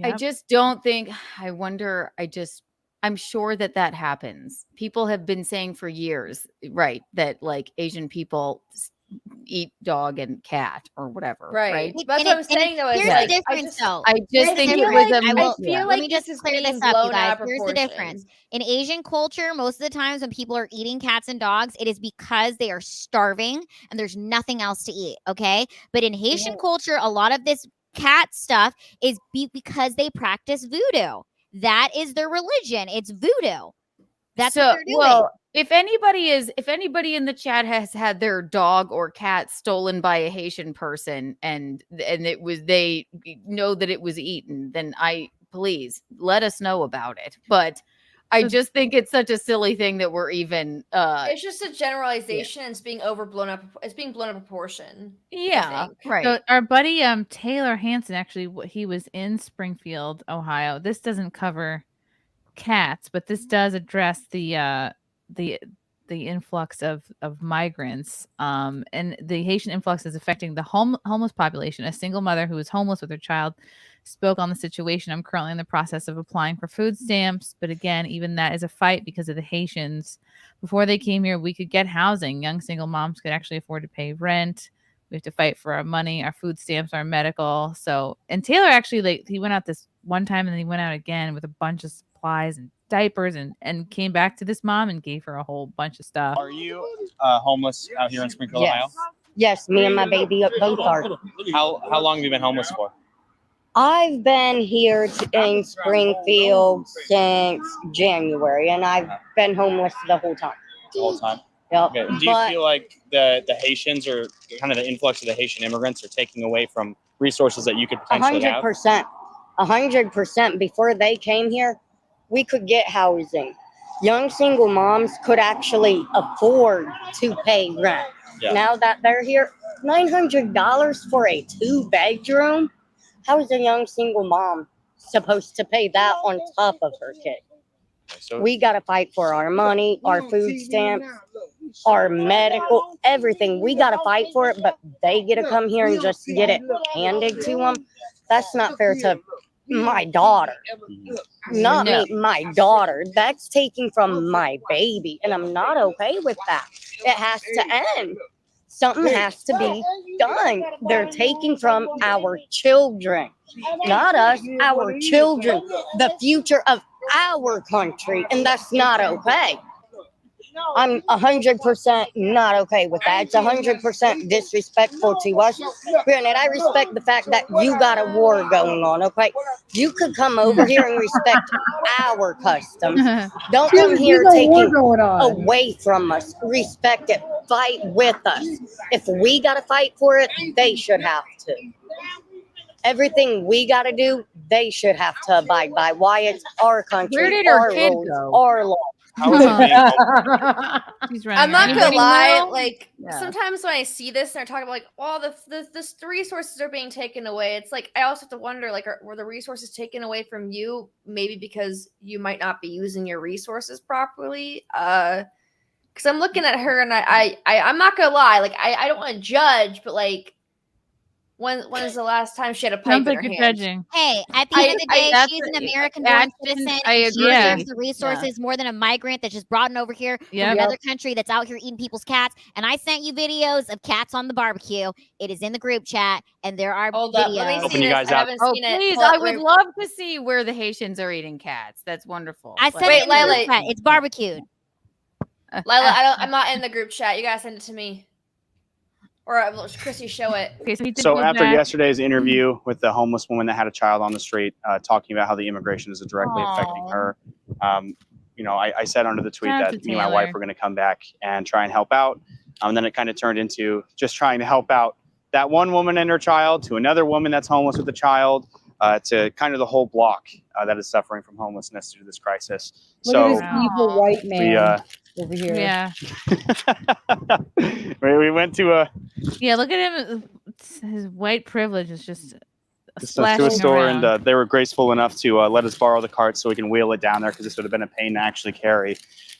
I just don't think, I'm sure that happens. People have been saying for years, right, that like Asian people eat dog and cat or whatever. Right. That's what I'm saying though. Here's the difference, though. I just think it was Let me just clear this up, you guys. Here's the proportion. difference. In Asian culture, most of the times when people are eating cats and dogs, it is because they are starving and there's nothing else to eat. Okay. But in Haitian culture, a lot of this cat stuff is because they practice voodoo. That is their religion. It's voodoo. That's what they're doing. Well, if anybody in the chat has had their dog or cat stolen by a Haitian person and they know that it was eaten, then please let us know about it. But I just think it's such a silly thing that we're even it's just a generalization and it's being blown up of proportion. Yeah, right. So our buddy Taylor Hansen, actually, he was in Springfield, Ohio. This doesn't cover cats, but this does address the influx of migrants. And the Haitian influx is affecting the homeless population. A single mother who is homeless with her child spoke on the situation. I'm currently in the process of applying for food stamps, but again, even that is a fight because of the Haitians. Before they came here, we could get housing. Young single moms could actually afford to pay rent. We have to fight for our money, our food stamps, our medical. So, and Taylor actually, he went out this one time and then he went out again with a bunch of supplies and diapers and came back to this mom and gave her a whole bunch of stuff. Are you homeless out here in Springfield, Ohio? Yes, me and my baby both are. How long have you been homeless for? I've been here in Springfield since January, and I've been homeless the whole time. The whole time? Yep. Okay. Do you feel like the Haitians or kind of the influx of the Haitian immigrants are taking away from resources that you could potentially have? 100%. Before they came here, we could get housing. Young single moms could actually afford to pay rent. Yeah. Now that they're here, $900 for a 2-bedroom? How is a young single mom supposed to pay that on top of her kid? So We got to fight for our money, our food stamps, our medical, everything. We got to fight for it, but they get to come here and just get it handed to them. That's not fair to my daughter. Not me, my daughter. That's taking from my baby, and I'm not okay with that. It has to end. Something has to be done. They're taking from our children, not us, our children, the future of our country, and that's not okay. I'm 100% not okay with that. It's 100% disrespectful to us. Granted, I respect the fact that you got a war going on, okay? You could come over here and respect our customs. Don't come here taking away from us. Respect it. Fight with us. If we got to fight for it, they should have to. Everything we got to do, they should have to abide by. Why? It's our country, Where did her our kid rules, go? our laws. How is it being She's I'm running not around. gonna lie, know? like Yeah. sometimes when I see this and they're talking about like, oh, the resources are being taken away, it's like I also have to wonder, like, were the resources taken away from you? Maybe because you might not be using your resources properly. Because I'm looking at her and I'm not gonna lie, like I don't want to judge, but like, when is the last time she had a pipe Sounds in like her you're hand? judging. Hey, at the end of the day, that's she's an a- American-born action, citizen. I and she agree. deserves the resources more than a migrant that's just brought in over here from Yep. another country that's out here eating people's cats. And I sent you videos of cats on the barbecue. It is in the group chat, and there are Hold up, let me videos. see Helping you this. guys I out. haven't Oh, seen it. please! Hold I up, would wait. love to see where the Haitians are eating cats. That's wonderful. I sent Wait, it in the Lila. group chat. It's barbecued. Lila, I'm not in the group chat. You gotta send it to me, or Chrissy, show it. Okay, so he did So go after back. yesterday's interview with the homeless woman that had a child on the street, talking about how the immigration is directly affecting her, I said under the tweet Shout out that to me and my wife Taylor. were going to come back and try and help out. And then it kind of turned into just trying to help out that one woman and her child, to another woman that's homeless with a child, to kind of the whole block that is suffering from homelessness due to this crisis. Look So at this evil white man over here. Yeah. we went to a Yeah, look at him. His white privilege is just to a splashing store, around. and they were graceful enough to let us borrow the cart so we can wheel it down there, because this would have been a pain to actually carry.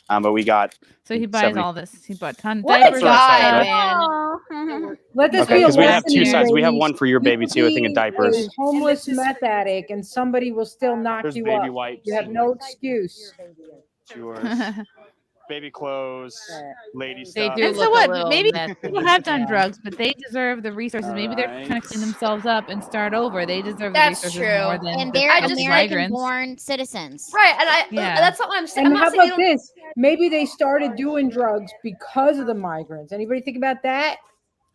But we got. So he buys 70 all this. He bought ton of What diapers. a guy, and stuff. man. Let this Okay, be a because we have lesson, two you sides. We have ladies. one for your baby too. I think in You diapers. be a homeless meth addict, and somebody will still knock There's you baby up. wipes. You have no excuse. Yours. Baby clothes, lady They stuff. do And so look a what? little Maybe messy. people have done drugs, but they deserve the resources. Maybe they're trying to clean themselves up and start over. They deserve the That's resources true. more than And the they're migrants. American-born citizens. Right, and Yeah. that's not what I'm saying. And I'm how not saying about this? Maybe they started doing drugs because of the migrants. Anybody think about that?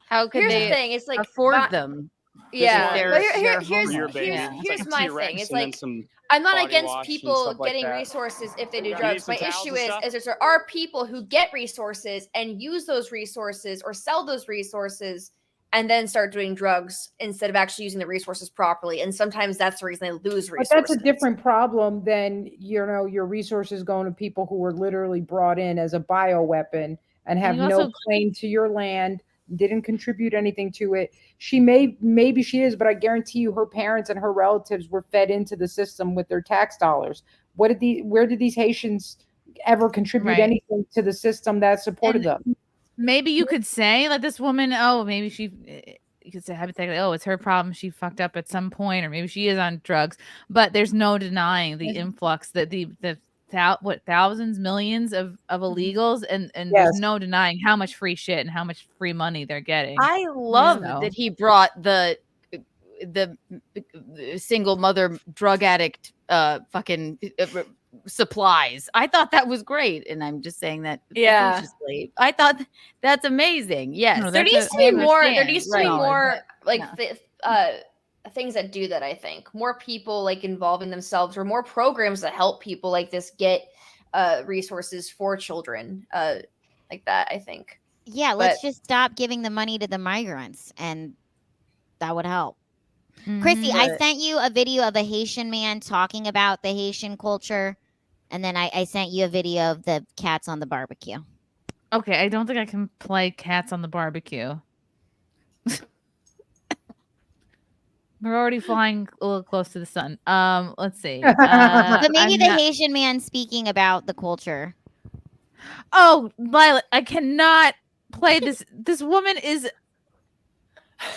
How could Here's they the thing. It's like afford them? Yeah, They're- but they're here's homeless. baby. Yeah. It's here's like my T-Rex thing. It's and then like some I'm not body against wash and people stuff like getting that. resources if they do You need drugs. some My towels issue and stuff? is there are people who get resources and use those resources or sell those resources and then start doing drugs instead of actually using the resources properly. And sometimes that's the reason they lose But resources. that's a different problem than your resources going to people who were literally brought in as a bioweapon and have you no also- claim to your land, didn't contribute anything to it. Maybe she is, but I guarantee you her parents and her relatives were fed into the system with their tax dollars. Where did these Haitians ever contribute Right. anything to the system that supported them? Maybe you could say, like, this woman, maybe you could say hypothetically, it's her problem. She fucked up at some point, or maybe she is on drugs. But there's no denying the influx that the thousands, millions of illegals, and Yes. there's no denying how much free shit and how much free money they're getting. I love So- that he brought the single mother drug addict fucking supplies. I thought that was great, and I'm just saying that Yeah. facetiously. I thought that's amazing. Yes, No, there that's needs a- to be I more. There understand. needs to Right. be more like Yeah. things that do that. I think more people like involving themselves, or more programs that help people like this get resources for children like that. I think. Yeah, let's But- just stop giving the money to the migrants, and that would help. Chrissy, I But- sent you a video of a Haitian man talking about the Haitian culture, and then I sent you a video of the cats on the barbecue. Okay, I don't think I can play cats on the barbecue. We're already flying a little close to the sun. Let's see. But maybe I'm the not- Haitian man speaking about the culture. Oh, Violet, I cannot play this. This woman is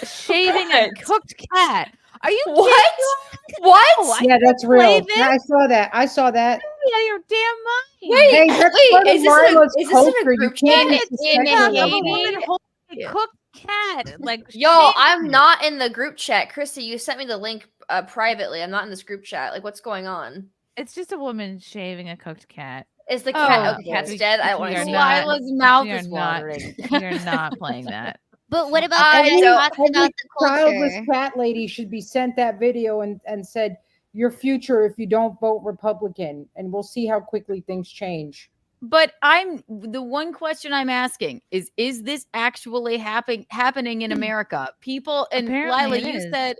shaving a cooked cat. Are you What? kidding? What? No, I Yeah, that's can't play real. this. Yeah, I saw that. I saw that. Get out of your damn mind. Wait, Hey, that's wait, part of is this in a- Marla's is this in a culture. You group can't chat? disrespect In her Talk like of a that. woman holding a cooked cat. Like, Yo, shaving I'm it. not in the group chat. Chrissy, you sent me the link privately. I'm not in this group chat. Like, what's going on? It's just a woman shaving a cooked cat. Is the cat okay? cat's It's dead. I want to see. Lila's mouth you're is not- watering. You're not playing that. But what about I the don't- talking about the childless culture? cat lady should be sent that video and said, your future if you don't vote Republican, and we'll see how quickly things change. But the one question I'm asking is this actually happening in America? People, and Apparently Lila, it you is. said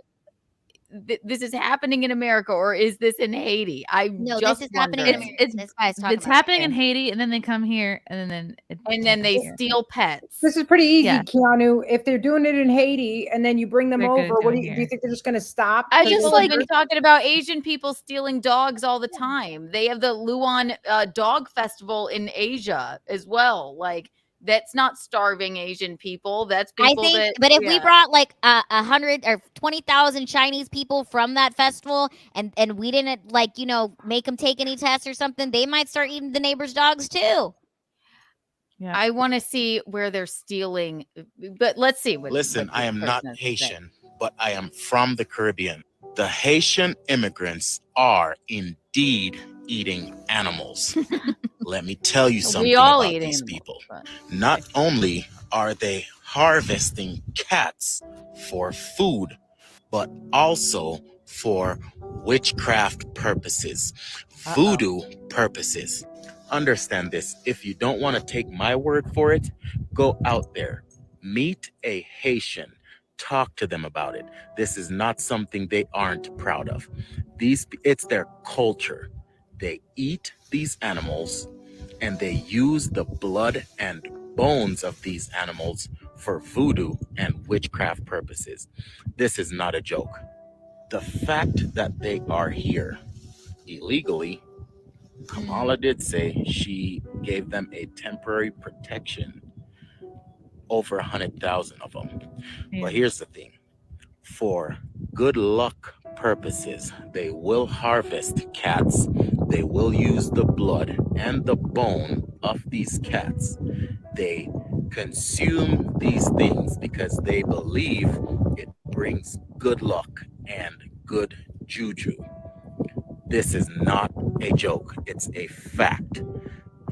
this is happening in America, or is this in Haiti? No, this is happening in America. This guy's talking It's about happening it. in Haiti, and then they come here, and then they steal pets. This is pretty easy, Yeah. Keanu. If they're doing it in Haiti and then you bring them They're gonna over, do what it do you here. think they're just going to stop? I 'Cause just they're like dirty? talking about Asian people stealing dogs all the time. They have the Luan Dog Festival in Asia as well. Like, that's not starving Asian people. That's people But if we brought like 100 or 20,000 Chinese people from that festival, and we didn't make them take any tests or something, they might start eating the neighbors' dogs too. Yeah. I want to see where they're stealing, but let's see. Listen, what I this am person not has to say. Haitian, but I am from the Caribbean. The Haitian immigrants are indeed eating animals. Let me tell you something all about eat these animals, people. Not only are they harvesting cats for food, but also for witchcraft purposes, voodoo purposes. Understand this. If you don't want to take my word for it, go out there, meet a Haitian, talk to them about it. This is not something they aren't proud of. It's their culture. They eat these animals and they use the blood and bones of these animals for voodoo and witchcraft purposes. This is not a joke. The fact that they are here illegally, Kamala did say she gave them a temporary protection, over 100,000 of them. Yeah. But here's the thing. For good luck purposes, they will harvest cats. They will use the blood and the bone of these cats. They consume these things because they believe it brings good luck and good juju. This is not a joke. It's a fact.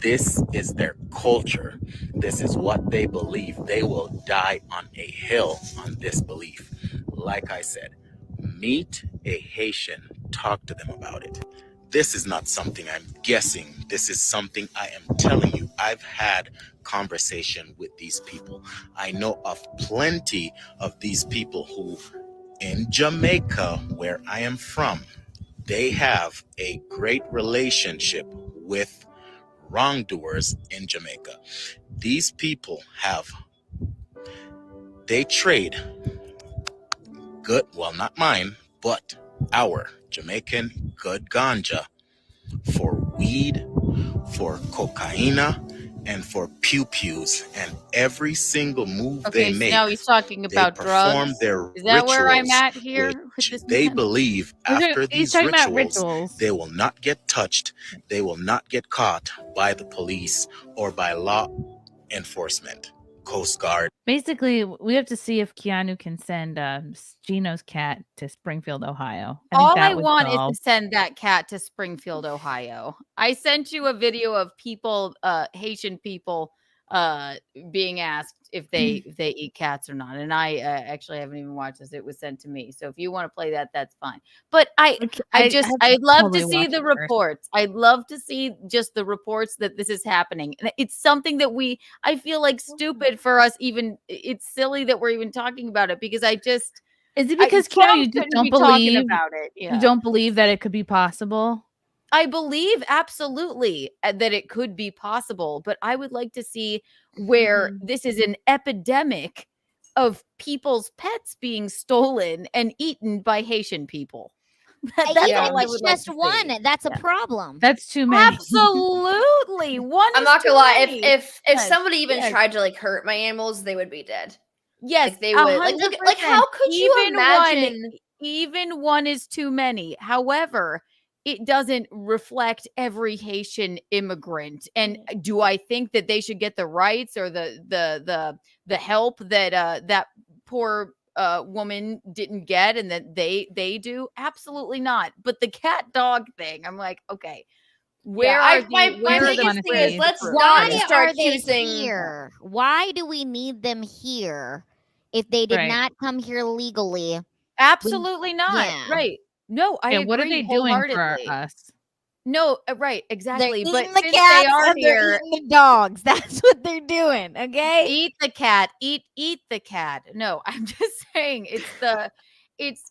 This is their culture. This is what they believe. They will die on a hill on this belief. Like I said, meet a Haitian, talk to them about it. This is not something I'm guessing. This is something I am telling you. I've had conversation with these people. I know of plenty of these people who, in Jamaica, where I am from, they have a great relationship with wrongdoers in Jamaica. These people they trade good, well, not mine, but our Jamaican good ganja for weed, for cocaina, and for pew-pews. And every single move Okay, they so make, now he's talking about they perform drugs. their Is that where I'm rituals, at here with this they man? believe He's after he's these talking about rituals, rituals. they will not get touched, they will not get caught by the police or by law enforcement, Coast Guard. Basically, we have to see if Keanu can send Gino's cat to Springfield, Ohio. All that I would want solve- is to send that cat to Springfield, Ohio. I sent you a video of people, Haitian people, being asked if they eat cats or not, and I actually haven't even watched this. It was sent to me, so if you want to play that, that's fine. But I'd love to see the reports. I'd love to see just the reports that this is happening. And it's something that I feel like stupid for us. Even it's silly that we're even talking about it because I just. Is it because Trump Keanu, you just couldn't don't be talking believe about it? Yeah. You don't believe that it could be possible? I believe absolutely that it could be possible, but I would like to see where this is an epidemic of people's pets being stolen and eaten by Haitian people. That's all I It's would just like to one. see. That's a problem. That's too many. Absolutely. One. I'm is not too gonna lie. many. If Yes, somebody even yes. tried to like hurt my animals, they would be dead. Yes, Like, they would. Like how could you imagine? Even one is too many. However, it doesn't reflect every Haitian immigrant. And do I think that they should get the rights or the help that that poor woman didn't get and that they do? Absolutely not. But the cat dog thing, I'm like, okay, Where Yeah, are my where are biggest the thing is let's proof? not Why start are they choosing. here? Why do we need them here if they did Right. not come here legally? Absolutely not. Yeah. Right. No, I Yeah, agree what are they doing for wholeheartedly. us? No, right, They're exactly. But eating the since cats they are and they're here, eating the dogs. That's what they're doing. Okay. eat the cat. Eat the cat. No, I'm just saying it's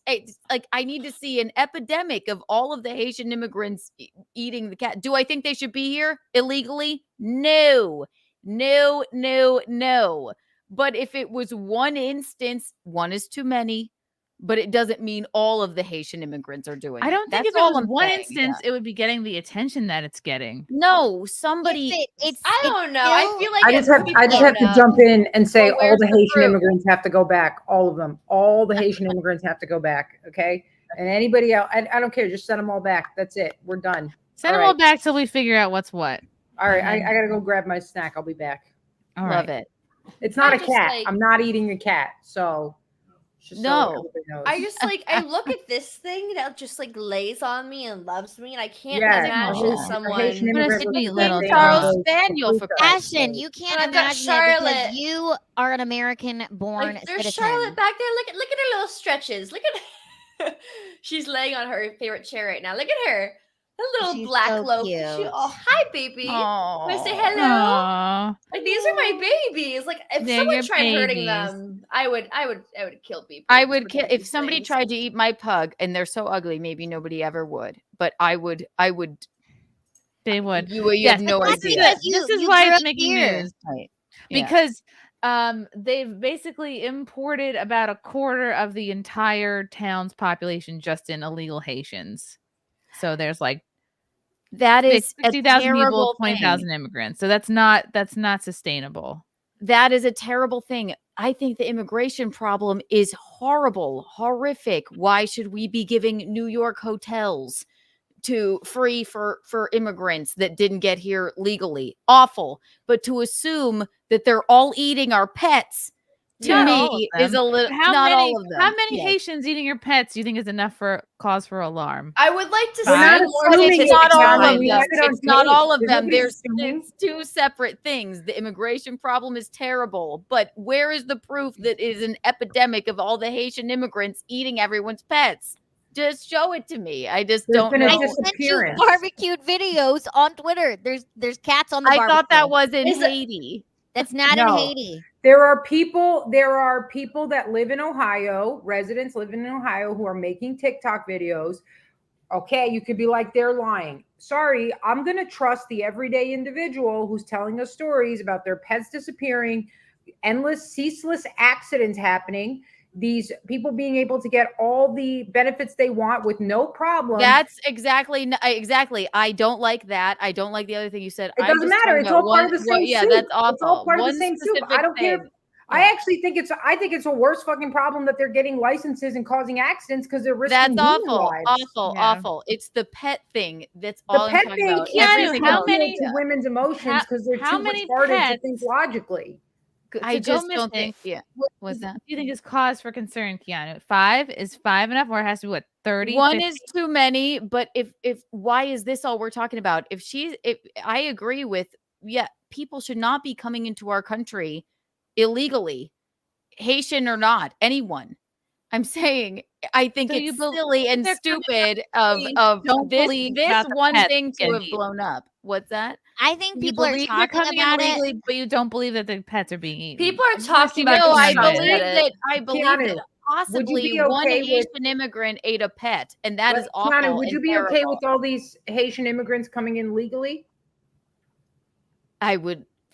like I need to see an epidemic of all of the Haitian immigrants eating the cat. Do I think they should be here illegally? No. No, no, no. But if it was one instance, one is too many, but it doesn't mean all of the Haitian immigrants are doing it. I don't think That's if it was all I'm one saying, instance, it would be getting the attention that it's getting. No, somebody. I don't know. I feel like I just have to jump in and say Well, all where's the the Haitian proof? immigrants have to go back. All of them. All the Haitian immigrants have to go back. Okay. And anybody else, I don't care. Just send them all back. That's it. We're done. Send them all back till we figure out what's what. All right. I gotta go grab my snack. I'll be back. All Love right. it. It's not I a just, cat. like- I'm not eating a cat. So just so No. everybody knows. I just like I look at this thing that just like lays on me and loves me, and I can't Yeah, imagine Haitian someone. immigrant sweet was little laying Charles on those Spaniel for paprika. Ashton, you can't And I've got imagine it because Charlotte. you are an American-born Like, there's citizen. Charlotte back there. Look at her little stretches. Look at she's laying on her favorite chair right now. Look at her. Her little She's black so loaf. cute. Oh, hi, baby. Want to say hello? Aw. Like, these are my babies. Like, if They're someone your tried hurting babies. them, I would kill people. I for would kill doing if these somebody things. tried to eat my pug and they're so ugly, maybe nobody ever would. But I would They would. you have Yes, no but that's idea. because this is you why grew it's up making here. news. Right. Yeah. Because they've basically imported about a quarter of the entire town's population just in illegal Haitians. So there's like That is a 60,000 people, terrible 20,000 thing. immigrants. So that's not sustainable. That is a terrible thing. I think the immigration problem is horrible, horrific. Why should we be giving New York hotels to free for immigrants that didn't get here legally? Awful. But to assume that they're all eating our pets to Not all me of is them. a little How not many, all of them. How many Yes. Haitians eating your pets do you think is enough for cause for alarm? I would like to We're not see more But assuming it's it, not all Kiana. of We them. have it on It's not tape. all of There's them. nobody There's assuming. it's two separate things. The immigration problem is terrible, but where is the proof that it is an epidemic of all the Haitian immigrants eating everyone's pets? Just show it to me. I just There's don't been a know. I sent you disappearance. barbecued videos on Twitter. There's cats on the I barbecue. thought that was in Is it- Haiti. That's not No. in Haiti. There are people that live in Ohio, residents living in Ohio who are making TikTok videos. Okay, you could be like, they're lying. Sorry, I'm going to trust the everyday individual who's telling us stories about their pets disappearing, endless, ceaseless accidents happening, these people being able to get all the benefits they want with no problem. That's exactly. I don't like that. I don't like the other thing you said. It I'm doesn't just matter. talking It's about all part of the same yeah, soup. that's awful. It's all part of One the same soup. I specific don't care. thing. I actually think it's a worse fucking problem that they're getting licenses and causing accidents because they're risking That's human awful. lives. Awful. Yeah. Awful. It's the pet thing. That's The all I'm pet talking thing about. can't Everything appeal else. to women's emotions because they're how too many retarded to pets- think logically. I To go just don't think. missing, Yeah. What's that? Do you think is cause for concern, Keanu? 5 is 5 enough, or it has to be what 30? One 50? is too many, but if why is this all we're talking about? If I agree with, yeah, people should not be coming into our country illegally, Haitian or not, anyone. I'm saying I think So it's you bel- silly and they're coming stupid illegally, of don't this believe about the one pets thing to getting have eaten. blown up. What's that? I think You people are believe they're talking coming in about it. legally, but you don't believe that the pets are being eaten. People are I just wanna see talking about about No, the I numbers. believe Reddit. that Keanu, possibly be one okay with- Haitian immigrant ate a pet, and that is awful. Keanu, would you and be okay terrible. with all these Haitian immigrants coming in legally?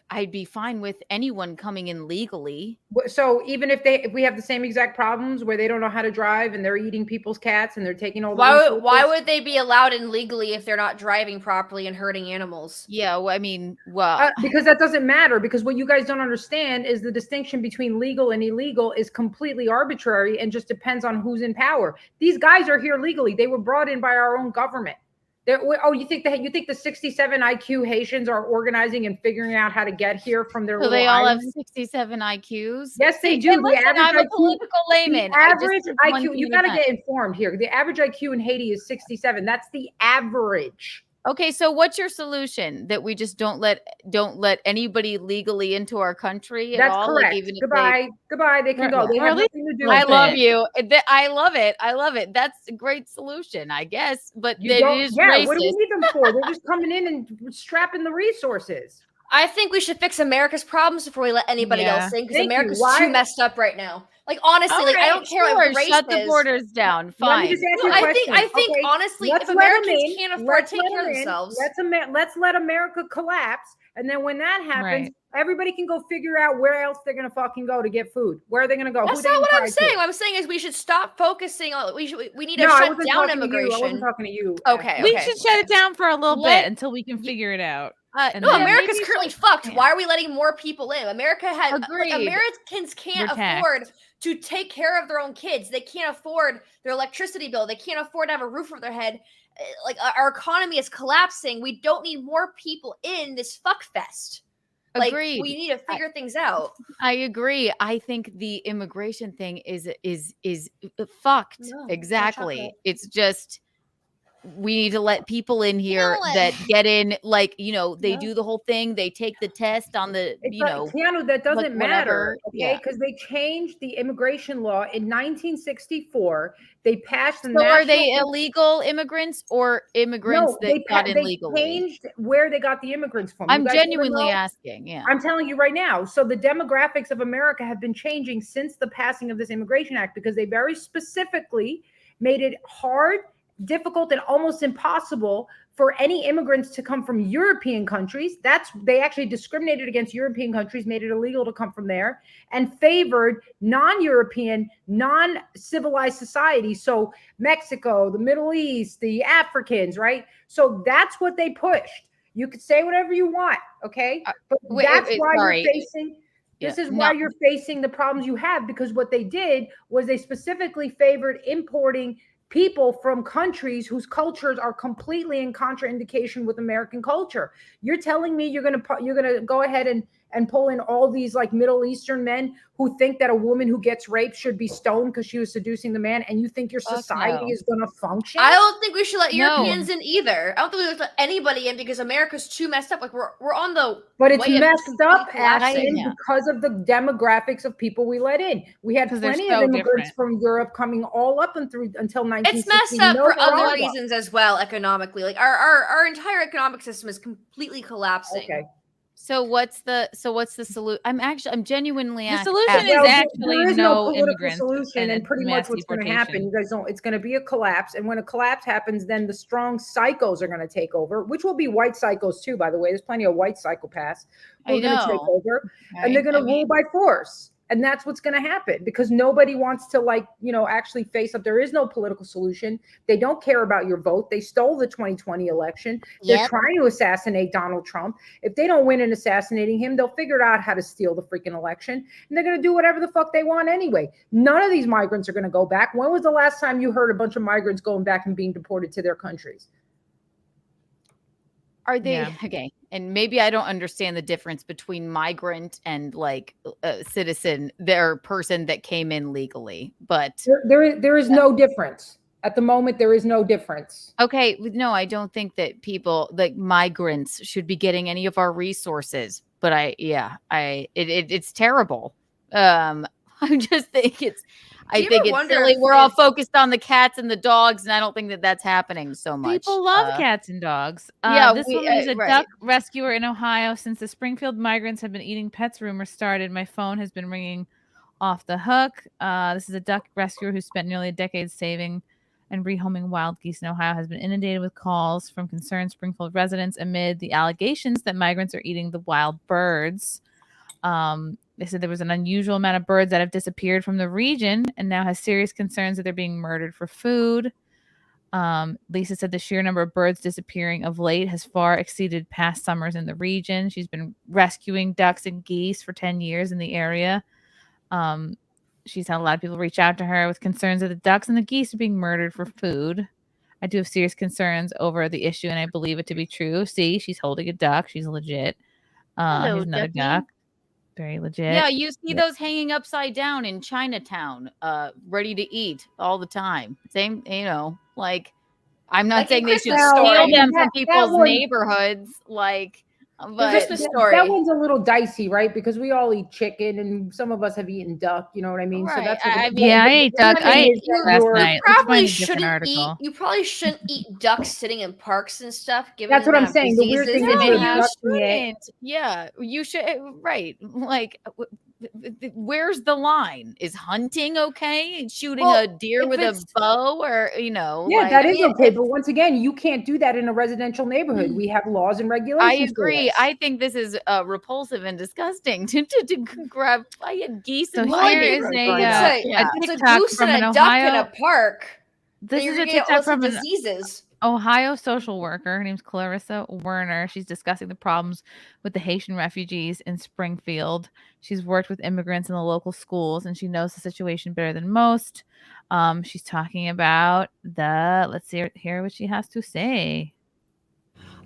I'd be fine with anyone coming in legally. So even if we have the same exact problems where they don't know how to drive and they're eating people's cats and they're taking all the Why resources- would they be allowed in legally if they're not driving properly and hurting animals? Yeah, well, I mean, well, because that doesn't matter, because what you guys don't understand is the distinction between legal and illegal is completely arbitrary and just depends on who's in power. These guys are here legally. They were brought in by our own government. You think the 67 IQ Haitians are organizing and figuring out how to get here from their so little they all have island? 67 IQs? Yes, they See, do. and listen, I'm a political layman. The I just average did one IQ, thing you at a got to time. get informed here. The average IQ in Haiti is 67. That's the average. Okay, so what's your solution? That we just don't let anybody legally into our country at That's all? correct. Like even if Goodbye. They can go. They have nothing to do I with love it. you. I love it. That's a great solution, I guess. But You it don't. is Yeah. racist. What do we need them for? They're just coming in and strapping the resources. I think we should fix America's problems before we let anybody else in, because America's too messed up right now. Like honestly, like I don't care what race Shut the is. borders down. Let me Fine. just ask No, you a question. I think Okay, honestly, let's if let 'em Americans in. can't afford Let's to take let care of 'em in. themselves, Let's let America collapse, and then when that happens, Right. everybody can go figure out where else they're gonna fucking go to get food. Where are they gonna go? that's not what I'm saying. What I'm saying is we should stop focusing on. We need to No, I shut wasn't down talking to you. I immigration. wasn't talking to you. Okay, We should shut it down for a little Let- bit until we can figure it out. And No, then- America's currently fucked. Why are we letting more people in? America has Agreed. like Americans can't We're taxed. afford to take care of their own kids. They can't afford their electricity bill. They can't afford to have a roof over their head. Like our economy is collapsing. We don't need more people in this fuck fest. Like Agreed. we need to figure things out. I agree. I think the immigration thing is fucked. No, Exactly. chocolate. It's just we need to let people in here what? that get in, like, they do the whole thing. They take the test on the, Keanu, that doesn't matter, okay? Yeah. Because they changed the immigration law in 1964. They passed the So are they national- illegal immigrants or immigrants No, that got in they legally? changed where they got the immigrants from. I'm You guys wanna genuinely know? asking. Yeah. I'm telling you right now. So the demographics of America have been changing since the passing of this Immigration Act because they very specifically made it hard, difficult, and almost impossible for any immigrants to come from European countries. They actually discriminated against European countries, made it illegal to come from there, and favored non-European, non-civilized societies. So Mexico, the Middle East, the Africans, right? So that's what they pushed. You could say whatever you want, okay? But that's why sorry. you're facing. This is why you're facing the problems you have, because what they did was they specifically favored importing people from countries whose cultures are completely in contraindication with American culture. You're telling me you're gonna go ahead and pull in all these like Middle Eastern men who think that a woman who gets raped should be stoned because she was seducing the man, and you think your society is gonna function? I don't think we should let No. Europeans in either. I don't think we should let anybody in because America's too messed up. Like we're on the But it's way of messed up, completely Ashton, collapsing. because of the demographics of people we let in. We had 'Cause they're plenty so of immigrants different. from Europe coming all up and through until 1960. It's messed up No for other problem. reasons as well, economically. Like our entire economic system is completely collapsing. Okay. So what's the solution? I'm genuinely The asking. solution is actually there is no political immigrants solution, and pretty much mass what's going to deportation. happen, you guys don't. It's going to be a collapse, and when a collapse happens, then the strong psychos are going to take over, which will be white psychos too. By the way, there's plenty of white psychopaths who I are going to take know. over, and they're going to rule by force. And that's what's going to happen because nobody wants to actually face up. There is no political solution. They don't care about your vote. They stole the 2020 election. They're Yep. trying to assassinate Donald Trump. If they don't win in assassinating him, they'll figure out how to steal the freaking election. And they're going to do whatever the fuck they want anyway. None of these migrants are going to go back. When was the last time you heard a bunch of migrants going back and being deported to their countries? Are they okay? And maybe I don't understand the difference between migrant and like a citizen, their person that came in legally. But There is no difference. At the moment, there is no difference. okay, no, I don't think that people like migrants should be getting any of our resources. But it's terrible. I just think I you think ever it's wonder silly. if We're all focused on the cats and the dogs, and I don't think that that's happening so much. People love cats and dogs. Yeah, This we- woman is a right. duck rescuer in Ohio. Since the Springfield migrants have been eating pets, rumor started. My phone has been ringing off the hook. This is a duck rescuer who spent nearly a decade saving and rehoming wild geese in Ohio. Has been inundated with calls from concerned Springfield residents amid the allegations that migrants are eating the wild birds. They said there was an unusual amount of birds that have disappeared from the region and now has serious concerns that they're being murdered for food. Lisa said the sheer number of birds disappearing of late has far exceeded past summers in the region. She's been rescuing ducks and geese for 10 years in the area. She's had a lot of people reach out to her with concerns that the ducks and the geese are being murdered for food. I do have serious concerns over the issue, and I believe it to be true. See, she's holding a duck. She's legit. Hello, Here's another ducky. duck. Very legit. Yeah, you see Yeah. those hanging upside down in Chinatown, ready to eat all the time. Same, like I'm not Like saying in they should Christmas steal Story. them from That people's one- neighborhoods, like. The But Christmas that Story. one's a little dicey, right? Because we all eat chicken, and some of us have eaten duck. You know what I mean? So Right. that's I what mean, Yeah, I ate duck. I ate you- last you're- night. Let's find Probably a different shouldn't article. eat. You probably shouldn't eat ducks sitting in parks and stuff. Given That's the what I'm amount of saying. The weird diseases thing that is they you're have. ducking it. Yeah, you should. Right. Like, where's the line? Is hunting okay? Shooting Well, a deer if with a it's- bow, or Yeah, like, that I is mean, okay. But once again, you can't do that in a residential neighborhood. We have laws and I regulations. for agree. this. I think this is repulsive and disgusting to grab. I had geese So in my here is neighborhood. a It's a TikTok goose from and an a duck in Ohio. a park. This and you're is a gonna get all TikTok sorts from of an diseases. Ohio social worker. Her name's Clarissa Werner. She's discussing the problems with the Haitian refugees in Springfield. She's worked with immigrants in the local schools, and she knows the situation better than most. She's talking about let's hear what she has to say.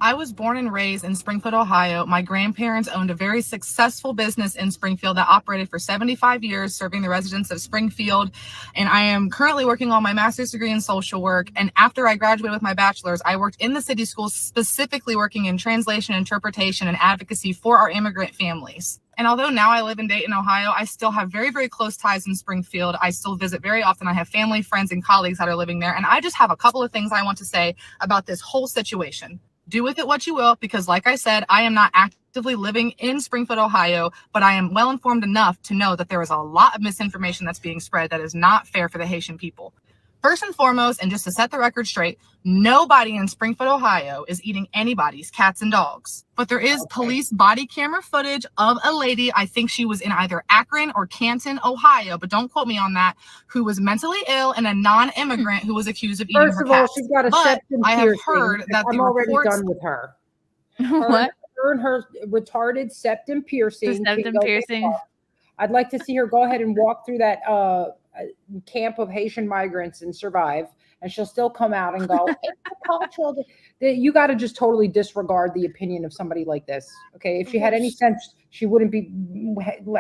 I was born and raised in Springfield, Ohio. My grandparents owned a very successful business in Springfield that operated for 75 years, serving the residents of Springfield. And I am currently working on my master's degree in social work. And after I graduated with my bachelor's, I worked in the city schools, specifically working in translation, interpretation, and advocacy for our immigrant families. And although now I live in Dayton, Ohio, I still have very, very close ties in Springfield. I still visit very often. I have family, friends, and colleagues that are living there. And I just have a couple of things I want to say about this whole situation. Do with it what you will, because like I said, I am not actively living in Springfield, Ohio, but I am well informed enough to know that there is a lot of misinformation that's being spread that is not fair for the Haitian people. First and foremost, and just to set the record straight, nobody in Springfield, Ohio is eating anybody's cats and dogs. But there is police body camera footage of a lady, I think she was in either Akron or Canton, Ohio, but don't quote me on that, who was mentally ill and a non-immigrant who was accused of eating First her of all, cats. she's got a But septum I have piercing. heard that I'm the already reports... done with her. What? Her and her retarded septum piercing. The septum can go piercing. far. I'd like to see her go ahead and walk through that camp of Haitian migrants and survive, and she'll still come out and go, "It's a cultural." You got to just totally disregard the opinion of somebody like this. Okay, if she had any sense, she wouldn't be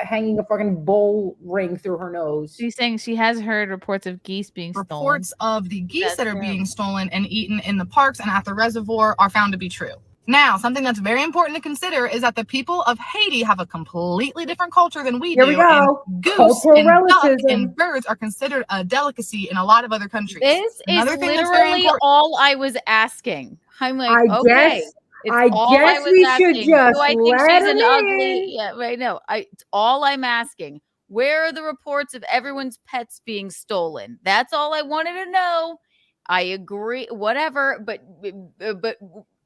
hanging a fucking bull ring through her nose. She's saying she has heard reports of geese being stolen. Reports of the geese that are being stolen and eaten in the parks and at the reservoir are found to be true. Now, something that's very important to consider is that the people of Haiti have a completely different culture than we Here do. we go. And goose Cultural and duck relativism. and birds are considered a delicacy in a lot of other countries. This Another is thing that's very literally important. all I was asking. I'm like, I okay. guess- It's I all guess was we should asking. just Do I think let she's him an ugly? in. Yeah, right. No, it's all I'm asking. Where are the reports of everyone's pets being stolen? That's all I wanted to know. I agree, whatever, but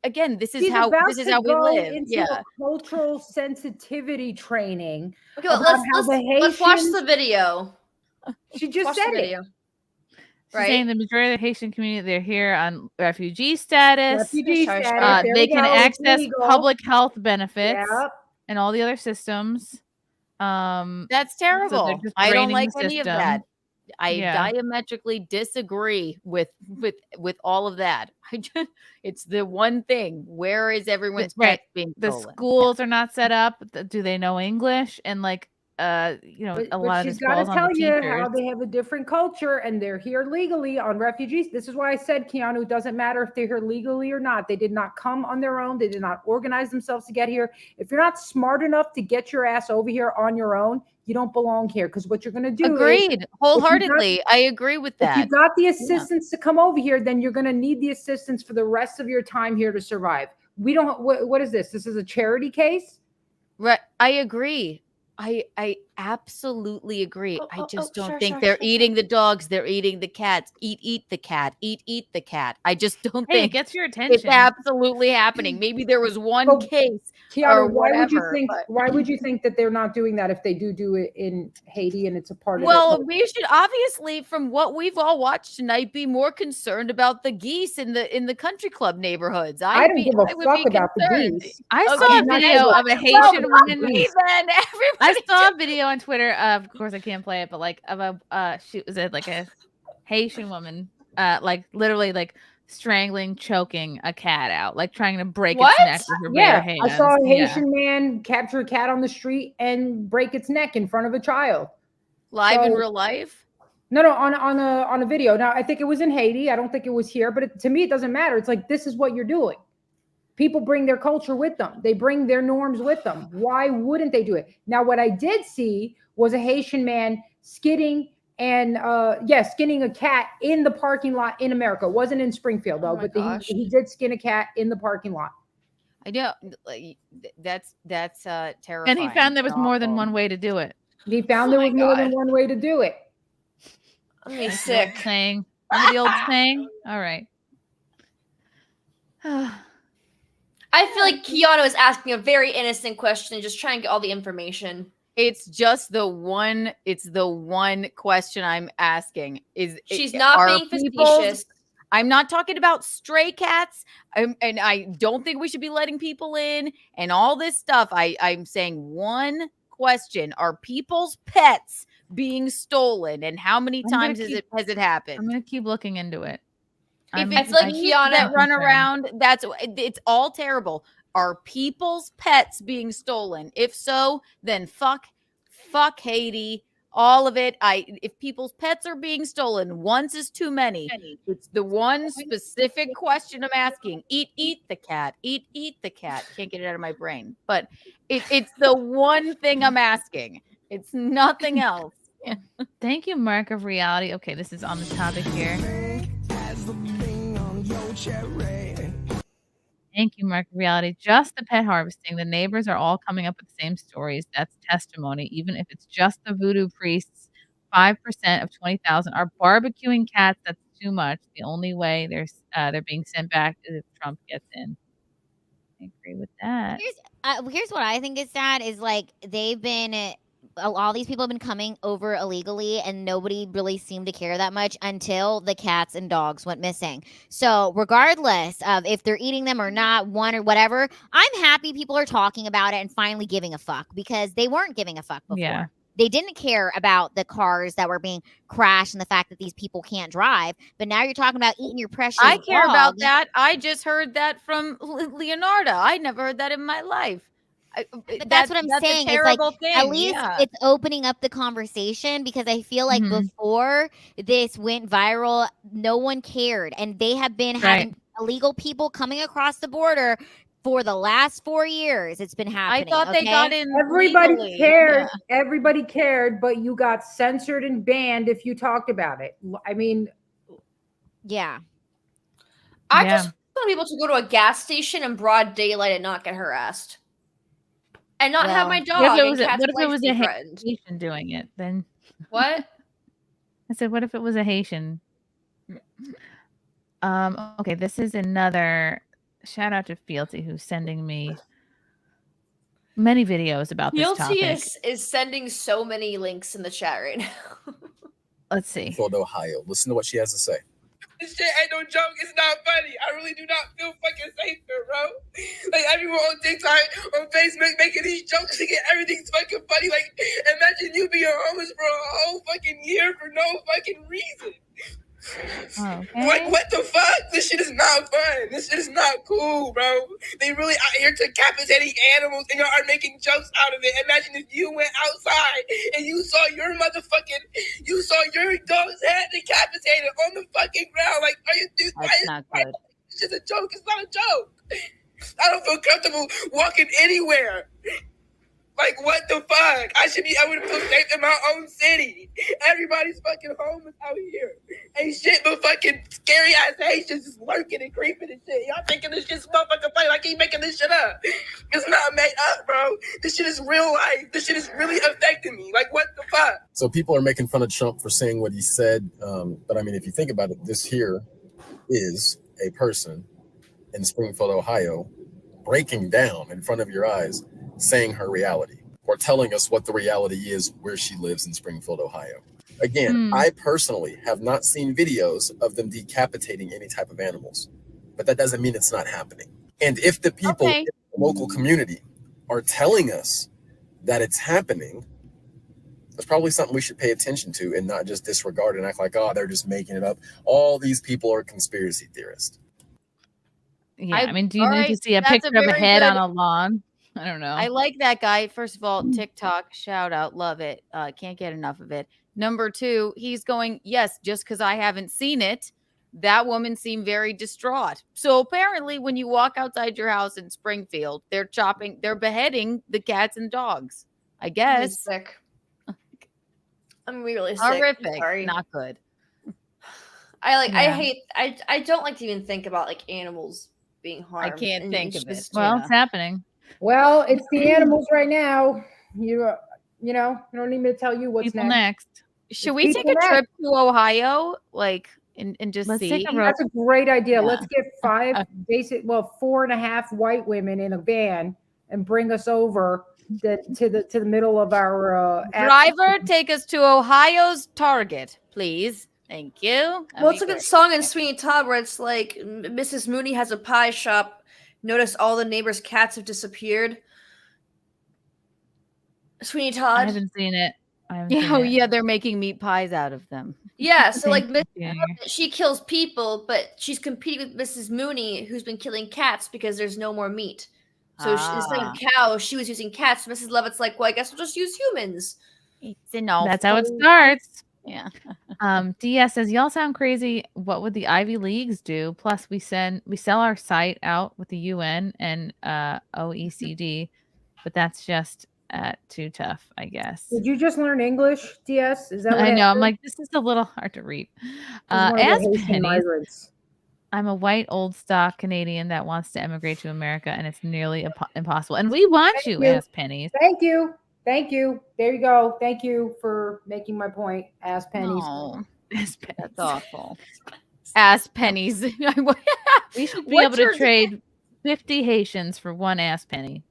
again, this is She's how about we to go live. into Yeah. a cultural sensitivity training. Okay, well, about how let's watch Haitians- the video. She just Watch said the it. video. She's saying the majority of the Haitian community, they're here on refugee status. Refugee status. There They we can go. It's access legal. public health benefits Yep. and all the other systems. That's so they're terrible. just I don't draining like the any of system. that. I Yeah. diametrically disagree with all of that. It's the one thing. Where is everyone's Right. pets being The stolen? schools are not set up. Do they know English? And like, a lot of she's this got to falls on tell the you teachers. how they have a different culture and they're here legally on refugees. This is why I said, Keanu, it doesn't matter if they're here legally or not. They did not come on their own. They did not organize themselves to get here. If you're not smart enough to get your ass over here on your own, you don't belong here. Because what you're going to do Agreed. Wholeheartedly. I agree with if that. you got the assistance to come over here, then you're going to need the assistance for the rest of your time here to survive. We don't, what is this? This is a charity case? Right. I agree. I absolutely agree. I just don't think they're sure. eating the dogs. They're eating the cats. Eat the cat. Eat the cat. I just don't Hey, it think gets your it's attention. absolutely happening. Maybe there was one Oh, case Tiana, or why would you whatever. think? but- Why would you think that they're not doing that if they do it in Haiti and it's a part of Well, it? we should obviously, from what we've all watched tonight, be more concerned about the geese in the country club neighborhoods. I don't give a would fuck be about the concerned. geese. I Okay, saw a nice. video of a Well, Haitian not woman. me then. I saw a video on Twitter. Of course, I can't play it, but like of a she was it like a Haitian woman, like literally like strangling, choking a cat out, like trying to break What? its neck with her bare Yeah, hands. I saw a Yeah. Haitian man capture a cat on the street and break its neck in front of a child. Live in So- real life? No, on a video. Now I think it was in Haiti. I don't think it was here, but to me it doesn't matter. It's like, this is what you're doing. People bring their culture with them. They bring their norms with them. Why wouldn't they do it? Now, what I did see was a Haitian man skinning a cat in the parking lot in America. It wasn't in Springfield though, but he did skin a cat in the parking lot. I know, that's terrifying. And he found there was more than one way to do it. He found there was more than one way to do it. I'm sick. Saying, remember the old saying? All right. I feel like Keanu is asking a very innocent question, just trying to get all the information. It's just the one. It's the one question I'm asking. She's not being facetious. I'm not talking about stray cats, and I don't think we should be letting people in and all this stuff. I'm saying one question: are people's pets being stolen, and how many times has it happened? I'm gonna keep looking into it. I feel like Keanu that run around, it's all terrible. Are people's pets being stolen? If so, then fuck Haiti, all of it. If people's pets are being stolen, once is too many. It's the one specific question I'm asking. Eat the cat. Eat the cat. Can't get it out of my brain. But it's the one thing I'm asking. It's nothing else. Thank you, Mark of Reality. Okay, this is on the topic here. Thank you, Mark of Reality. Just the pet harvesting. The neighbors are all coming up with the same stories. That's testimony. Even if it's just the voodoo priests, 5% of 20,000 are barbecuing cats. That's too much. The only way they're being sent back is if Trump gets in. I agree with that. Here's what I think is sad is like all these people have been coming over illegally and nobody really seemed to care that much until the cats and dogs went missing. So regardless of if they're eating them or not, one or whatever, I'm happy people are talking about it and finally giving a fuck, because they weren't giving a fuck before. Yeah. They didn't care about the cars that were being crashed and the fact that these people can't drive. But now you're talking about eating your precious I care dog. about that. I just heard that from Leonarda. I never heard that in my life. But that's what I'm saying. It's like, at least it's opening up the conversation, because I feel like before this went viral, no one cared. And they have been having illegal people coming across the border for the last 4 years. It's been happening. I thought they got in. Everybody legally. cared. Yeah. Everybody cared, but you got censored and banned if you talked about it. I mean, yeah. I just want people to go to a gas station in broad daylight and not get harassed. And not have my dog. What if and it was a threatened. Haitian doing it? Then what? I said, what if it was a Haitian? Okay, this is another shout out to Fealty, who's sending me many videos about this topic. is sending so many links in the chat right now. Let's see. Springfield, Ohio. Listen to what she has to say. This shit ain't no joke. It's not funny. I really do not feel fucking safe here, bro. Like, everyone on TikTok, on Facebook, making these jokes to get everything's fucking funny. Like, imagine you being homeless for a whole fucking year for no fucking reason. Okay. Like, what the fuck? This shit is not fun. This shit is not cool, bro. They really out here decapitating animals and y'all are making jokes out of it. Imagine if you went outside and you saw your dog's head decapitated on the fucking ground. Like, are you dude? That's not good. It's just a joke. It's not a joke. I don't feel comfortable walking anywhere. Like, what the fuck? I would feel safe in my own city. Everybody's fucking homeless out here. Ain't shit but fucking scary ass Haitians just lurking and creeping and shit. Y'all thinking this shit's motherfucking funny? I keep making this shit up. It's not made up, bro. This shit is real life. This shit is really affecting me. Like, what the fuck? So people are making fun of Trump for saying what he said. But I mean, if you think about it, this here is a person in Springfield, Ohio, breaking down in front of your eyes, saying her reality or telling us what the reality is where she lives in Springfield, Ohio. Again, I personally have not seen videos of them decapitating any type of animals, but that doesn't mean it's not happening. And if the people in the local community are telling us that it's happening, that's probably something we should pay attention to and not just disregard and act like, oh, they're just making it up. All these people are conspiracy theorists. Yeah, I mean, do you need to see a picture of a head on a lawn? I don't know. I like that guy. First of all, TikTok, shout out, love it. Can't get enough of it. Number two, he's going, yes, just because I haven't seen it. That woman seemed very distraught. So apparently when you walk outside your house in Springfield, they're beheading the cats and dogs. I guess. Sick. I'm really sick. Horrific. Sorry. Not good. I don't like to even think about like animals being harmed. I can't think of it. Well, it's happening. Well, it's the animals right now. You know, you don't need me to tell you what's next. Should we take a trip to Ohio? Like, and just Let's see? take a road. That's a great idea. Yeah. Let's get 4.5 white women in a van and bring us over to the middle of our Driver, take us to Ohio's Target, please. Thank you. Well, it's a good song in Sweeney Todd where it's like Mrs. Mooney has a pie shop. Notice all the neighbors' cats have disappeared. Sweeney Todd. I haven't seen it. Yeah, they're making meat pies out of them. Yeah, so like Thank you. she kills people, but she's competing with Mrs. Mooney, who's been killing cats because there's no more meat. So instead of cows, she was using cats. Mrs. Levitt's like, well, I guess we'll just use humans. That's how it starts. Yeah. DS says, y'all sound crazy. What would the Ivy Leagues do? Plus, we sell our site out with the UN and OECD, but that's just too tough, I guess. Did you just learn English, DS? Is that what I know? I'm happened? like, this is a little hard to read. One of the As Haitian pennies, migrants. I'm a white old stock Canadian that wants to emigrate to America, and it's nearly impossible. And we want Thank you, you. Ass Pennies. Thank you. There you go. Thank you for making my point, ass pennies. Oh, that's awful. Ass pennies. We should be able to trade 50 Haitians for one ass penny.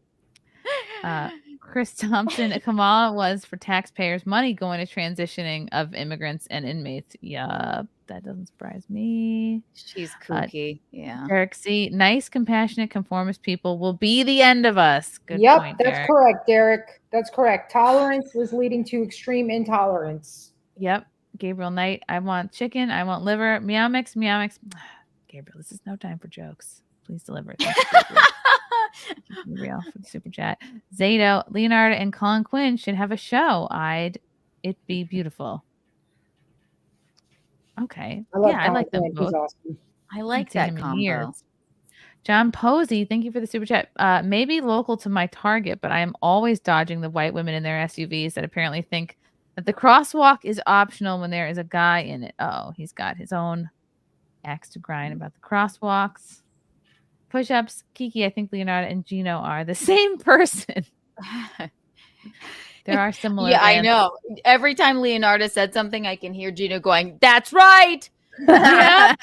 Chris Thompson, Kamala was for taxpayers' money going to transitioning of immigrants and inmates. Yup, that doesn't surprise me. She's kooky. Yeah. Derek C. Nice, compassionate, conformist people will be the end of us. Good Yep, point, that's Derek. correct, Derek. That's correct. Tolerance was leading to extreme intolerance. Yep. Gabriel Knight, I want chicken. I want liver. Meow mix, meow mix. Gabriel, this is no time for jokes. Please deliver. Thank you, Gabriel. Real for the super chat. Zato, Leonarda, and Colin Quinn should have a show. It'd be beautiful. Okay. I I like them He's both. awesome. I like Seen that him in combo. years. John Posey, thank you for the super chat. Maybe local to my target, but I am always dodging the white women in their SUVs that apparently think that the crosswalk is optional when there is a guy in it. Oh, he's got his own axe to grind about the crosswalks. Push-ups, Kiki, I think Leonarda and Gino are the same person. There are similar. Yeah, I rants. know. Every time Leonarda said something, I can hear Gino going, "That's right." Yep.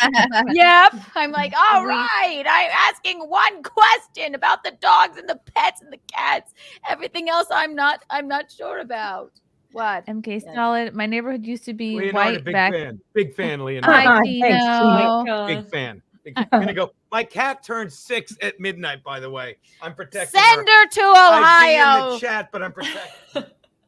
Yep. I'm like, all right. I'm asking one question about the dogs and the pets and the cats. Everything else I'm not sure about. What? MK Solid. My neighborhood used to be Leonarda, white big back. fan. Big fan, Leonarda. Hi, Thanks, Gino. Big fan. I'm gonna go. My cat turned 6 at midnight. By the way, I'm protecting Send her to I'd be in Ohio. the chat, but I'm protecting.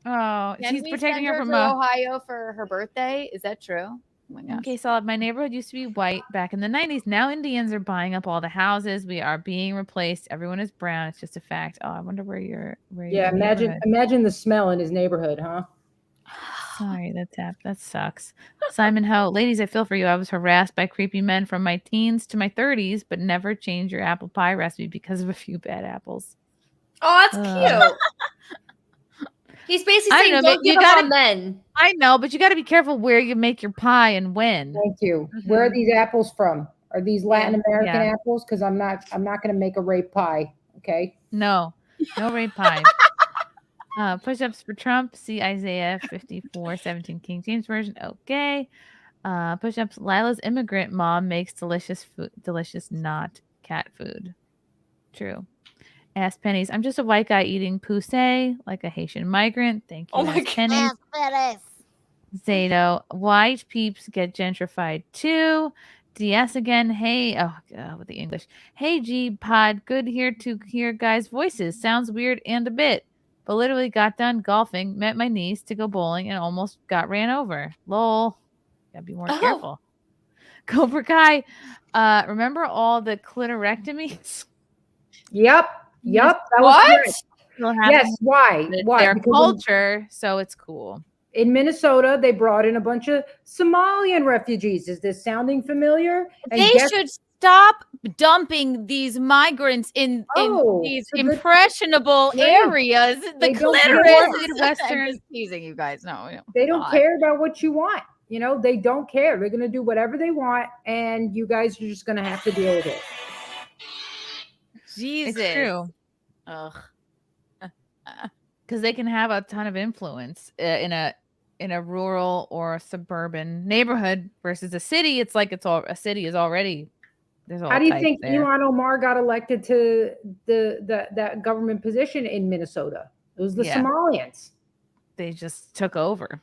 Oh, Can she's we protecting send her her from to a. Ohio for her birthday? Is that true? Oh my gosh. Okay, Solid. My neighborhood used to be white back in the 90s. Now Indians are buying up all the houses. We are being replaced. Everyone is brown. It's just a fact. Oh, I wonder where you're. Yeah, imagine the smell in his neighborhood, huh? Sorry, that sucks. Simon Ho, ladies, I feel for you. I was harassed by creepy men from my teens to my 30s, but never change your apple pie recipe because of a few bad apples. Oh, that's cute. He's basically saying, don't give up on men. I know, but you got to be careful where you make your pie and when. Thank you. Where are these apples from? Are these Latin American Yeah. apples? Because I'm not going to make a rape pie. Okay. No rape pie. Push-ups for Trump. See Isaiah 54:17 King James Version. Okay. Push-ups. Lila's immigrant mom makes delicious food. Delicious, not cat food. True. Ass pennies. I'm just a white guy eating poussey like a Haitian migrant. Thank you. Oh my Ass pennies. Zato. White peeps get gentrified too. DS again. Hey, oh God, with the English. Hey G Pod, good here to hear guys' voices. Sounds weird and a bit, but literally got done golfing, met my niece to go bowling, and almost got ran over. Lol. Gotta be more careful. Cobra Kai. Remember all the clitorectomies? Yep. That was What? correct. Yes. Why? It's Why? their Because culture, so it's cool. In Minnesota, they brought in a bunch of Somalian refugees. Is this sounding familiar? And They should stop dumping these migrants in these impressionable areas. The They don't clitoris. care. I'm just teasing you guys. No, They don't God. care about what you want. You know, they don't care. They're going to do whatever they want, and you guys are just going to have to deal with it. Jesus. It's true. Ugh. Because they can have a ton of influence in a rural or suburban neighborhood versus a city. It's like a city is already there's all. How do you types think there. Ilhan Omar got elected to that government position in Minnesota? It was the Somalians. They just took over.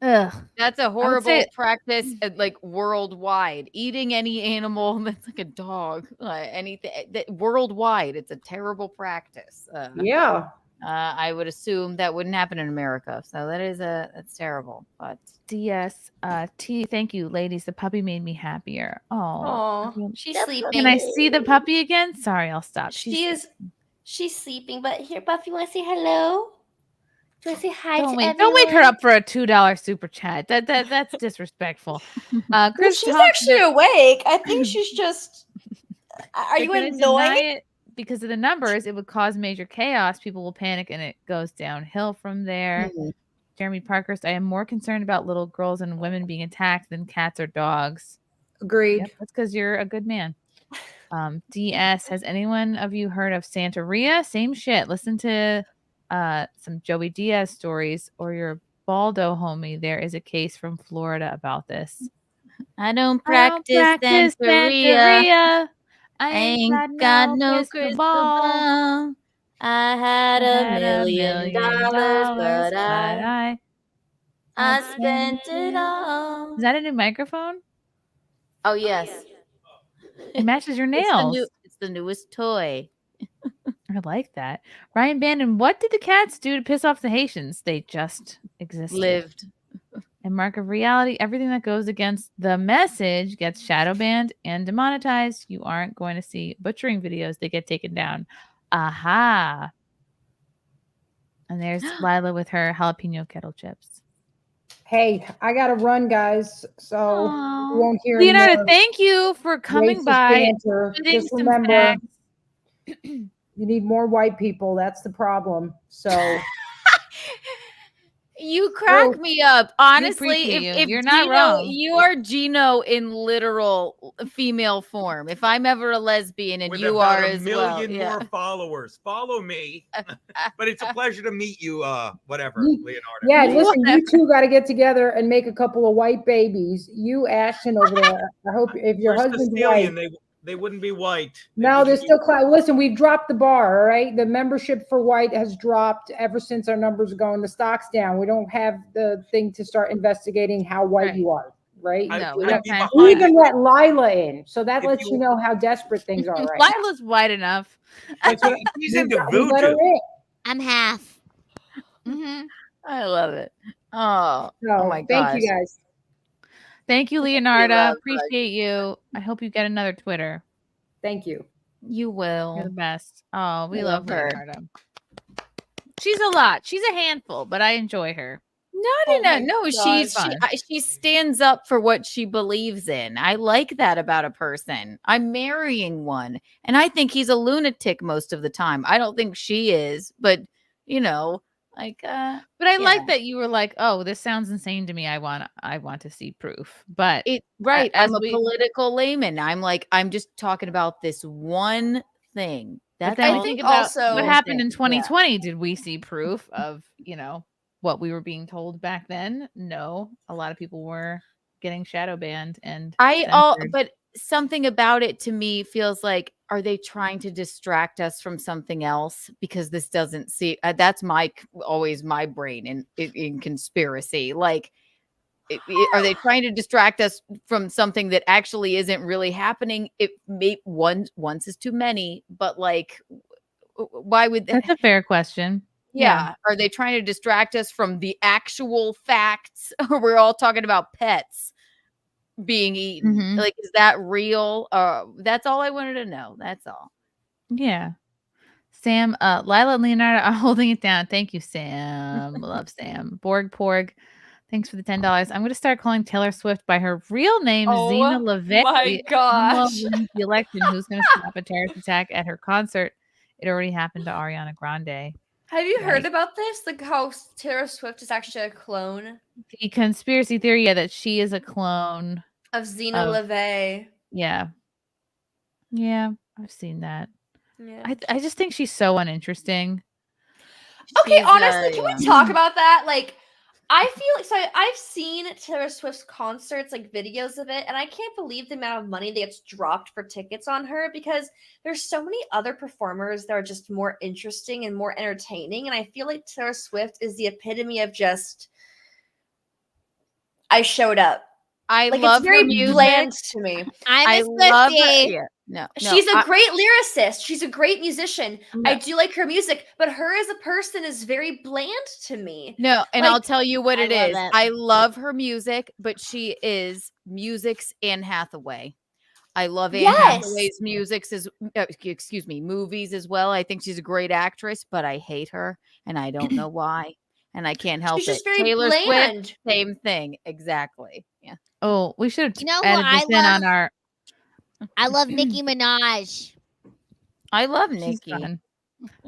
Ugh. That's a horrible say- practice, like worldwide. Eating any animal that's like a dog, anything that worldwide, it's a terrible practice. Yeah. I would assume that wouldn't happen in America. So that's terrible. But DS T, thank you, ladies. The puppy made me happier. Oh, Aw, she's sleeping. Can I see the puppy again? Sorry, I'll stop. She's sleeping, but here, Buffy, want to say hello? Do you want to say hi to everyone? Don't wake her up for a $2 super chat. That's disrespectful. Well, Chris, she's actually awake. I think she's just. Are you annoyed? Because of the numbers, it would cause major chaos. People will panic, and it goes downhill from there. Mm-hmm. Jeremy Parkhurst, I am more concerned about little girls and women being attacked than cats or dogs. Agreed. Yep, that's because you're a good man. DS, has anyone of you heard of Santeria? Same shit. Listen to some Joey Diaz stories or your Baldo homie. There is a case from Florida about this. I don't practice Santeria. I ain't got no crystal ball. I had $1 million, but I spent it all. Is that a new microphone? Oh yes, it matches your nails. It's the newest toy. I like that. Ryan Bandon, what did the cats do to piss off the Haitians? They just existed. Lived. And Mark of Reality, everything that goes against the message gets shadow banned and demonetized. You aren't going to see butchering videos. They get taken down. Aha. And there's Lila with her jalapeno kettle chips. Hey, I got to run, guys. So you won't hear Leonarda, more thank you for coming racist by. banter. Spitting Just some remember, facts. you need more white people. That's the problem. So You crack me up. Honestly, appreciate you. if You're not Gino, wrong. you are Gino in literal female form. If I'm ever a lesbian and With you about are a as well. million Yeah. more followers. Follow me. But it's a pleasure to meet you, whatever, Leonarda. yeah, listen, you two got to get together and make a couple of white babies. You, Ashton, over there. I hope if your We're husband's Sicilian, white. they wouldn't be white. No, they're still listen, we've dropped the bar, all right? The membership for white has dropped ever since our numbers are going. The stock's down. We don't have the thing to start investigating how white you are, right? We even let Lila in, so that lets you know how desperate things are right now. Lila's white enough. She's into We let her voodoo. in. I'm half. I love it. Oh my god. Thank you guys. Thank you, Leonarda. Appreciate you. I hope you get another Twitter. Thank you. You will. You're the best. Oh, we I love love her. Leonarda. She's a lot. She's a handful, but I enjoy her. No. She stands up for what she believes in. I like that about a person. I'm marrying one, and I think he's a lunatic most of the time. I don't think she is, but like. But I like that you were like, "Oh, this sounds insane to me. I want to see proof." But Right. I'm a political layman. I'm like, I'm just talking about this one thing. But That's then all. think about Also, what happened in yeah. 2020. Did we see proof of what we were being told back then? No, a lot of people were getting shadow banned and censored. But something about it to me feels like, are they trying to distract us from something else? Because this doesn't see. That's always my brain in conspiracy. Like, are they trying to distract us from something that actually isn't really happening? It may once is too many, but like, why would That's a fair question. Yeah. Are they trying to distract us from the actual facts? Or we're all talking about pets being eaten. Mhm. Like, is that real? That's all I wanted to know. That's all. Yeah. Sam, Lila and Leonardo are holding it down. Thank you, Sam. Love Sam. Borg Porg. Thanks for the $10. I'm going to start calling Taylor Swift by her real name, Zena LeVay. my gosh. The election. Who's going to stop a terrorist attack at her concert? It already happened to Ariana Grande. Have you heard about this? Like how Taylor Swift is actually a clone? The conspiracy theory, yeah, that she is a clone of Zena LeVay. Yeah. Yeah, I've seen that. Yeah. I just think she's so uninteresting. Okay, honestly, can we talk about that? Like, I feel like I've seen Taylor Swift's concerts, like videos of it, and I can't believe the amount of money that gets dropped for tickets on her because there's so many other performers that are just more interesting and more entertaining. And I feel like Taylor Swift is the epitome of just I showed up. I like, love it's very her music. bland to me. I love her. Yeah. No, she's a great lyricist. She's a great musician. I do like her music, but her as a person is very bland to me. No, and Like, I'll tell you what it I love is. it. I love her music, but she is music's Anne Hathaway. I love Anne Hathaway's movies as well. I think she's a great actress, but I hate her, and I don't know why, and I can't help She's it. just very Taylor bland. Swift, same thing, exactly. Yeah. Oh, we should have You know added what this in on our. I love Nicki Minaj. I love She's Nicki.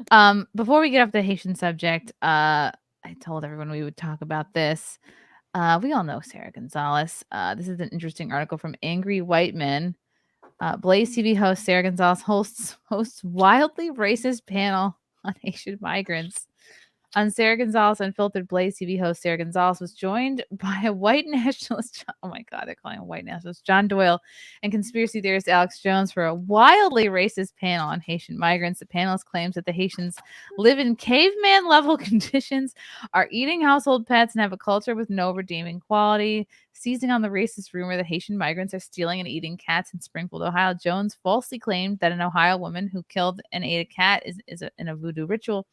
fun. Before we get off the Haitian subject, I told everyone we would talk about this. We all know Sarah Gonzalez. This is an interesting article from Angry White Men. Blaze TV host Sarah Gonzalez hosts wildly racist panel on Haitian migrants. On Sarah Gonzalez Unfiltered, Blaze TV host Sarah Gonzalez was joined by a white nationalist. Oh my God, they're calling him a white nationalist, John Doyle, and conspiracy theorist Alex Jones for a wildly racist panel on Haitian migrants. The panelist claims that the Haitians live in caveman level conditions, are eating household pets, and have a culture with no redeeming quality. Seizing on the racist rumor that Haitian migrants are stealing and eating cats in Springfield, Ohio, Jones falsely claimed that an Ohio woman who killed and ate a cat is in a voodoo ritual.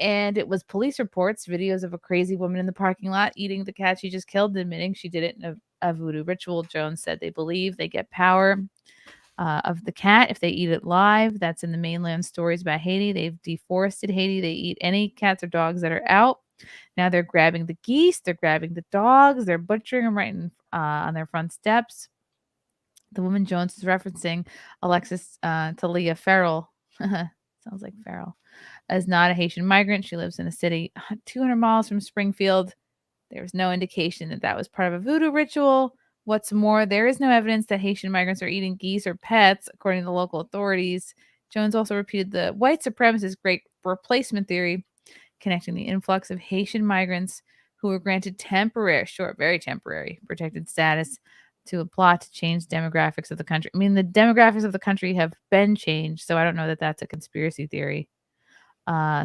And it was police reports, videos of a crazy woman in the parking lot eating the cat she just killed, admitting she did it in a voodoo ritual. Jones said they believe they get power of the cat if they eat it live. That's in the mainland stories about Haiti. They've deforested Haiti. They eat any cats or dogs that are out. Now they're grabbing the geese. They're grabbing the dogs. They're butchering them right on their front steps. The woman Jones is referencing, Alexis Talia Farrell. Sounds like Farrell. Is not a Haitian migrant. She lives in a city 200 miles from Springfield. There was no indication that was part of a voodoo ritual. What's more, there is no evidence that Haitian migrants are eating geese or pets, according to the local authorities. Jones also repeated the white supremacist great replacement theory, connecting the influx of Haitian migrants who were granted very temporary protected status to a plot to change the demographics of the country. I mean, the demographics of the country have been changed, so I don't know that that's a conspiracy theory.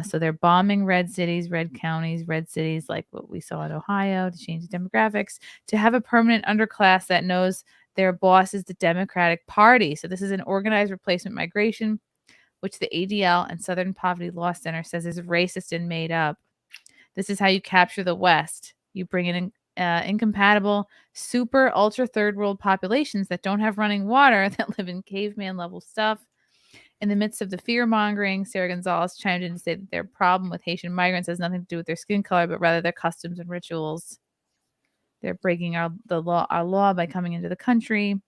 So they're bombing red cities, red counties, red cities, like what we saw in Ohio, to change the demographics, to have a permanent underclass that knows their boss is the Democratic Party. So this is an organized replacement migration, which the ADL and Southern Poverty Law Center says is racist and made up. This is how you capture the West. You bring in incompatible, super ultra third world populations that don't have running water, that live in caveman level stuff. In the midst of the fear-mongering, Sarah Gonzalez chimed in to say that their problem with Haitian migrants has nothing to do with their skin color, but rather their customs and rituals. They're breaking our law by coming into the country.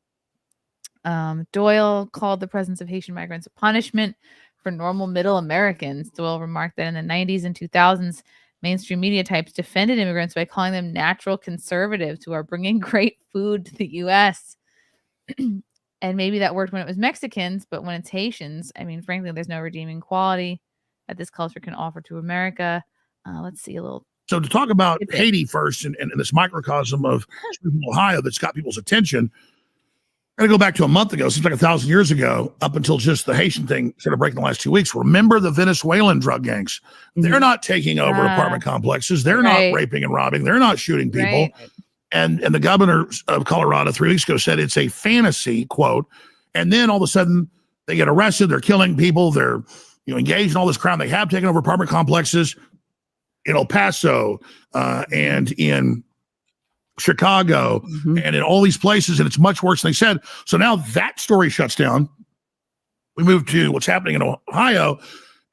Doyle called the presence of Haitian migrants a punishment for normal middle Americans. Doyle remarked that in the 90s and 2000s, mainstream media types defended immigrants by calling them natural conservatives who are bringing great food to the U.S., and maybe that worked when it was Mexicans, but when it's Haitians, I mean, frankly, there's no redeeming quality that this culture can offer to America. Let's see a little. So to talk about Haiti first and this microcosm of Ohio that's got people's attention, I'm going to go back to a month ago, seems like 1,000 years ago, up until just the Haitian thing started breaking the last 2 weeks. Remember the Venezuelan drug gangs. They're not taking over apartment complexes. They're not raping and robbing. They're not shooting people. Right. And the governor of Colorado 3 weeks ago said it's a fantasy, quote. And then all of a sudden they get arrested. They're killing people. They're engaged in all this crime. They have taken over apartment complexes in El Paso and in Chicago and in all these places. And it's much worse than they said. So now that story shuts down. We move to what's happening in Ohio.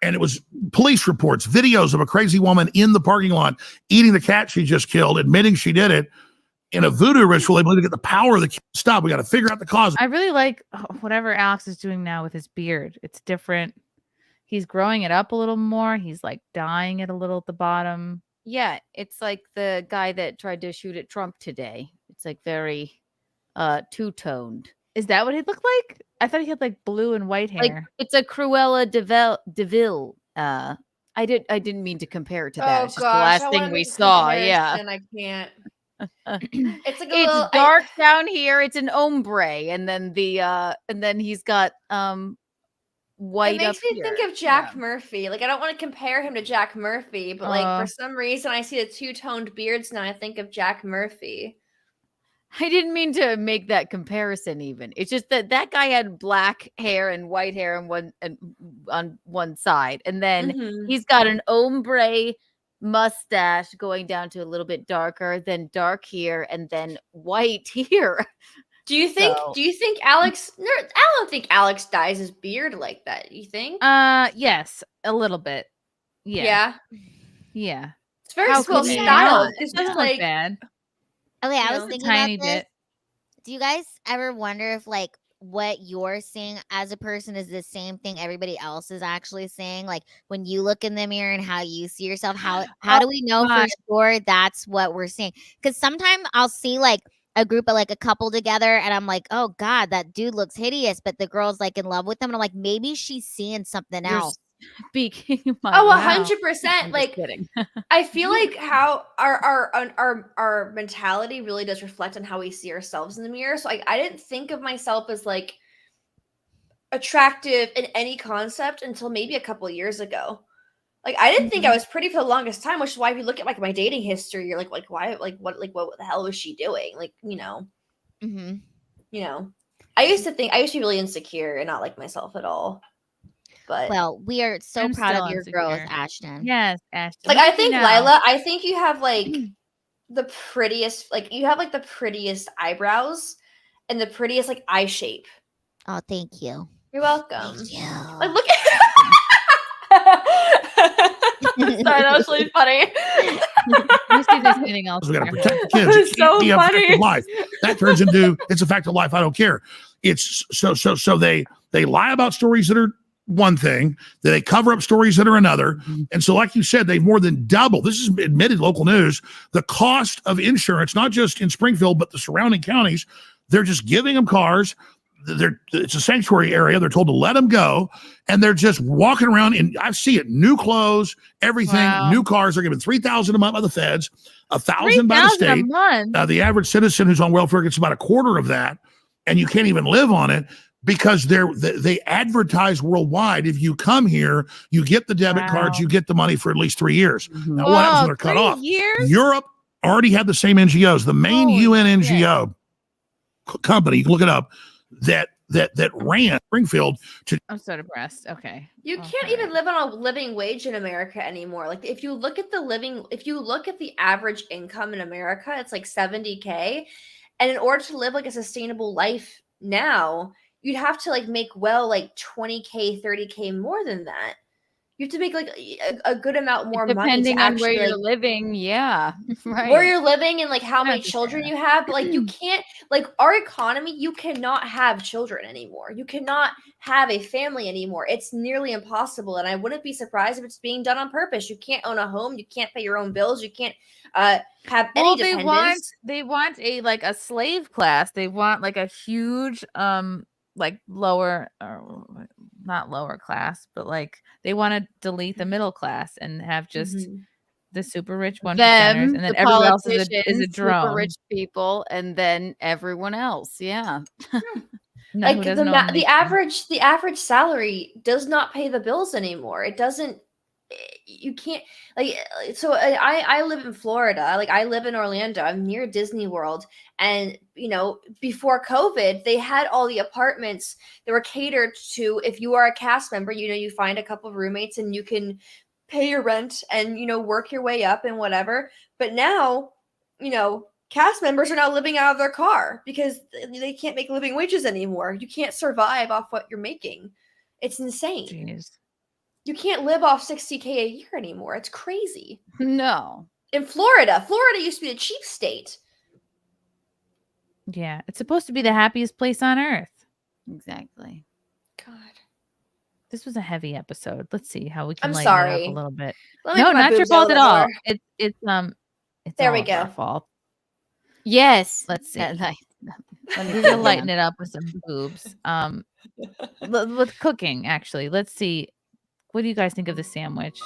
And it was police reports, videos of a crazy woman in the parking lot eating the cat she just killed, admitting she did it in a voodoo ritual. They believe to get the power of the cat to stop. We got to figure out the cause. I really like whatever Alex is doing now with his beard. It's different. He's growing it up a little more. He's like dyeing it a little at the bottom. Yeah, it's like the guy that tried to shoot at Trump today. It's like very two-toned. Is that what he looked like? I thought he had like blue and white hair. Like it's a Cruella DeVille. I didn't mean to compare it to that. Oh It's just gosh, the last I thing wanna we make a saw. Yeah. comparison, I can't. It's like a It's little dark down here. It's an ombre, and then he's got white. It makes up me here. think of Jack Murphy. Like I don't want to compare him to Jack Murphy, but like for some reason I see the two-toned beards now. I think of Jack Murphy. I didn't mean to make that comparison. Even it's just that guy had black hair and white hair on one side, and then he's got an ombre mustache going down to a little bit darker, then dark here, and then white here. Do you think Alex? No, I don't think Alex dyes his beard like that. You think? Yes, a little bit. Yeah. It's very How well could you styled. not? It's It doesn't just look like bad. Okay, I You was know, thinking tiny about this. bit. Do you guys ever wonder if like what you're seeing as a person is the same thing everybody else is actually seeing? Like when you look in the mirror and how you see yourself, how do we know for sure that's what we're seeing? Because sometimes I'll see like a group of like a couple together and I'm like, oh God, that dude looks hideous, but the girl's like in love with him. And I'm like, maybe she's seeing something else. Speaking my Oh, mouth. 100%. Like kidding. I feel like how our mentality really does reflect on how we see ourselves in the mirror. So I didn't think of myself as like attractive in any concept until maybe a couple of years ago. Like I didn't think I was pretty for the longest time, which is why if you look at like my dating history, you're like why what the hell was she doing? Like, you know. I used to be really insecure and not like myself at all. But well, we are so I'm proud still of your insecure. growth, Ashton. Yes, Ashton. like Look I at you think now. Lila, I think you have like the prettiest, like you have like the prettiest eyebrows and the prettiest like eye shape. Oh, thank you. You're welcome. Thank you. Like look at Sorry, that was really funny. Let me see if there's anything else. We got to here. protect the kids. It's It can't so be a fact funny. of life. That turns into it's a fact of life. I don't care. It's so they lie about stories that are one thing, that they cover up stories that are another. And so, like you said, they've more than doubled. This is admitted local news. The cost of insurance, not just in Springfield, but the surrounding counties, they're just giving them cars. It's a sanctuary area. They're told to let them go. And they're just walking around and I see it. New clothes, everything, Wow. new cars. They're given $3,000 a month by the feds, $1,000 by the $3,000 a state. month. The average citizen who's on welfare gets about a quarter of that. And you can't even live on it because they advertise worldwide. If you come here, you get the debit cards, you get the money for at least 3 years. Now, what happens when they're cut 3 off? years? Europe already had the same NGOs. The main UN NGO company, you can look it up, that ran Springfield to. I'm so depressed. Okay. You can't even live on a living wage in America anymore. Like if you look at the average income in America, it's like $70K. And in order to live like a sustainable life now, you'd have to like make like 20K, 30K more than that. You have to make like a good amount more money Depending to on actually where you're living, yeah, right. where you're living and like how many children you have. But like you can't, like our economy, you cannot have children anymore. You cannot have a family anymore. It's nearly impossible. And I wouldn't be surprised if it's being done on purpose. You can't own a home. You can't pay your own bills. You can't have any dependents. They want a like a slave class. They want like a huge like lower or not lower class, but like they want to delete the middle class and have just the super rich 1%ers, and then the everyone else is a politicians, drone. super rich people, and then everyone else. Yeah. No, Like who doesn't own the average salary does not pay the bills anymore. It doesn't. You can't like. So I live in Florida. Like I live in Orlando. I'm near Disney World, and you know before COVID, they had all the apartments that were catered to. If you are a cast member, you know you find a couple of roommates and you can pay your rent and you know work your way up and whatever. But now, you know. Cast members are now living out of their car because they can't make living wages anymore. You can't survive off what you're making. It's insane. Jeez. You can't live off $60K a year anymore. It's crazy. No. In Florida used to be a cheap state. Yeah, it's supposed to be the happiest place on earth. Exactly. God. This was a heavy episode. Let's see how we can I'm lighten it up sorry. a little bit. Let me No, put my not your boobs out fault a at little all. more. It's There all we of our go. fault. Yes. Let's see. Let me We're see. gonna lighten it up with some boobs. With cooking, actually. Let's see. What do you guys think of the sandwich?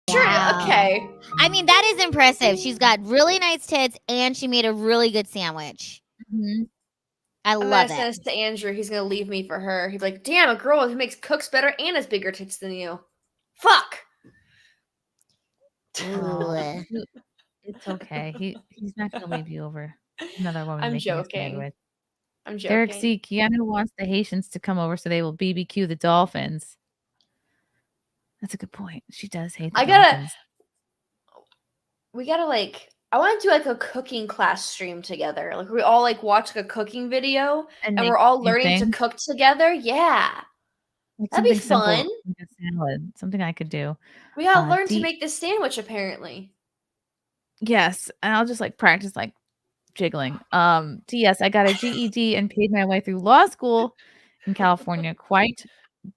Sure. Wow. Okay. I mean, that is impressive. She's got really nice tits and she made a really good sandwich. I I'm love gonna send it. this to Andrew. He's gonna leave me for her. He's like, damn, a girl who makes cooks better and has bigger tits than you. Fuck. Oh, it's okay. He's not gonna leave you over another woman I'm making a joking. sandwich. I'm Derek joking. C. Keanu wants the Haitians to come over so they will BBQ the dolphins. That's a good point. She does hate the dolphins. We gotta I want to do like a cooking class stream together. Like we all watch like a cooking video and make we're all the same learning to thing? cook together. Yeah. Like That'd be something simple, fun. like a salad, something I could do. We gotta learn to D- make this sandwich apparently. Yes, and I'll just practice jiggling. Yes, I got a GED and paid my way through law school in California. Quite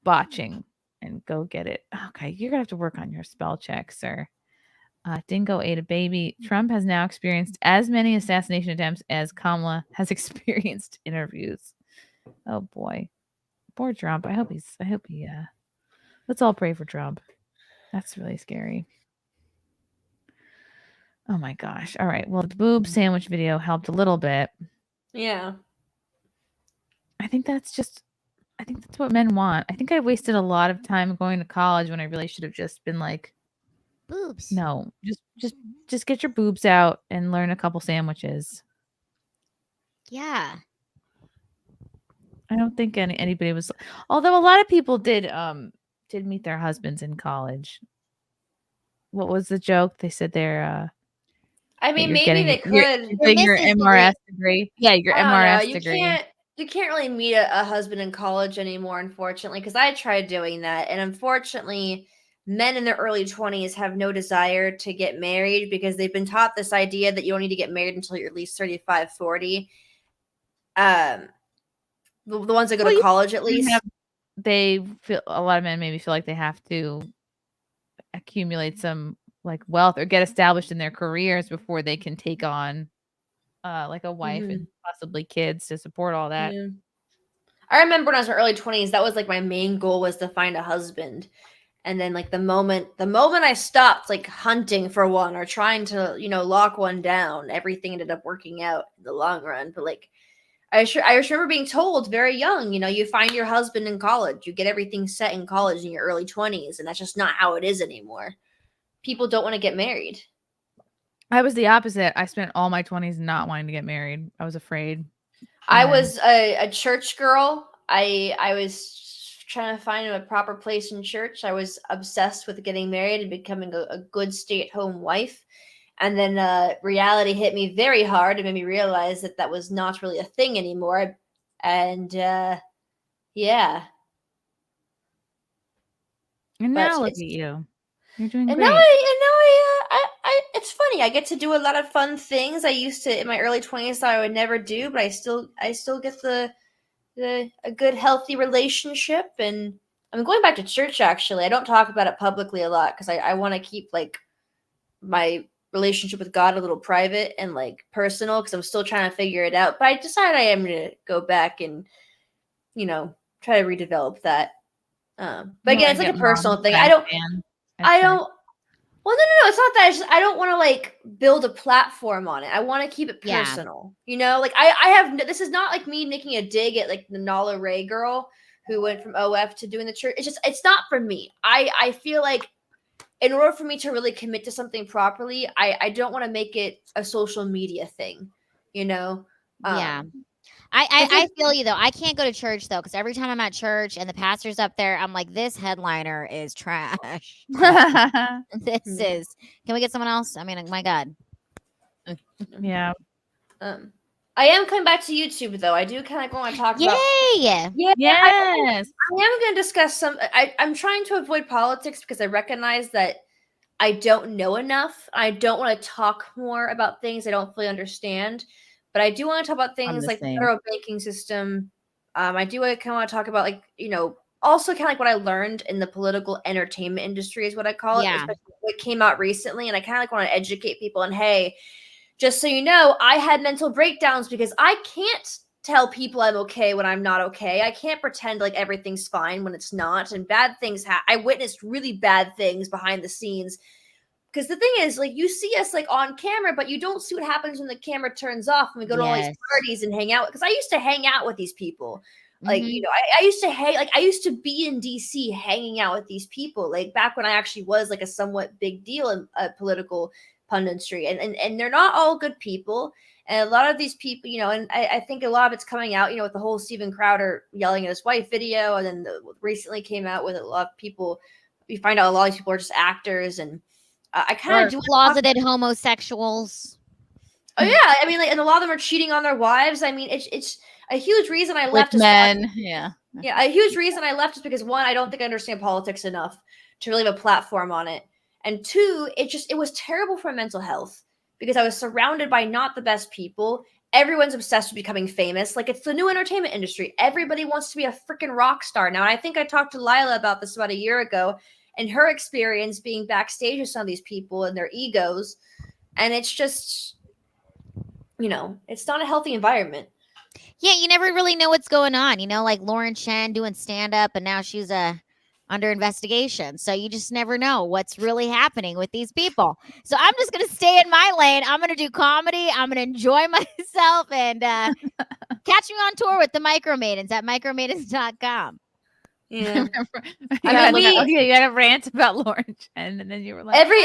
botching, and go get it. Okay, you're gonna have to work on your spell check, sir. Dingo ate a baby. Trump has now experienced as many assassination attempts as Kamala has experienced interviews. Oh boy, poor Trump. I hope he. Let's all pray for Trump. That's really scary. Oh my gosh. All right. Well, the boob sandwich video helped a little bit. Yeah. I think that's what men want. I think I wasted a lot of time going to college when I really should have just been boobs. No, just get your boobs out and learn a couple sandwiches. Yeah. I don't think anybody was, although a lot of people did meet their husbands in college. What was the joke? They said they're I mean, you're maybe getting, they you're could. getting your MRS degree. Yeah, your I don't know. MRS degree. You can't really meet a husband in college anymore, unfortunately, because I tried doing that, and unfortunately, men in their early 20s have no desire to get married because they've been taught this idea that you don't need to get married until you're at least 35, 40. The ones that go to college, at least. A lot of men maybe feel like they have to accumulate some wealth or get established in their careers before they can take on a wife and possibly kids to support all that. Yeah. I remember when I was in my early 20s, that was my main goal was to find a husband. And then the moment I stopped hunting for one or trying to, lock one down, everything ended up working out in the long run. But I remember being told very young, you find your husband in college, you get everything set in college in your early 20s, and that's just not how it is anymore. People don't want to get married. I was the opposite. I spent all my 20s not wanting to get married. I was afraid. I was a church girl. I was trying to find a proper place in church. I was obsessed with getting married and becoming a good stay-at-home wife. And then reality hit me very hard and made me realize that was not really a thing anymore. And yeah. And now look at you. You're doing and great. now it's funny. I get to do a lot of fun things I used to in my early 20s that I would never do, but I still get a good healthy relationship. And I'm going back to church actually. I don't talk about it publicly a lot because I want to keep my relationship with God a little private and like personal because I'm still trying to figure it out. But I decided I am going to go back and, you know, try to redevelop that. But again, it's like a personal thing. I don't. Well, no. It's not that. It's just, I don't want to like build a platform on it. I want to keep it personal. You know, like I have. This is not like me making a dig at like the Nala Ray girl who went from OF to doing the church. It's just, it's not for me. I feel like in order for me to really commit to something properly, I don't want to make it a social media thing. You know. Yeah. I feel you though. I can't go to church though, because every time I'm at church and the pastor's up there, I'm like, this headliner is trash. This is. Can we get someone else? I mean, my God. Yeah. I am coming back to YouTube though. I do kind of want to talk about. Yeah. Yes. I am going to discuss some. I'm trying to avoid politics because I recognize that I don't know enough. I don't want to talk more about things I don't fully understand. But I do want to talk about things like the federal banking system. I do kind of want to talk about, like, you know, also kind of like what I learned in the political entertainment industry is what I call it. Especially what came out recently. And I kind of like want to educate people. And hey, just so you know, I had mental breakdowns because I can't tell people I'm okay when I'm not okay. I can't pretend like everything's fine when it's not. And bad things I witnessed really bad things behind the scenes. Because the thing is, like, you see us like on camera, but you don't see what happens when the camera turns off and we go to all these parties and hang out. Because I used to hang out with these people. Like, you know, I used to I used to be in DC hanging out with these people. Like back when I actually was like a somewhat big deal in political punditry. And they're not all good people. And a lot of these people, you know, and I think a lot of it's coming out, you know, with the whole Steven Crowder yelling at his wife video. And then recently came out with a lot of people. You find out a lot of people are just actors and I kind of do closeted homosexuals. Oh yeah, I mean, like, and a lot of them are cheating on their wives. I mean, it's a huge reason I left. Men, a huge reason I left is because one, I don't think I understand politics enough to really have a platform on it, and two, it was terrible for my mental health because I was surrounded by not the best people. Everyone's obsessed with becoming famous. Like, it's the new entertainment industry. Everybody wants to be a freaking rock star now. And I think I talked to Lila about this about a year ago. And her experience being backstage with some of these people and their egos. And it's just, you know, it's not a healthy environment. Yeah, you never really know what's going on. You know, like Lauren Chen doing stand-up and now she's under investigation. So you just never know what's really happening with these people. So I'm just going to stay in my lane. I'm going to do comedy. I'm going to enjoy myself and catch me on tour with the Micromaidens at micromaidens.com. Yeah. I mean, you had a rant about Lauren Chen, and then you were like, everybody,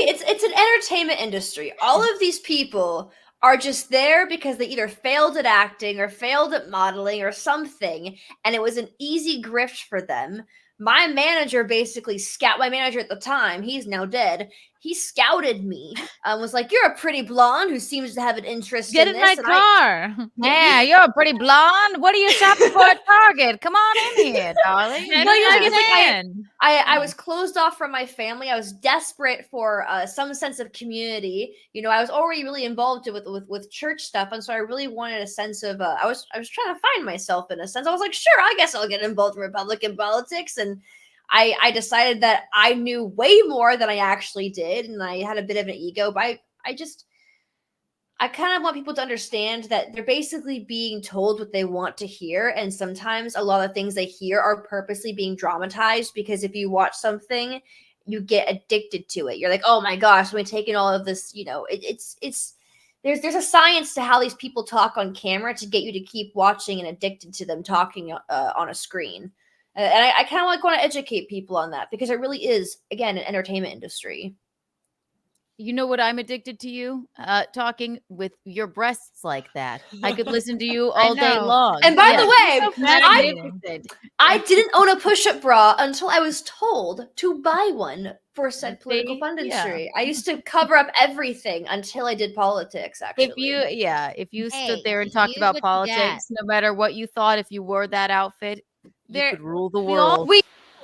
it's an entertainment industry. All of these people are just there because they either failed at acting or failed at modeling or something, and it was an easy grift for them. My manager basically my manager at the time, he's now dead. He scouted me, was like, "You're a pretty blonde who seems to have an interest Get in in this." my car. Yeah, you're a pretty blonde. What are you shopping for at Target? Come on in here, darling. I was closed off from my family. I was desperate for some sense of community. You know, I was already really involved with church stuff, and so I really wanted a sense of. I was trying to find myself in a sense. I was like, sure, I guess I'll get involved in Republican politics, and I decided that I knew way more than I actually did, and I had a bit of an ego, but I kind of want people to understand that they're basically being told what they want to hear, and sometimes a lot of things they hear are purposely being dramatized because if you watch something, you get addicted to it. You're like, oh my gosh, we're taking all of this, you know, there's a science to how these people talk on camera to get you to keep watching and addicted to them talking on a screen. And I kind of want to educate people on that because it really is, again, an entertainment industry. You know what I'm addicted to you? Talking with your breasts like that. I could listen to you all day long. And by the way, I didn't own a push-up bra until I was told to buy one for said political punditry. I used to cover up everything until I did politics, actually. If you stood there and talked about politics, no matter what you thought, if you wore that outfit, you could rule the world.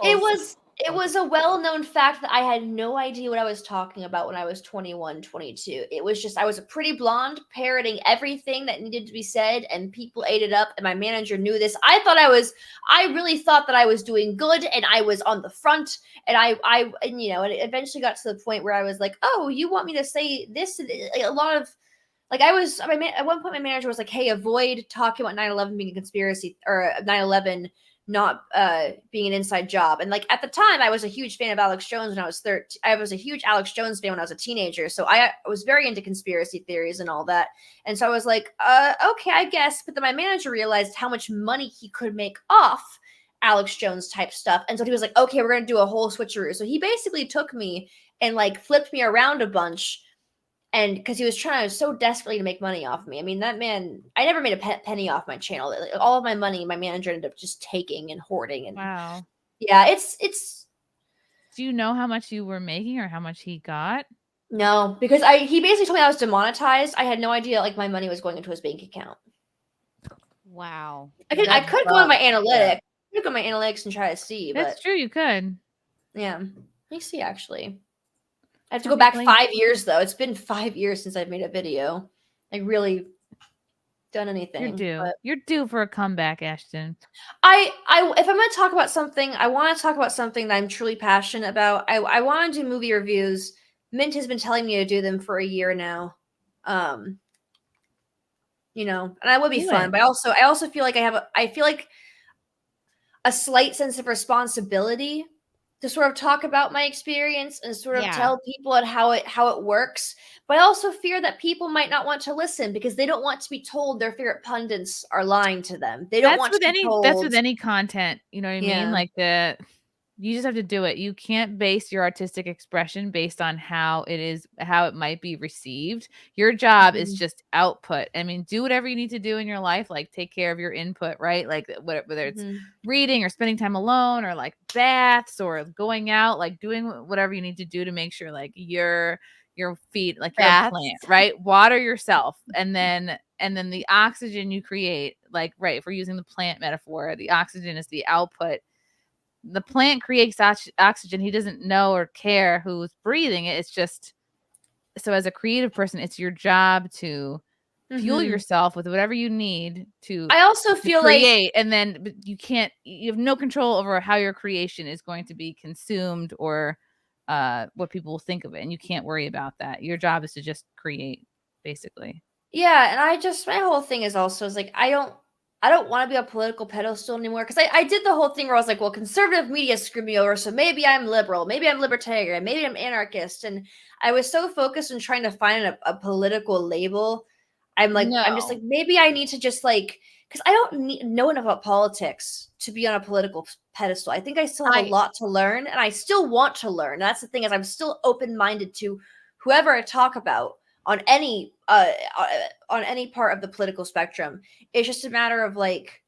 It was It was a well-known fact that I had no idea what I was talking about when I was 21, 22. It was just I was a pretty blonde parroting everything that needed to be said, and people ate it up, and my manager knew this. I really thought that I was doing good, and I was on the front, and and it eventually got to the point where I was like, oh, you want me to say this? A lot of, like, at one point my manager was like, hey, avoid talking about 9/11 being a conspiracy, or 9/11 not being an inside job. And like at the time, I was a huge fan of Alex Jones when I was 13. I was a huge Alex Jones fan when I was a teenager. So I was very into conspiracy theories and all that. And so I was like, okay, I guess. But then my manager realized how much money he could make off Alex Jones type stuff. And so he was like, okay, we're going to do a whole switcheroo. So he basically took me and like flipped me around a bunch. And because he was trying so desperately to make money off me. I mean, that man, I never made a penny off my channel. Like, all of my money, my manager ended up just taking and hoarding. And wow. Yeah, it's. Do you know how much you were making or how much he got? No, because he basically told me I was demonetized. I had no idea like my money was going into his bank account. Wow. I could go on my analytics. I could go on my analytics and try to see. That's true. You could. Yeah. Let me see, actually. I have to go back 5 years, though. It's been 5 years since I've made a video. Like, really done anything. You're due. But You're due for a comeback, Ashton. if I'm going to talk about something, I want to talk about something that I'm truly passionate about. I want to do movie reviews. Mint has been telling me to do them for a year now. And that would be fun. But I also feel like I feel like a slight sense of responsibility to sort of talk about my experience and sort of tell people how it works. But I also fear that people might not want to listen because they don't want to be told their favorite pundits are lying to them. They don't want to be told. That's with any content. You know what I mean? Like you just have to do it. You can't base your artistic expression based on how it might be received. Your job is just output. I mean, do whatever you need to do in your life, like take care of your input, right? Like whether it's reading or spending time alone or like baths or going out, like doing whatever you need to do to make sure like your feet, like your plant, right? Water yourself. And then the oxygen you create, like, right, if we're using the plant metaphor, the oxygen is the output. The plant creates oxygen. He doesn't know or care who's breathing it. It's just, so as a creative person, it's your job to fuel yourself with whatever you need to. I also feel create, and then you have no control over how your creation is going to be consumed or what people will think of it. And you can't worry about that. Your job is to just create, basically. Yeah. And my whole thing is also like, I don't want to be a political pedestal anymore because I did the whole thing where I was like, well, conservative media screwed me over, so maybe I'm liberal, maybe I'm libertarian, maybe I'm anarchist, and I was so focused on trying to find a political label. I'm just like, maybe I need to just like, because I don't know enough about politics to be on a political pedestal. I think I still have a lot to learn, and I still want to learn. That's the thing, is I'm still open-minded to whoever I talk about on any part of the political spectrum. It's just a matter of like,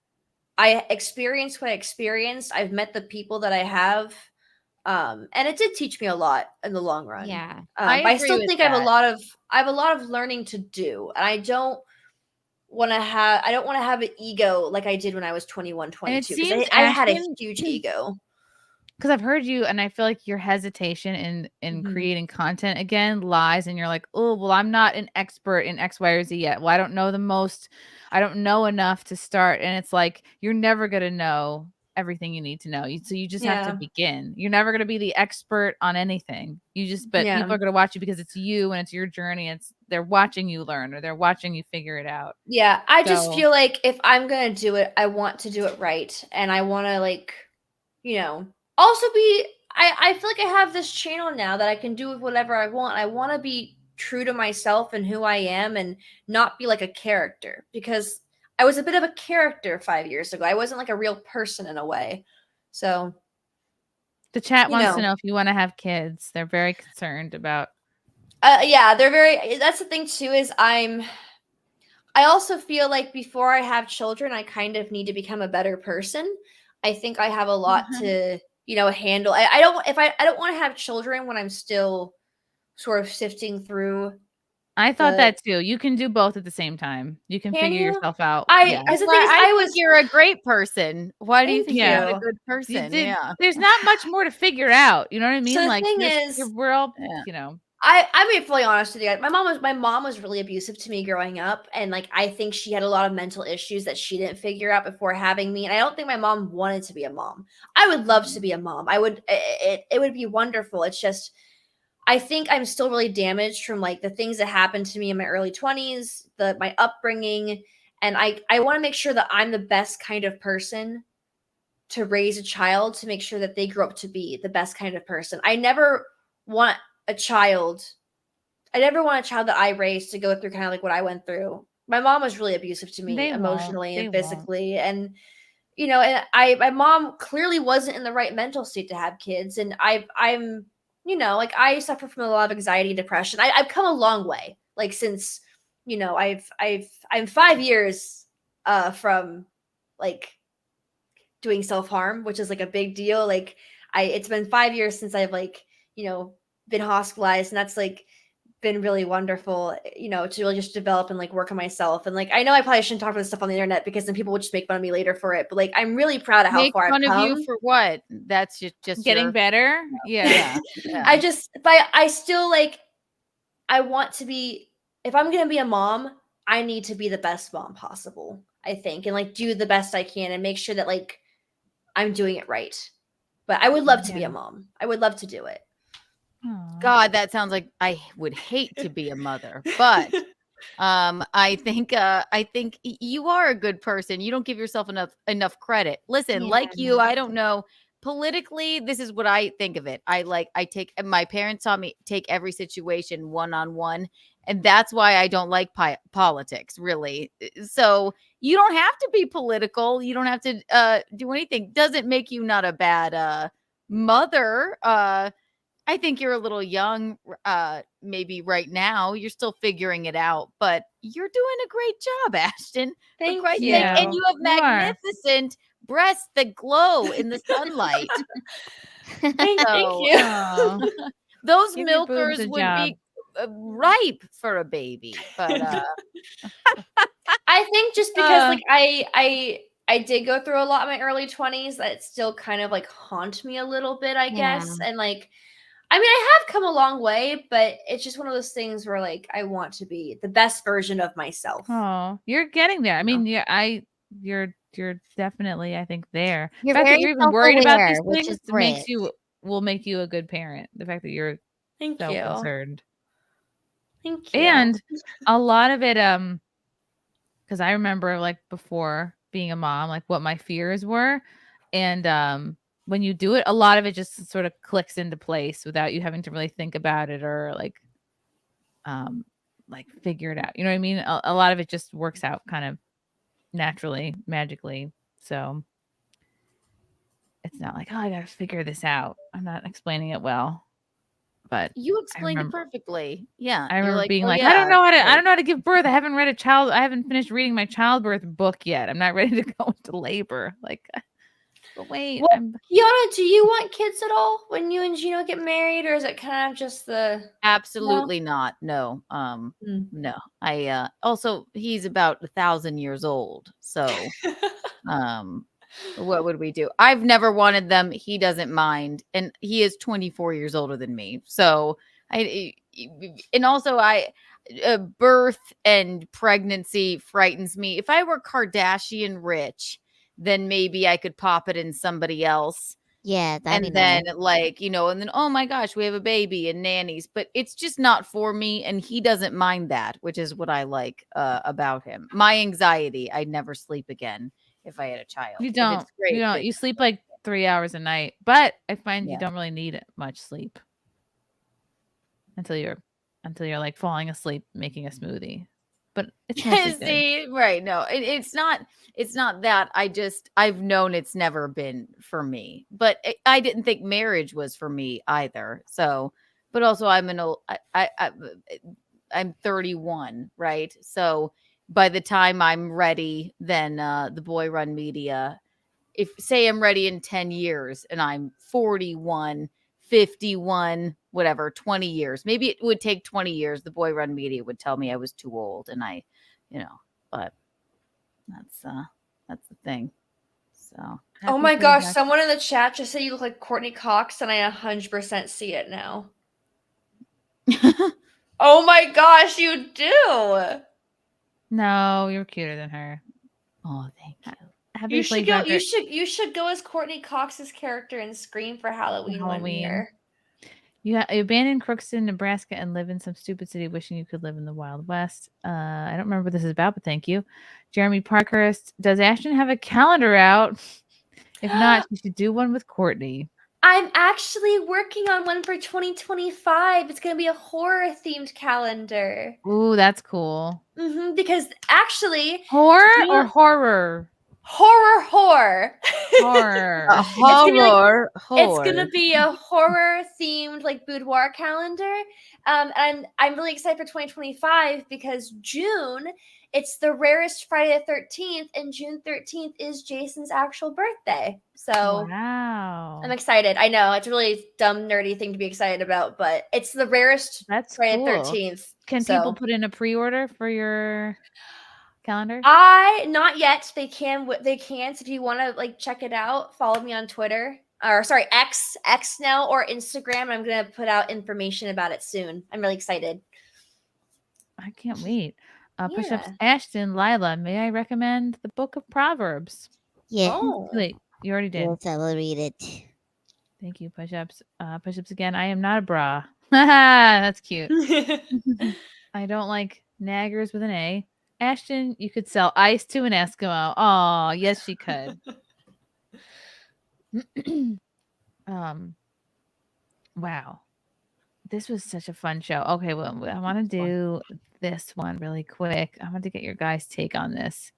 I experienced what I experienced. I've met the people that I have. And it did teach me a lot in the long run. Yeah. I still think I have a lot of learning to do. And I don't want to have an ego like I did when I was 21, 22. I had a huge ego. Because I've heard you, and I feel like your hesitation in creating content again lies, and you're like, oh, well, I'm not an expert in X, Y, or Z yet. Well, I don't know the most. I don't know enough to start. And it's like, you're never going to know everything you need to know. So you just have to begin. You're never going to be the expert on anything. But people are going to watch you because it's you and it's your journey. They're watching you learn, or they're watching you figure it out. Yeah. I just feel like if I'm going to do it, I want to do it right. And I want to also I feel like I have this channel now that I can do whatever I want. I want to be true to myself and who I am and not be like a character, because I was a bit of a character 5 years ago. I wasn't like a real person in a way. So the chat wants to know if you want to have kids. They're very concerned about. That's the thing too, is I also feel like before I have children, I kind of need to become a better person. I think I have a lot to handle. I don't want to have children when I'm still sort of sifting through I thought But- that too. You can do both at the same time. You can figure you? yourself out. I Because the thing is, I I think you're a great person. Why do you think you're Yeah. not a good person? Yeah. There's not much more to figure out. You know what I mean? So the Like thing this- is- we're all, Yeah. you know. I'm being fully honest with you. My mom was really abusive to me growing up, and like I think she had a lot of mental issues that she didn't figure out before having me. And I don't think my mom wanted to be a mom. I would love to be a mom. I would. It would be wonderful. It's just I think I'm still really damaged from like the things that happened to me in my early 20s, my upbringing, and I want to make sure that I'm the best kind of person to raise a child, to make sure that they grow up to be the best kind of person. I never want a child that I raised to go through kind of like what I went through. My mom was really abusive to me They won't. emotionally They and physically. And you know, and my mom clearly wasn't in the right mental state to have kids. And I'm, you know, like I suffer from a lot of anxiety, depression. I've come a long way. Like since, you know, I'm 5 years from like doing self-harm, which is like a big deal. Like it's been 5 years since I've like, you know, been hospitalized, and that's like been really wonderful, you know, to really just develop and like work on myself. And like I know I probably shouldn't talk about this stuff on the internet because then people will just make fun of me later for it. But like I'm really proud of how Make far fun I've of come. you for what? That's just Getting better. Yeah. I still like I want to be, if I'm gonna be a mom, I need to be the best mom possible, I think, and like do the best I can and make sure that like I'm doing it right. But I would love to be a mom. I would love to do it. God, that sounds like I would hate to be a mother, but I think you are a good person. You don't give yourself enough credit. Listen, like you, I don't know. Politically, this is what I think of it. I take, my parents taught me take every situation one-on-one, and that's why I don't like politics, really. So you don't have to be political. You don't have to do anything. Doesn't make you not a bad mother. I think you're a little young, maybe right now. You're still figuring it out, but you're doing a great job, Ashton. Thank you. you. And you have You are. magnificent breasts that glow in the sunlight. Thank you. Oh. Those Give your boobs milkers a would job. be ripe for a baby, but I think just because like I did go through a lot in my early 20s that still kind of like haunt me a little bit, I guess. And like I mean, I have come a long way, but it's just one of those things where like I want to be the best version of myself. Oh, you're getting there. I mean, you're definitely, I think, there. You're The fact that very you're even worried about these self-aware, which things is will make you a good parent. The fact that you're Thank so you. concerned. Thank you. And a lot of it, because I remember like before being a mom, like what my fears were. And when you do it, a lot of it just sort of clicks into place without you having to really think about it or like figure it out. You know what I mean? A lot of it just works out kind of naturally, magically. So it's not like, oh, I gotta figure this out. I'm not explaining it well. But you explained it perfectly. Yeah. I remember being "Oh, like, yeah, I don't know how to give birth. I haven't finished reading my childbirth book yet. I'm not ready to go into labor. Like, but wait, Well, Kiana, do you want kids at all when you and Gino get married, or is it kind of just the Absolutely not. No. No. I also he's about 1,000 years old. So what would we do? I've never wanted them. He doesn't mind. And he is 24 years older than me. So birth and pregnancy frightens me. If I were Kardashian rich, then maybe I could pop it in somebody else. Yeah, that'd And be then nice. like, you know, and then, oh my gosh, we have a baby and nannies, but it's just not for me. And he doesn't mind that, which is what I like about him. My anxiety, I'd never sleep again if I had a child. you If don't. it's great, You don't. but- You sleep like 3 hours a night, but I find you Yeah. don't really need much sleep until you're like falling asleep making a smoothie. But it's mostly good. See, right. No, it's not that. I've known it's never been for me, but I didn't think marriage was for me either. So, but also I'm I'm 31, right? So by the time I'm ready, then the Boy Run Media, if say I'm ready in 10 years and I'm 41, 51, whatever, 20 years. Maybe it would take 20 years. The boy run media would tell me I was too old, and I, but that's the thing. So Oh happy my for gosh, Jack- someone in the chat just said you look like Courtney Cox, and I 100% see it now. Oh my gosh, you do. No, you're cuter than her. Oh, thank you. Happy You to play should go. Dr. You should go as Courtney Cox's character and Scream for Halloween one year. You abandon Crookston, Nebraska, and live in some stupid city, wishing you could live in the Wild West. I don't remember what this is about, but thank you. Jeremy Parkhurst, does Ashton have a calendar out? If not, you should do one with Courtney. I'm actually working on one for 2025. It's gonna be a horror themed calendar. Ooh, that's cool. Because actually, Horror or horror? Horror. Horror. It's gonna be a horror themed like boudoir calendar. And I'm really excited for 2025 because June, it's the rarest Friday the 13th, and June 13th is Jason's actual birthday. So wow. I'm excited. I know it's a really dumb, nerdy thing to be excited about, but it's the rarest Friday the 13th. Can people put in a pre-order for your calendar? Not yet. They can. So if you want to like check it out, follow me on Twitter. Or sorry, X now, or Instagram. I'm gonna put out information about it soon. I'm really excited. I can't wait. Push-ups, Ashton, Lila. May I recommend the Book of Proverbs? Yeah. Wait, you already did. Yes, I will read it. Thank you, push-ups. Push-ups again. I am not a bra. That's cute. I don't like naggers with an A. Ashton, you could sell ice to an Eskimo. Oh, yes, she could. Wow. This was such a fun show. Okay, well, I want to do this one really quick. I want to get your guys' take on this.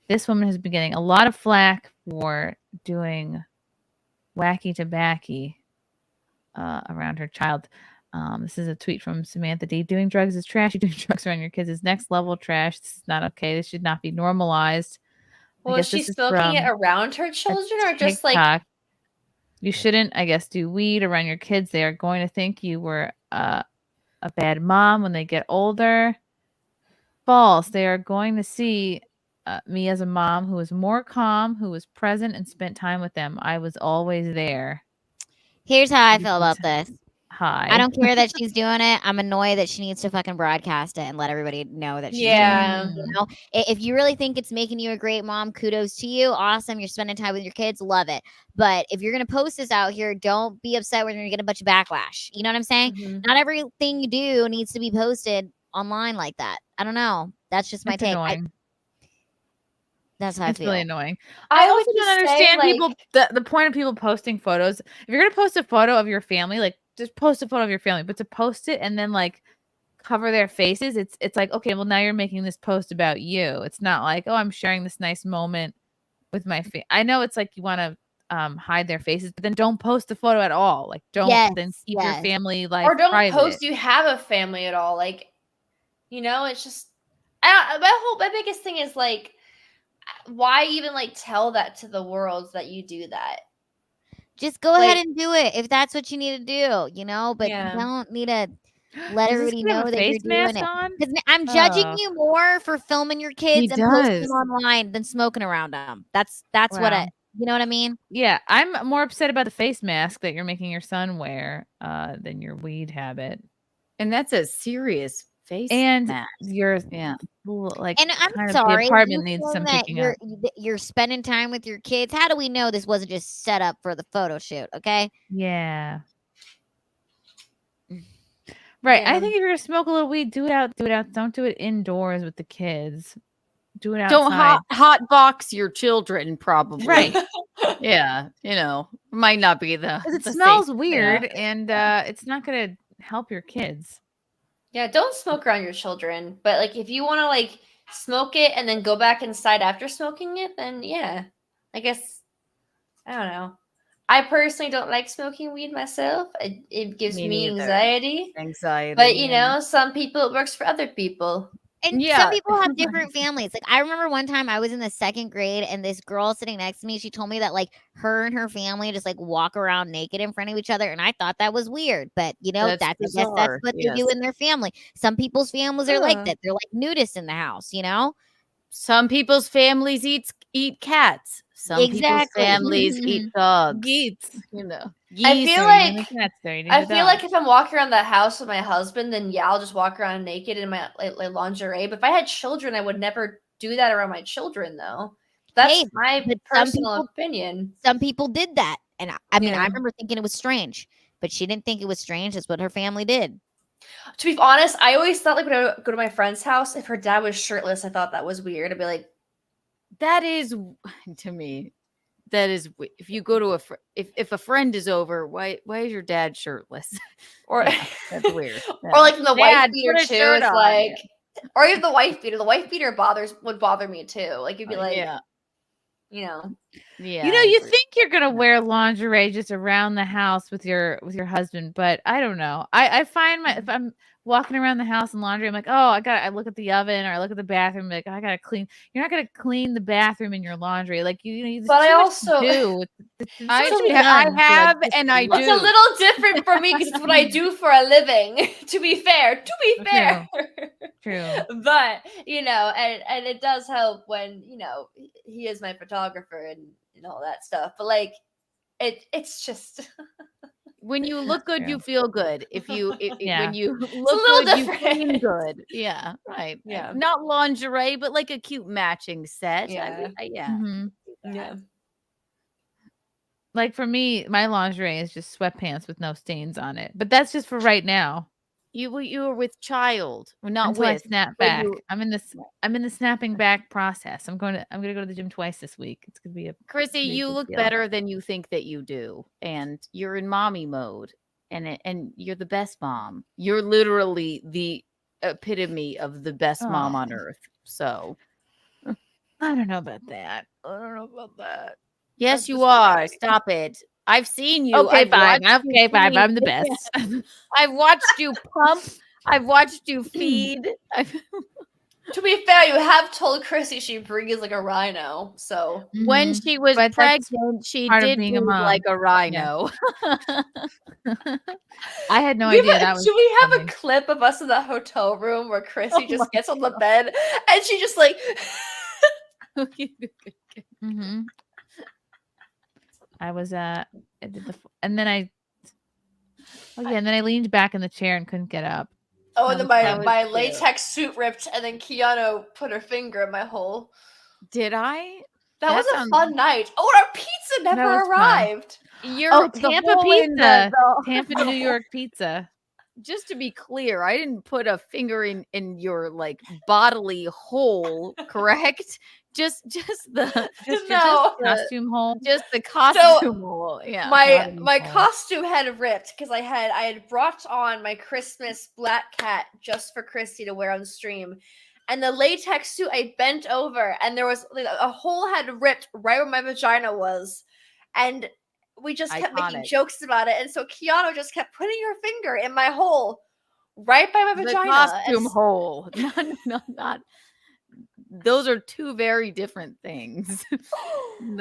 This woman has been getting a lot of flack for doing wacky tobacco around her child. This is a tweet from Samantha D. Doing drugs is trash. Doing drugs around your kids is next level trash. This is not okay. This should not be normalized. Well, is she smoking it around her children or just like? TikTok. You shouldn't, I guess, do weed around your kids. They are going to think you were a bad mom when they get older. False. They are going to see me as a mom who was more calm, who was present and spent time with them. I was always there. Here's how I feel about this. Hi. I don't care that she's doing it. I'm annoyed that she needs to fucking broadcast it and let everybody know that she's doing it. You know? If you really think it's making you a great mom, kudos to you. Awesome. You're spending time with your kids. Love it. But if you're going to post this out here, don't be upset when you're going to get a bunch of backlash. You know what I'm saying? Not everything you do needs to be posted online like that. I don't know. That's just my take. That's how I feel. It's really annoying. I also don't understand people. The point of people posting photos. If you're gonna post a photo of your family, like just post a photo of your family. But to post it and then like cover their faces, it's like, okay, well now you're making this post about you. It's not like, oh, I'm sharing this nice moment with my family. I know it's like you want to hide their faces, but then don't post the photo at all. Like don't then keep your family like or don't private. post you have a family at all. Like, you know, it's just my biggest thing is like, why even like tell that to the world that you do that? Just go ahead and do it if that's what you need to do, you know, but you don't need to let everybody know that you're doing it. Because I'm judging you more for filming your kids and posting them online than smoking around them. That's what you know what I mean? Yeah, I'm more upset about the face mask that you're making your son wear than your weed habit. And that's a serious face mask. Your like, and I'm kind sorry, of the apartment needs some picking up. You're spending time with your kids. How do we know this wasn't just set up for the photo shoot? Okay. Yeah. Right. I think if you're gonna smoke a little weed, do it out. Don't do it indoors with the kids. Do it outside. Don't hot box your children, probably. Right. Yeah. You know, might not be the. It smells weird, and it's not gonna help your kids. Yeah, don't smoke around your children. But like, if you want to like smoke it and then go back inside after smoking it, then yeah, I guess I don't know. I personally don't like smoking weed myself. It gives me anxiety. Anxiety. But you know, some people it works for other people. And some people have different families. Like I remember one time I was in the 2nd grade and this girl sitting next to me, she told me that like her and her family just like walk around naked in front of each other. And I thought that was weird. But you know, That's I guess that's bizarre, what they do in their family. Some people's families are like that. They're like nudists in the house, you know? Some people's families eat cats. Some people's families eat dogs. Geets. You know. I feel Geese, like cats there. You need I a feel dog. like if I'm walking around the house with my husband, then yeah, I'll just walk around naked in my like lingerie. But if I had children, I would never do that around my children, though. That's Hey, my but some personal people- opinion. Some people did that. And I mean, I Yeah. remember thinking it was strange, but she didn't think it was strange. That's what her family did. To be honest, I always thought like when I would go to my friend's house, if her dad was shirtless, I thought that was weird. I'd be like, That is to me. That is if you go to if a friend is over, why is your dad shirtless? or Yeah, that's weird. or like the wife Dad, beater put a too. shirt It's on. like, or even the wife beater. The wife beater would bother me too. Like you'd be like, yeah. you know, Yeah. You know, you think you're gonna wear lingerie just around the house with your husband, but I don't know. I find if I'm walking around the house in laundry, I'm like, oh, I look at the oven or I look at the bathroom, like I gotta clean. You're not gonna clean the bathroom in your laundry, like there's But I too much also- to do. There's I so much to be have done to, like, and I do. it's a little different for me because it's what I do for a living. To be fair, True. But you know, and it does help when you know he is my photographer and all that stuff. But like, it's just When you look good, you feel good. If Yeah. when you look little good, you different. clean good. Yeah, right. Yeah. Not lingerie, but like a cute matching set. Yeah. Yeah. Mhm. Yeah. Like for me, my lingerie is just sweatpants with no stains on it, but that's just for right now. You were with child, well, not Until I with. snap but back. you- I'm in the snapping back process. I'm gonna go to the gym twice this week. It's gonna be a Chrissy, big you look deal. better than you think that you do, and you're in mommy mode, and you're the best mom. You're literally the epitome of the best mom on Aw. earth. So I don't know about that. I don't know about that. yes, That's you just are. right. Stop it. I've seen you. Okay, I've fine. watched you Okay, fine. feed. I'm the best. I've watched you pump. I've watched you feed. To be fair, you have told Chrissy she breathes like a rhino. So When she was But that's pregnant, she part of did being a breathe mom. like a rhino. I had no Do idea that was should we have coming. a clip of us in the hotel room where Chrissy Oh just my gets on the bed and she just like Mm-hmm. I was I did and then I and then I leaned back in the chair and couldn't get up. oh, and then my that was my cute. latex suit ripped, and then Keanu put her finger in my hole. Did I? That was a sounds- fun night. Oh, and our pizza never was fun. arrived. You're the Tampa hole in pizza. the Tampa, New York pizza. Just to be clear, I didn't put a finger in your like bodily hole, correct? Just the No. Costume hole. just the costume hole. Yeah. my body hole. costume had ripped because I had brought on my Christmas black cat just for Chrissy to wear on stream, and the latex suit I bent over and there was like, a hole had ripped right where my vagina was, and we just kept making Iconic. jokes about it, and so Keanu just kept putting her finger in my hole right by my The vagina. costume hole. Not those are two very different things. The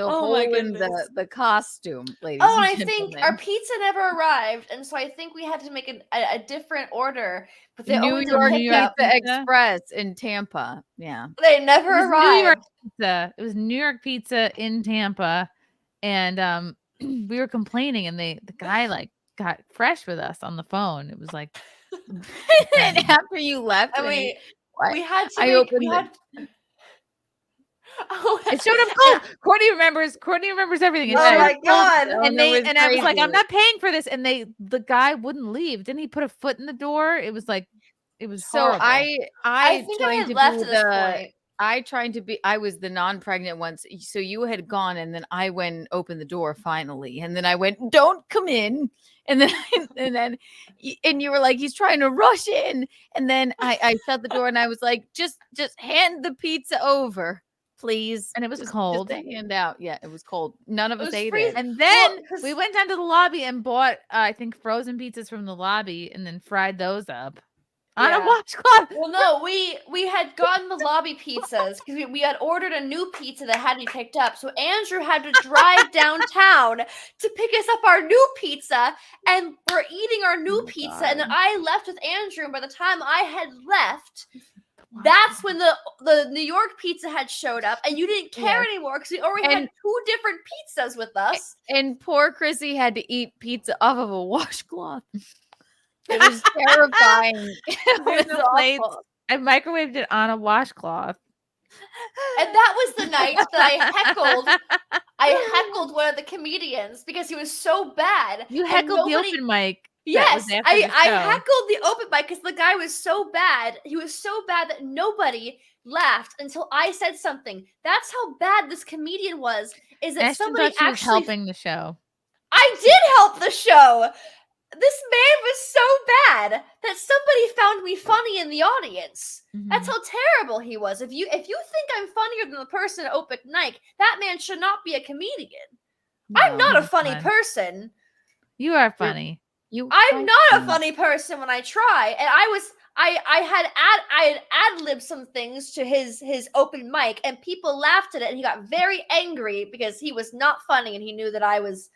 Oh my hole in goodness. the costume, ladies. Oh, and and I think gentlemen. our pizza never arrived, and so I think we had to make a different order. But they New always York pick Pizza up. Express in Tampa. Yeah. They never It was New arrived. York pizza. It was New York pizza in Tampa, and we were complaining, and the guy like got fresh with us on the phone. It was like, And after you left, And and we had to I make, opened we it. had. Oh, it showed up cold. Courtney remembers everything. It Oh showed my up cold. God. And it was I was like, I'm crazy. not paying for this, and the guy wouldn't leave. Didn't he put a foot in the door? It was like, it was So horrible. I think I trying had to left be at this point. I was the non-pregnant one. So you had gone, and then I went and opened the door finally. And then I went, don't come in. And then and you were like, he's trying to rush in. And then I shut the door and I was like, just hand the pizza over, please. And it was Just cold. a hand out. Yeah, it was cold. None of It us was ate freezing. it. And then Well, 'cause- we went down to the lobby and bought, I think, frozen pizzas from the lobby, and then fried those up. on a washcloth. Well, no, we had gotten the lobby pizzas because we had ordered a new pizza that had to be picked up. So Andrew had to drive downtown to pick us up our new pizza, and we're eating our new pizza. And then I left with Andrew, and by the time I had left, that's when the New York pizza had showed up, and you didn't care anymore because we already had 2 different pizzas with us. And poor Chrissy had to eat pizza off of a washcloth. It was terrifying. It was The plates. awful. I microwaved it on a washcloth. And that was the night that I heckled one of the comedians because he was so bad. You and heckled the open mic. Yes, I I heckled the open mic because the guy was so bad. He was so bad that nobody laughed until I said something. That's how bad this comedian was. Is that Ashton somebody thought she was actually helping the show. I did help the show. This man was so bad that somebody found me funny in the audience. That's how terrible he was. If you think I'm funnier than the person at open mic, that man should not be a comedian. I'm not a funny person. You are funny. I'm not a funny person when I try. And I had ad-libbed some things to his open mic, and people laughed at it, and he got very angry because he was not funny, and he knew that I was.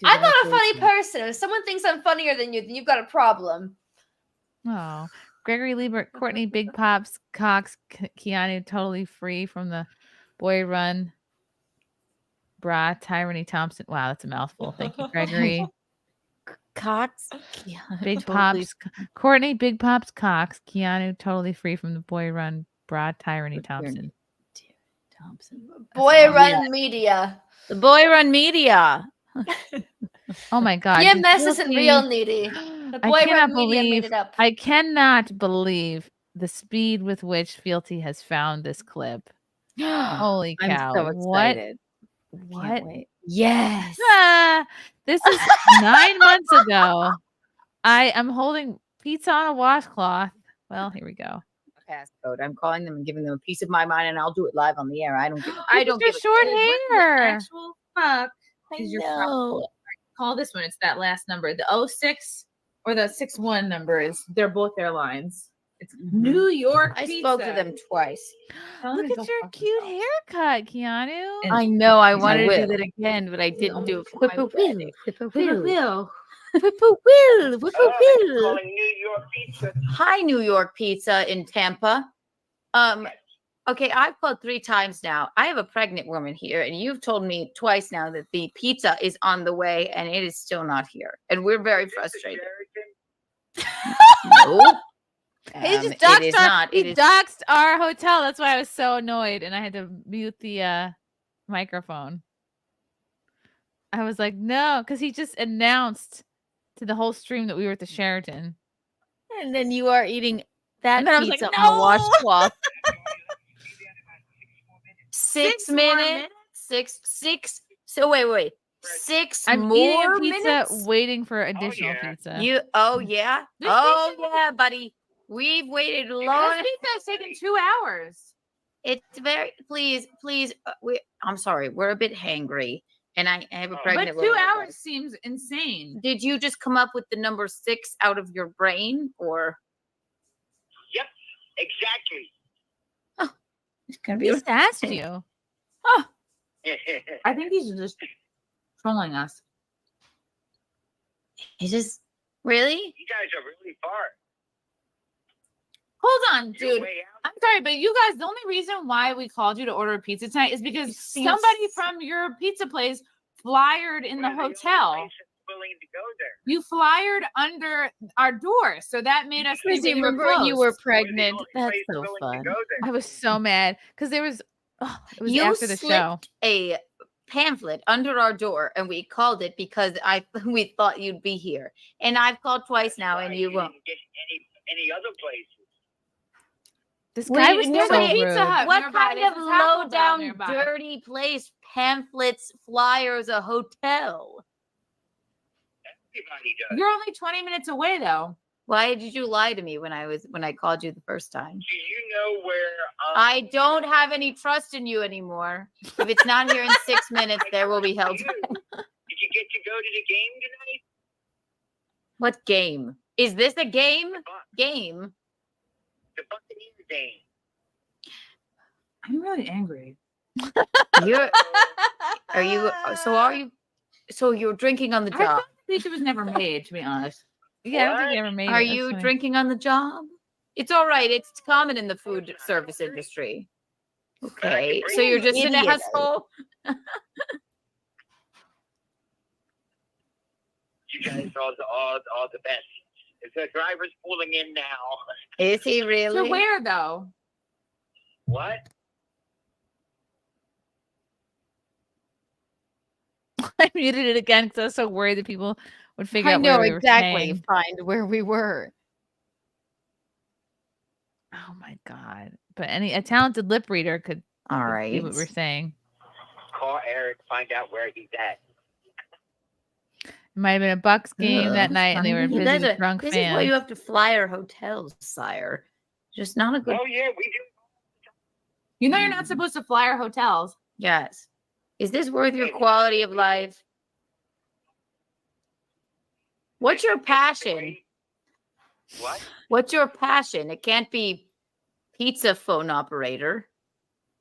I'm not a funny person. If someone thinks I'm funnier than you, then you've got a problem. Oh, Gregory Liebert, Courtney, Big Pops, Cox, Keanu, totally free from the boy run. Bra, Tyranny Thompson. Wow, that's a mouthful. Thank you, Gregory. Cox, Big totally Pops, Courtney, Big Pops, Cox, Keanu, totally free from the boy run. Bra, Tyranny Thompson. Boy run media. The boy run media. Oh my God. PMS isn't real, Needy. The boy run media made it up. I cannot believe the speed with which Fealty has found this clip. Holy cow. I'm so excited. What? Yes. This is 9 months ago. I am holding pizza on a washcloth. Well, here we go. Passcode. I'm calling them and giving them a piece of my mind, and I'll do it live on the air. I don't give. Your short hair. Actual fuck. Call this one. It's that last number. The 06 or the 61 number is. They're both their lines. It's New York. I spoke to them twice. Look at your cute haircut, Keanu. I know. I wanted to do that again, but I didn't do it. Whippoorwill. Calling New York Pizza. Hi, New York Pizza in Tampa. Okay, I've called 3 times now. I have a pregnant woman here, and you've told me twice now that the pizza is on the way, and it is still not here. And we're very frustrated. No. He just doxed our hotel. That's why I was so annoyed, and I had to mute the microphone. I was like, no, because he just announced to the whole stream that we were at the Sheraton. And then you are eating that And I was pizza like, on a no! washcloth. 6 minutes. Six. So wait. 6 I'm more eating a pizza, minutes. waiting for additional pizza. Oh yeah, buddy. We've waited long. This pizza has taken 2 hours. It's very please. I'm sorry, we're a bit hangry, and I have a pregnant. But 2 hours seems insane. Did you just come up with the number 6 out of your brain, or? Yep, exactly. It's gonna He just asked you. Oh, I think he's just trolling us. He's just really. You guys are really far. Hold on, dude. I'm sorry, but you guys, the only reason why we called you to order a pizza tonight is because somebody from your pizza place flyered in the hotel. Willing to go there. You flyered under our door, so that made us think that you were Remember when you closed. were pregnant? That's so fun. I was so mad because there was. It was You after the show. slipped a pamphlet under our door, and we called it because we thought you'd be here. And I've called twice now, and you won't. Get any other places. This guy was What so rude. What kind of low down, dirty place? Pamphlets, flyers, a hotel. Everybody does. You're only 20 minutes away, though. Why did you lie to me when I called you the first time? Do you know where? I don't have any trust in you anymore. If it's not here in 6 minutes, there will be hell. Did you get to go to the game tonight? What game? Is this a game? Game. The Buccaneer game. I'm really angry. Are you? So you're drinking on the I job? thought the pizza was never made, to be honest. Yeah, I don't think you ever made it. Are That's you funny. drinking on the job? It's all right. It's common in the food service industry. Okay, so you're just an Idiot. asshole. You guys are the best. If the driver's pulling in now. Is he really? So where though? What? I muted it again because I was so worried that people would figure I out know where we were exactly. staying. Find where we were. Oh my god! But a talented lip reader could All see right. what we're saying. Call Eric, find out where he's at. It might have been a Bucks game that Ugh, night, and they were you busy guys with are- drunk This fans. is why you have to fly our hotels, sire. Just not a good. Oh yeah, we do. You know you're not supposed to fly our hotels. Yes. Is this worth your quality of life? What's your passion? What? What's your passion? It can't be pizza phone operator.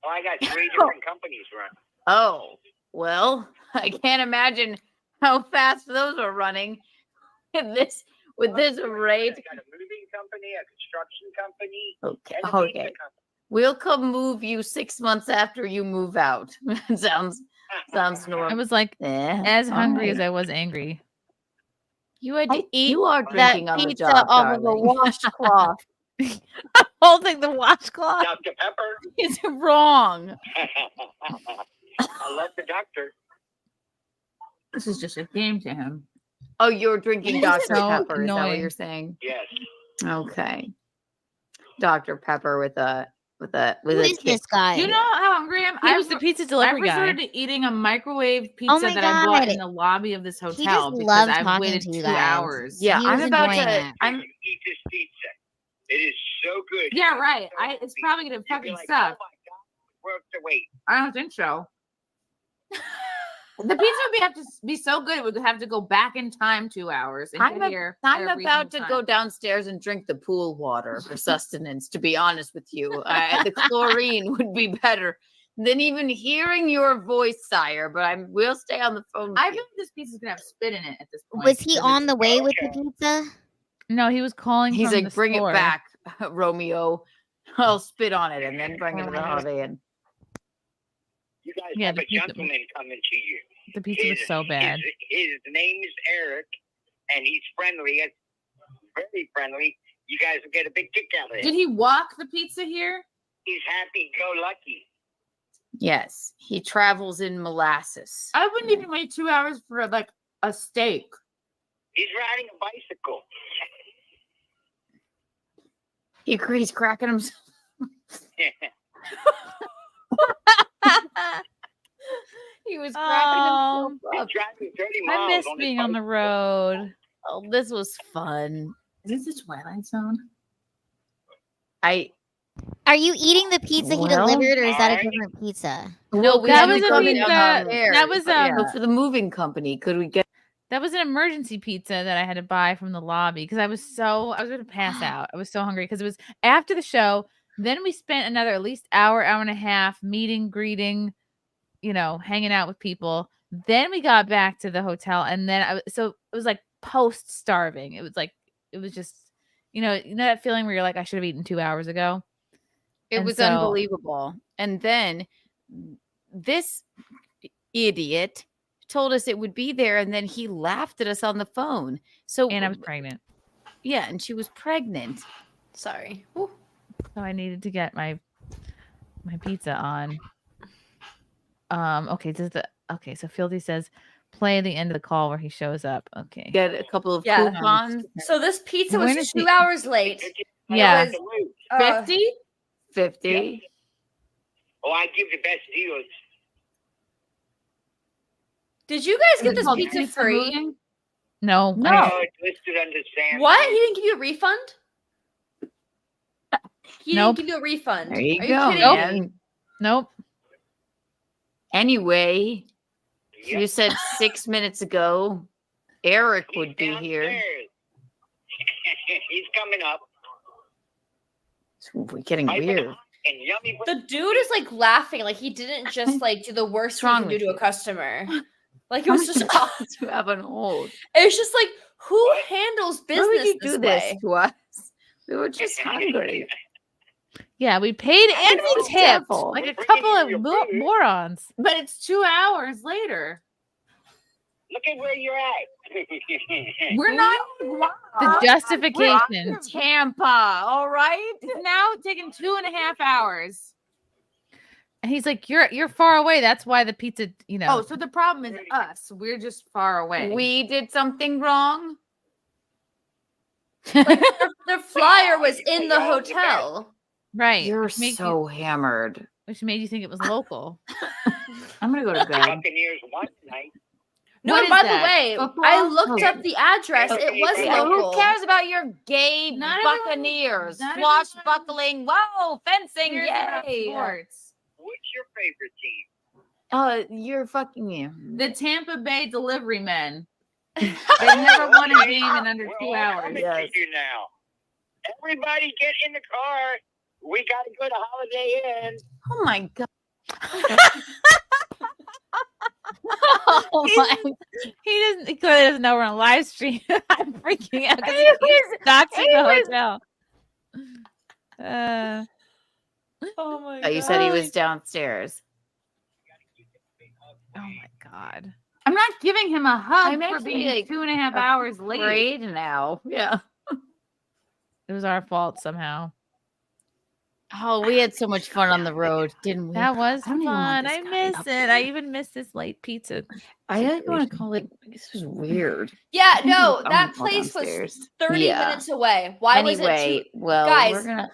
Oh, I got 3 different companies running. Oh, well, I can't imagine how fast those are running with this rate. I got a moving company, a construction company, Okay. and a pizza Okay. company. We'll come move you 6 months after you move out. sounds normal. I was like as hungry as I was angry. You had to eat You are that drinking on the pizza job, off of a darling. washcloth. Holding the washcloth Dr. Pepper. is wrong. I love the doctor. This is just a game to him. Oh, you're drinking This Dr. is so Pepper. Is that what annoying. you're saying? Yes. Okay. Dr. Pepper with a Who a is this guy? You know how hungry I am? He I was was the pizza I delivery guy. resorted to eating a microwave pizza Oh my that I bought God. in the lobby of this He just hotel because loved I've talking waited to you 2 guys. hours. Yeah, He I'm was about enjoying to. it. I'm Eat this pizza. It is so good. Yeah, right. It's probably gonna You'd be fucking like, suck. oh my God, it's worth the wait. I don't think so. The pizza would have to be so good it would have to go back in time 2 hours. And I'm, get here I'm at a about to reasonable go time. downstairs and drink the pool water for sustenance. To be honest with you, the chlorine would be better than even hearing your voice, sire. But we'll stay on the phone. With I you. feel like this pizza's gonna have spit in it at this point. Was he because on it's- the way with the pizza? No, he was calling. He's from like, the bring store. it back, Romeo. I'll spit on it and then bring it to the Holiday Inn. You guys Yeah, have the a pizza- gentleman coming to you. The pizza was so bad. His name is Eric, and he's friendly. Very friendly. You guys will get a big kick out of it. Did he walk the pizza here? He's happy-go-lucky. Yes, he travels in molasses. I wouldn't even wait 2 hours for like a steak. He's riding a bicycle. He's cracking himself. He was cracking himself He's up. driving 30 I miles miss on his being on the bicycle. road. Oh, this was fun. Is this the Twilight Zone? Are you eating the pizza he Well, delivered, or is that a alright. different pizza? No, that was a pizza. That was So for the moving company. Could we get? That was an emergency pizza that I had to buy from the lobby because I was going to pass out. I was so hungry because it was after the show. Then we spent another at least hour and a half meeting, greeting, hanging out with people. Then we got back to the hotel, and then so it was like post starving. It was just, that feeling where you're like, I should have eaten 2 hours ago. It was unbelievable. And then this idiot told us it would be there, and then he laughed at us on the phone. And I was pregnant. Yeah, and she was pregnant. Sorry. So I needed to get my pizza on. Okay, so Fieldy says play the end of the call where he shows up. Okay. Get a couple of Yeah. coupons. So this pizza When was is 2 he- hours late. Yeah. It was, 50? 50. Oh, I give the best deals. Did you guys get Is it this called pizza pizza free? moving? No. No, it's listed under Sam. What? He didn't give you a refund? He Nope. didn't give you a refund. There you Are go, kidding man. me? Nope. Anyway, you said 6 minutes ago Eric would be here. He's coming up. We're getting Nice and weird. hot and yummy. The dude is like laughing, like he didn't just like do the worst thing you can do to a customer. Like it was just to have an hold. It's just like who handles Why would business you this do way? this to us? We were just hungry. Yeah, we paid and we tipped devil. like a couple of morons. But it's 2 hours later. Look at where you're at. We're not The justification. We're in Tampa, all right? It's now taking 2.5 hours. And he's like, "You're far away. That's why the pizza, you know." Oh, so the problem is us. We're just far away. We did something wrong. Their flyer was in the hotel. Right. You're which made so hammered. Which made you think it was local. I'm gonna go to bed. Buccaneers won tonight. No, What and is by that? the way, Football? I looked Okay. up the address. It was local. Who cares about your gay Not everyone- Buccaneers? not Swashbuckling. Whoa, fencing. Cares about Yay. sports. What's your favorite team? You're fucking you. The Tampa Bay delivery men. They never won a game in under 2 hours. Coming to you now. Everybody get in the car. We got to go to Holiday Inn. Oh my god. He clearly doesn't know we're on live stream. I'm freaking out because he's doxing the hotel. Oh my Oh, you said he was downstairs. Oh my god. I'm not giving him a hug I'm for actually, being like, 2.5 hours late. afraid now. Yeah. It was our fault somehow. Oh, we had so much fun on the road, didn't we? That was I don't even want fun. this I guy miss up it. I even miss this late pizza. I don't want to call it. This is weird. Yeah, no, I'm that gonna go place was downstairs. 30 Yeah. minutes away. Why was Anyway, it too? well, guys, we're gonna.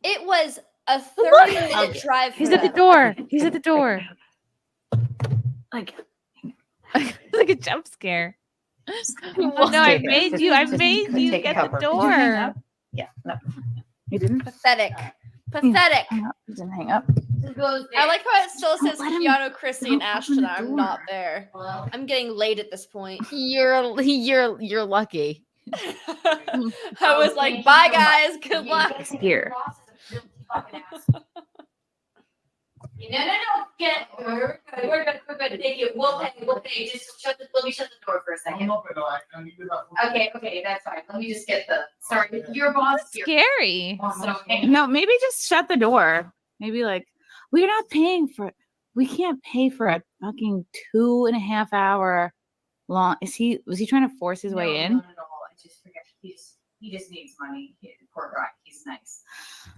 it was a 30-minute drive. He's for at the them. door. He's at the door. Like, like a jump scare. Well, no, I take it. made you. I Just made you take a get cover. the Did you hang door. up? Yeah, no. You didn't? Pathetic. Pathetic. You didn't hang up. I like how it still says let him- Keanu, Chrissy, and don't open Ashton. the I'm door. not there. I'm getting late at this point. You're lucky. I was like, bye guys, good luck. It's here. No, get we're good. Thank you. We'll pay. Just let me shut the door for a second. Okay, that's fine. Let me just get the sorry. Your boss here. Scary. No, maybe just shut the door. Maybe like we're not paying for. We can't pay for a fucking 2.5 hour long. Was he trying to force his way in? I just forget. He just needs money. Poor guy. He's nice.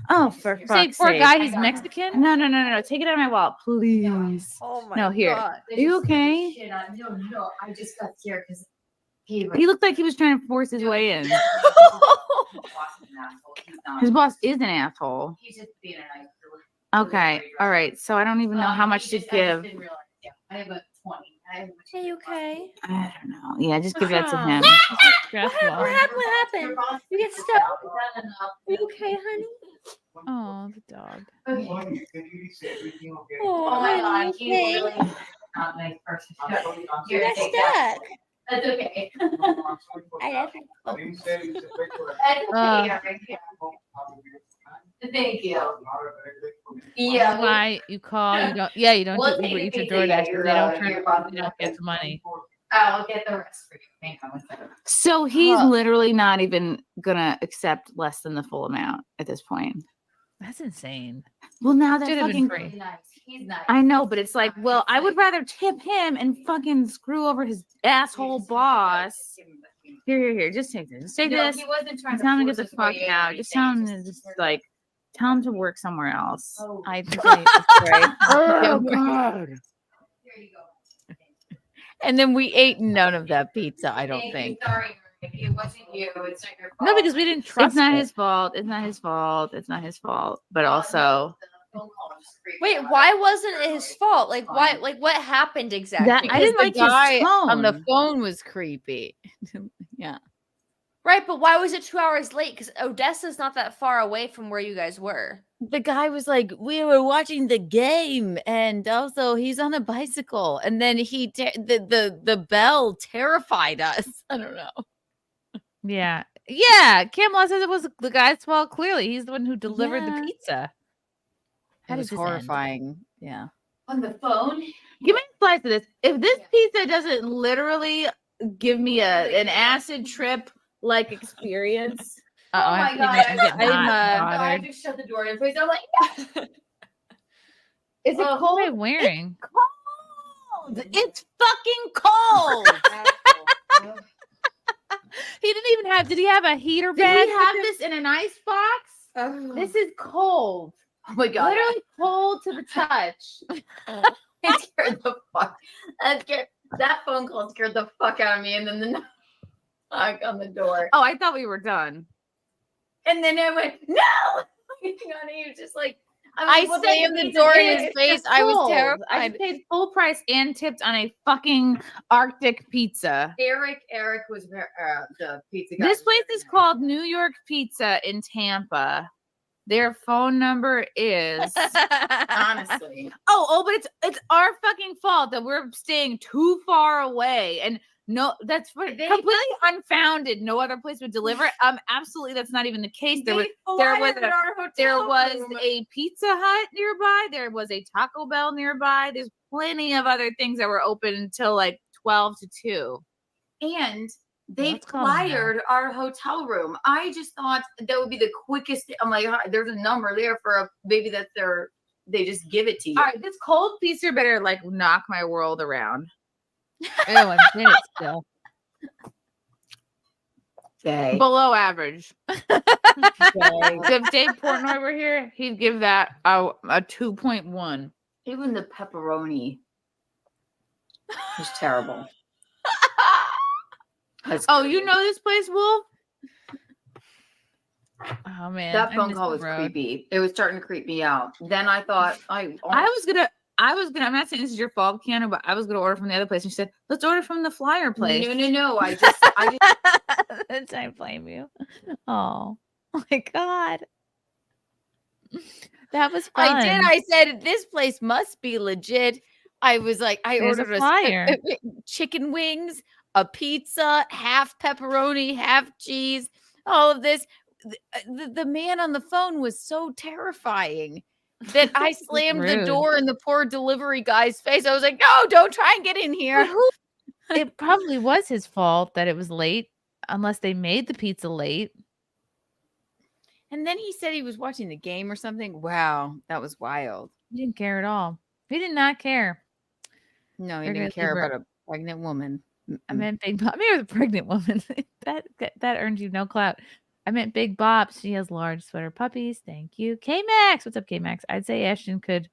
Oh, for Say fuck's poor sake. guy. He's Mexican. No. Take it out of my wallet, please. Oh my No, here. God. Are you okay? Shit, no. I just got scared because he He looked like he was trying to force his way in. His boss is an asshole. He's just being a nice girl. Okay. All right. So I don't even know how much to I just give. didn't realize. Yeah, I have a 20. Are you okay? I don't know. Yeah, just give that to him. What happened? You get stuck. Are you okay, honey? Oh, the dog. Oh my god, honey, he's okay. really not a nice person. You got stuck. That's okay. I love you. That's okay. Thank you. That's why you call. You don't. Yeah, you don't We'll do take Uber the Eats or pizza, DoorDash. yeah, They your, don't turn. your boss They don't get the money. I'll get the rest for you. Hang on 1 second. So he's literally not even gonna accept less than the full amount at this point. That's insane. Well, now that Should have fucking been free. He's nice. I know, but it's like, well, I would rather tip him and fucking screw over his asshole boss. Here. Just take this. Just take No, this. he wasn't trying to Tell him to force get the his fuck way in out. or Just tell him anything. to just like tell him to work somewhere else. Oh. I think it's great. Oh God. And then we ate none of that pizza, I don't Thank think. you. Sorry, it wasn't you. It's not your fault. No, because we didn't trust It's not it. his fault. It's not his fault. It's not his fault. But also, Wait, why wasn't it his fault? Like, why? Like, what happened exactly? That- I didn't the like his guy on the tone. phone was creepy. Yeah. Right, but why was it 2 hours late? Because Odessa's not that far away from where you guys were. The guy was like, we were watching the game, and also he's on a bicycle. And then the bell terrified us. I don't know. Yeah, Yeah, Camelot says it was the guy's fault. Clearly, he's the one who delivered the pizza. It was horrifying. Yeah. On the phone. Give me a slice of this. If this pizza doesn't literally give me an acid trip like experience. Oh my god! I just shut the door in place. I'm like, Is it cold? What am I wearing? cold. It's fucking cold. He didn't even have. Did he have a heater Did bag? he have this in an ice box? This is cold. Oh my god! Literally cold to the touch. It scared the fuck. That phone call scared the fuck out of me, and then the knock on the door. Oh, I thought we were done. And then I went, no! He was just like, I slammed the door in his face. I was terrified. I paid full price and tipped on a fucking Arctic pizza. Eric was the pizza guy. This place is called New York Pizza in Tampa. Their phone number is honestly. But it's our fucking fault that we're staying too far away. And no, that's completely unfounded. No other place would deliver. Absolutely, that's not even the case. There was a Pizza Hut nearby. There was a Taco Bell nearby. There's plenty of other things that were open until like 12 to 2. And they flyed our hotel room. I just thought that would be the quickest. I'm like, there's a number there for maybe that's they just give it to you. All right, this cold pizza better like knock my world around. Oh, I'm in it still. Okay. Below average. If Dave Portnoy were here, he'd give that a 2.1. Even the pepperoni was terrible. You know this place, Wolf? Oh man, that phone call was creepy. It was starting to creep me out. Then I thought I'm not saying this is your fault, Keanu, but I was gonna order from the other place. And she said, let's order from the flyer place. No. I just I blame you. Oh my god. That was fun. I did. I said this place must be legit. I was like, There's ordered a flyer. chicken wings, a pizza, half pepperoni, half cheese, all of this. The man on the phone was so terrifying that I slammed the door in the poor delivery guy's face. I was like, no, don't try and get in here. It probably was his fault that it was late, unless they made the pizza late. And then he said he was watching the game or something. Wow, that was wild. He didn't care at all. He did not care. No, he didn't care about a pregnant woman. I meant Big Bob. Maybe a pregnant woman. that earned you no clout. I meant Big Bop. She has large sweater puppies. Thank you. K-Max. What's up, K-Max? I'd say Ashton could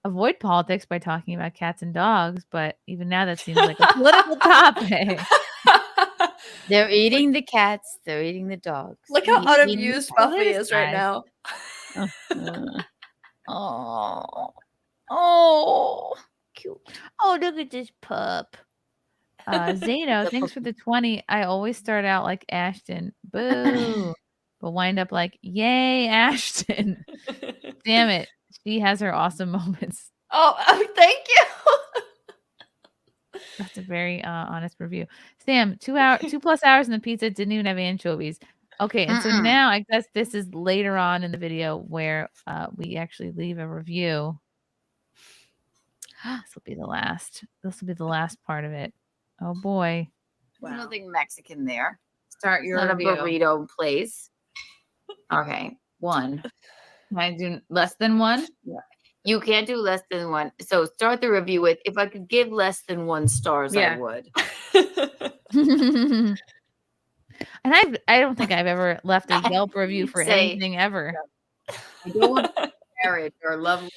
avoid politics by talking about cats and dogs, but even now that seems like a political topic. They're eating the cats. They're eating the dogs. Look how unamused Buffy is right now. Oh, cute. Oh, look at this pup. Zato, thanks for the 20. I always start out like Ashton. Boo. But wind up like, yay, Ashton. Damn it. She has her awesome moments. Oh, thank you. That's a very honest review. Sam, 2+ hours in the pizza, didn't even have anchovies. Okay, and so now I guess this is later on in the video where we actually leave a review. This will be the last. This will be the last part of it. Oh boy. There's nothing Mexican there. Start your Not review. a burrito place. Okay, 1. Can I do less than 1? Yeah. You can't do less than 1. So start the review with, if I could give less than 1 stars, I would. And I don't think I've ever left a Yelp review for anything ever. I don't want Eric or lovely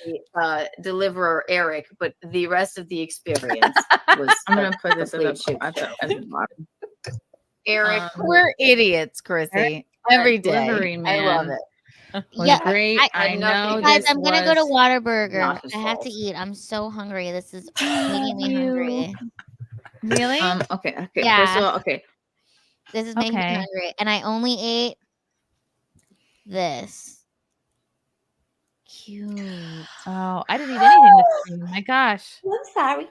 deliverer Eric, but the rest of the experience was. I'm gonna put this at complete the bottom. Eric, we're idiots, Chrissy. Every day. I love it. Yeah, great. I know. Guys, I'm gonna go to Whataburger. I have to eat. I'm so hungry. This is making me hungry. Really? Okay. Yeah. First of all, okay. This is making me hungry, and I only ate this. Cute. Oh, I didn't eat anything this morning. My gosh. I'm sorry.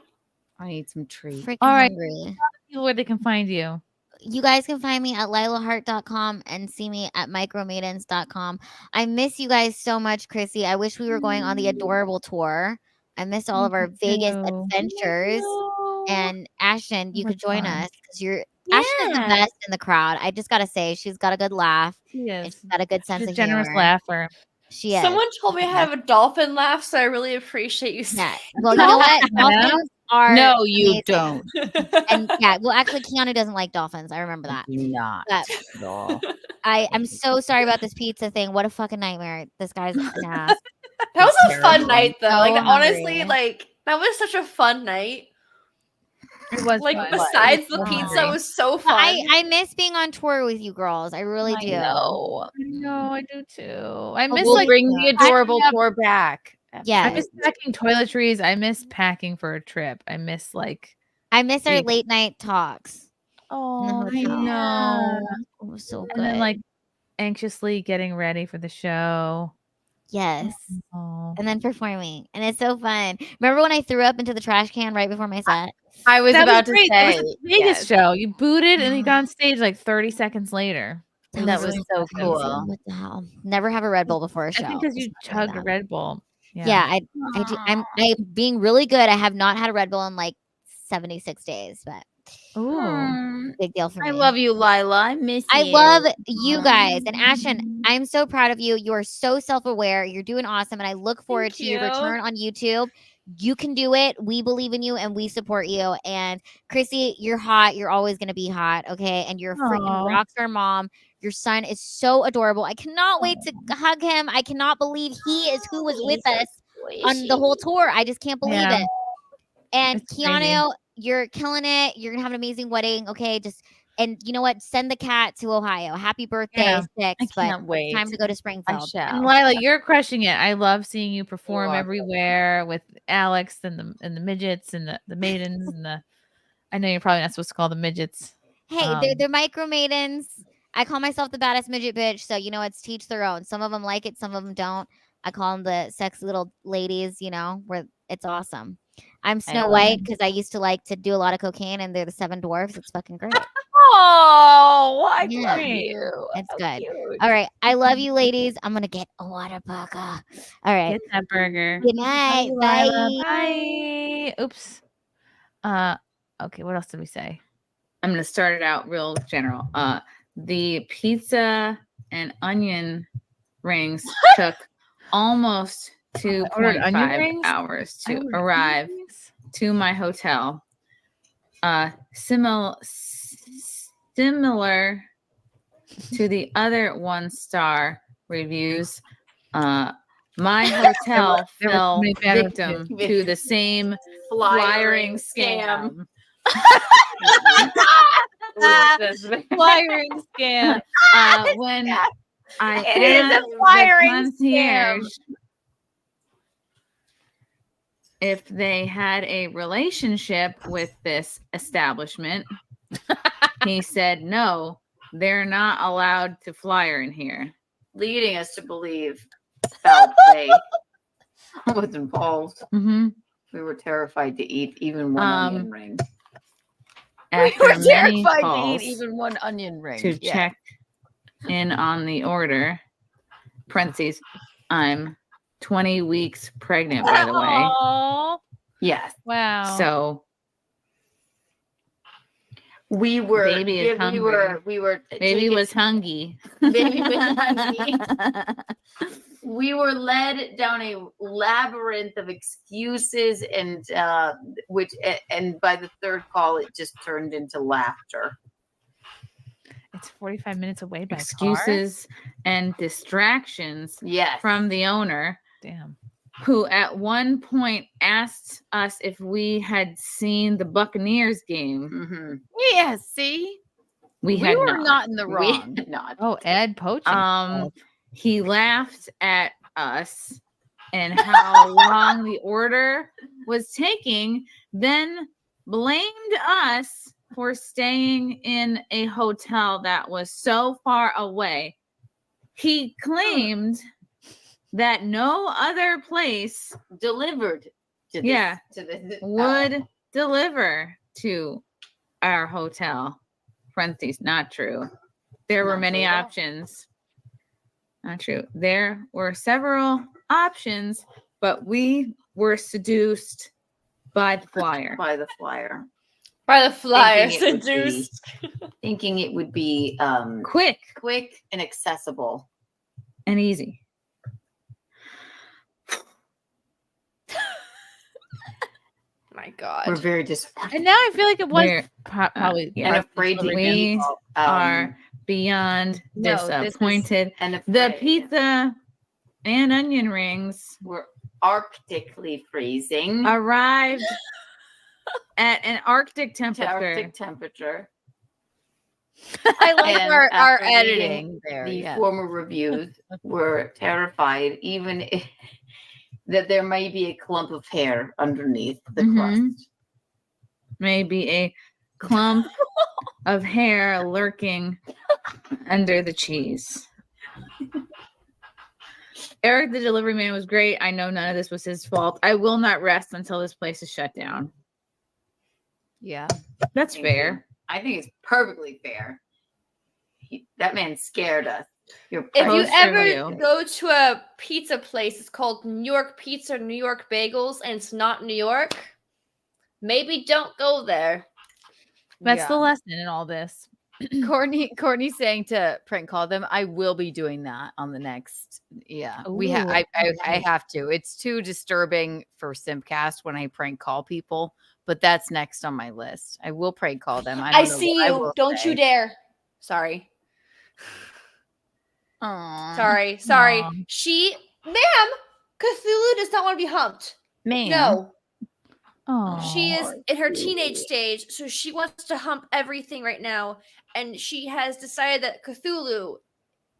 I need some treats. All right. Hungry. Tell people where they can find you. you guys can find me at lilahart.com and see me at micromaidens.com. I miss you guys so much, Chrissy. I wish we were going on the adorable tour. I miss all of our Vegas adventures. And Ashton, you could join us because Ashton is the best in the crowd. I just gotta say, she's got a good laugh. She And is. she's got a good sense She's a of generous humor. laugher. She is. Someone told me I have a dolphin laugh, so I really appreciate you saying. Well, you know what? Dolphins are No, you amazing. don't. And well, actually, Keanu doesn't like dolphins. I remember that. Not But at all. I'm so sorry about this pizza thing. What a fucking nightmare. This guy's an ass. That was a fun night, though. So Like, hungry. honestly, like that was such a fun night. It was like fun. besides the So pizza, hungry. it was so But fun. I miss being on tour with you girls. I really do. know. No, I do too. I miss We'll like bring the adorable packing up- tour back. Yeah. I miss packing toiletries. I miss packing for a trip. I miss I miss our being- late night talks. Oh, I hotel. know. It was so good. And then like anxiously getting ready for the show. Yes. Oh. And then performing. And it's so fun. Remember when I threw up into the trash can right before my set? I was That about to great. That say. was the Vegas show. You booted and you got on stage like 30 seconds later. That was so amazing. cool. What the hell? Never have a Red Bull before a show. I think because you Just remember chugged a that. Red Bull. Yeah, I'm being really good. I have not had a Red Bull in like 76 days, but Ooh. big deal for me. I love you, Lila. I miss you. I love you guys. And Ashton, I'm so proud of you. You are so self-aware. You're doing awesome. And I look forward to your return on YouTube. You can do it. We believe in you and we support you. And Chrissy, you're hot. You're always going to be hot. Okay. And you're a freaking Aw. rock star mom. Your son is so adorable. I cannot wait to hug him. I cannot believe he is who was with us on the whole tour. I just can't believe Yeah. it. And It's crazy. Keanu, you're killing it. You're gonna have an amazing wedding. Okay, and you know what? Send the cat to Ohio. Happy birthday, Yeah. 6. I But can't it's wait. time to go to I Springfield. shall. And Lila, you're crushing it. I love seeing you perform are. everywhere with Alex and the midgets and the maidens and the. I know you're probably not supposed to call them midgets. Hey, they're micro maidens. I call myself the baddest midget bitch. So you know, it's teach their own. Some of them like it, some of them don't. I call them the sexy little ladies. You know, where it's awesome. I'm Snow love White because I used to like to do a lot of cocaine, and they're the 7 dwarfs. It's fucking great. Oh, I Yeah. love you. It's So good. cute. All right. I love you, ladies. I'm gonna get a water burger. All right. Get that burger. Good night. Bye, Lila. Bye. Bye. Oops. Okay. What else did we say? I'm gonna start it out real general. The pizza and onion rings took almost ordered onion 2.5 rings? hours I to ordered arrive onion rings? to my hotel. Similar to the other 1-star reviews, my hotel There were fell many bad victim reviews. to the same Flyering flyering scam. Flyering scam. When I It is a asked the flyering concierge if they had a relationship with this establishment, he said no, they're not allowed to flyer in here, leading us to believe foul play was involved. Mm-hmm. We were terrified to eat even one onion ring. After We were many terrified to calls eat even one onion ring. to Yeah. check in on the order, parentheses, I'm 20 weeks pregnant, by the way. Aw. Yes. Wow. So we were baby is hungry. we were Baby taken- was hungry. Baby was hungry. We were led down a labyrinth of excuses and by the third call it just turned into laughter. It's 45 minutes away by Excuses and distractions Yes. from the owner, Damn. who at one point asked us if we had seen the Buccaneers game. Mm-hmm. Yeah, see? We were not in the wrong. Not. Oh, Ed poaching. He laughed at us and how long the order was taking, then blamed us for staying in a hotel that was so far away. He claimed that no other place delivered to this, would deliver to our hotel. Parentheses, not true. There were many options. Not true. There were several options, but we were seduced by the flyer. By the flyer. By the flyer, Thinking it would be- seduced. Thinking it would be quick and accessible. And easy. My God. We're very disappointed. And now I feel like it was We're, probably and afraid to we get, are beyond no, this is- disappointed. and The afraid. pizza and onion rings were arctically freezing. arrived at an Arctic temperature. Arctic temperature. I like And our after reading editing there. The Yeah. former reviews were terrified, even if, that there may be a clump of hair underneath the crust. Maybe a clump of hair lurking under the cheese. Eric, the delivery man, was great. I know none of this was his fault. I will not rest until this place is shut down. Yeah. That's fair. I think it's perfectly fair. That man scared us. If you ever go to a pizza place, it's called New York Pizza, New York Bagels, and it's not New York, maybe don't go there. That's the lesson in all this. Courtney's saying to prank call them. I will be doing that on the next. Yeah, I have to. It's too disturbing for SimpCast when I prank call people, but that's next on my list. I will prank call them. I see you. Don't you dare. Sorry. Sorry. Aw. Ma'am, Cthulhu does not want to be humped. Ma'am. No. Oh. She is in her teenage stage, so she wants to hump everything right now, and she has decided that Cthulhu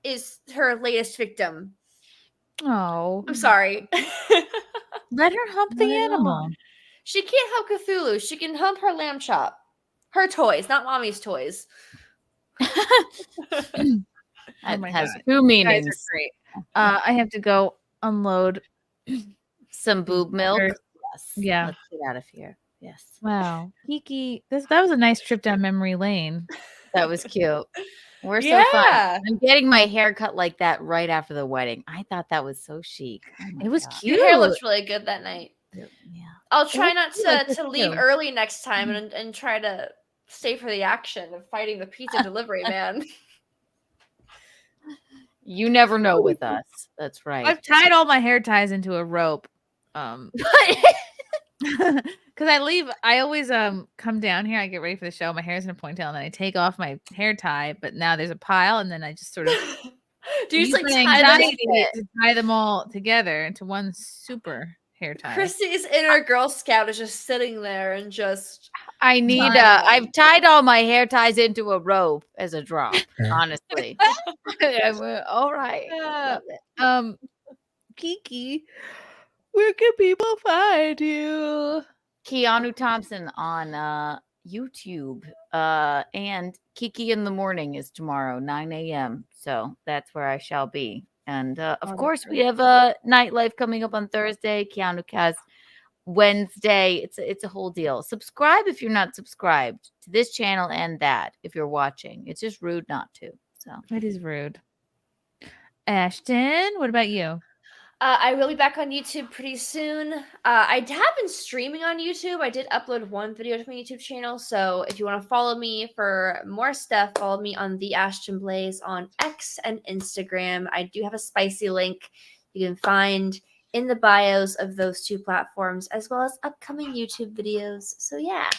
is her latest victim. Oh. I'm sorry. Let her hump the animal. She can't hump Cthulhu. She can hump her lamb chop. Her toys, not mommy's toys. That my has God. two You guys meanings. are great. I have to go unload some boob milk. Or- Yes. Yeah. Let's get out of here. Yes. Wow. Kiki, that was a nice trip down memory lane. That was cute. We're so Yeah. fun. I'm getting my hair cut like that right after the wedding. I thought that was so chic. Oh my It was God. cute. Your hair looks really good that night. Yeah. I'll try It not looks really to good leave too. early next time and try to stay for the action of fighting the pizza delivery man. You never know with us. That's right. I've tied all my hair ties into a rope. Because I always come down here, I get ready for the show, my hair's in a ponytail, and then I take off my hair tie, but now there's a pile, and then I just sort of Do you just use like my tie them anxiety to tie them all together into one super hair tie. Chrissy's inner Girl Scout is just sitting there and just I need I've tied all my hair ties into a rope as a drop, honestly. All right. Love it. Kiki, where can people find you? Keanu Thompson on YouTube. And Kiki in the Morning is tomorrow, 9 a.m. So that's where I shall be. And of course, we have Nightlife coming up on Thursday, Keanu Cast Wednesday. It's a whole deal. Subscribe if you're not subscribed to this channel and that if you're watching. It's just rude not to. So It is rude. Ashton, what about you? I will be back on YouTube pretty soon. I have been streaming on YouTube. I did upload one video to my YouTube channel. So if you want to follow me for more stuff, follow me on The Ashton Blaze on X and Instagram. I do have a spicy link you can find in the bios of those two platforms, as well as upcoming YouTube videos. So yeah.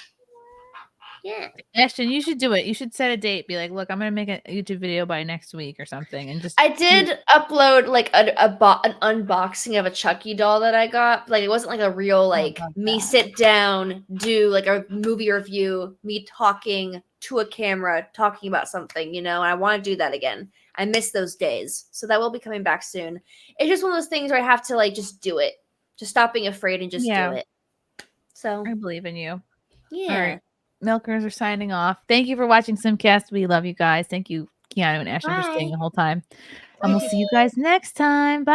Yeah. Ashton, you should do it. You should set a date. Be like, look, I'm going to make a YouTube video by next week or something. And just I did upload like an unboxing of a Chucky doll that I got. Like it wasn't like a real like me sit down, do like a movie review, me talking to a camera, talking about something, you know, and I want to do that again. I miss those days. So that will be coming back soon. It's just one of those things where I have to like just do it. Just stop being afraid and just do it. So I believe in you. yeah. All right. Milkers are signing off. Thank you for watching SimpCast. We love you guys. Thank you, Keanu and Ashton, for staying the whole time. And we'll see you guys next time. Bye.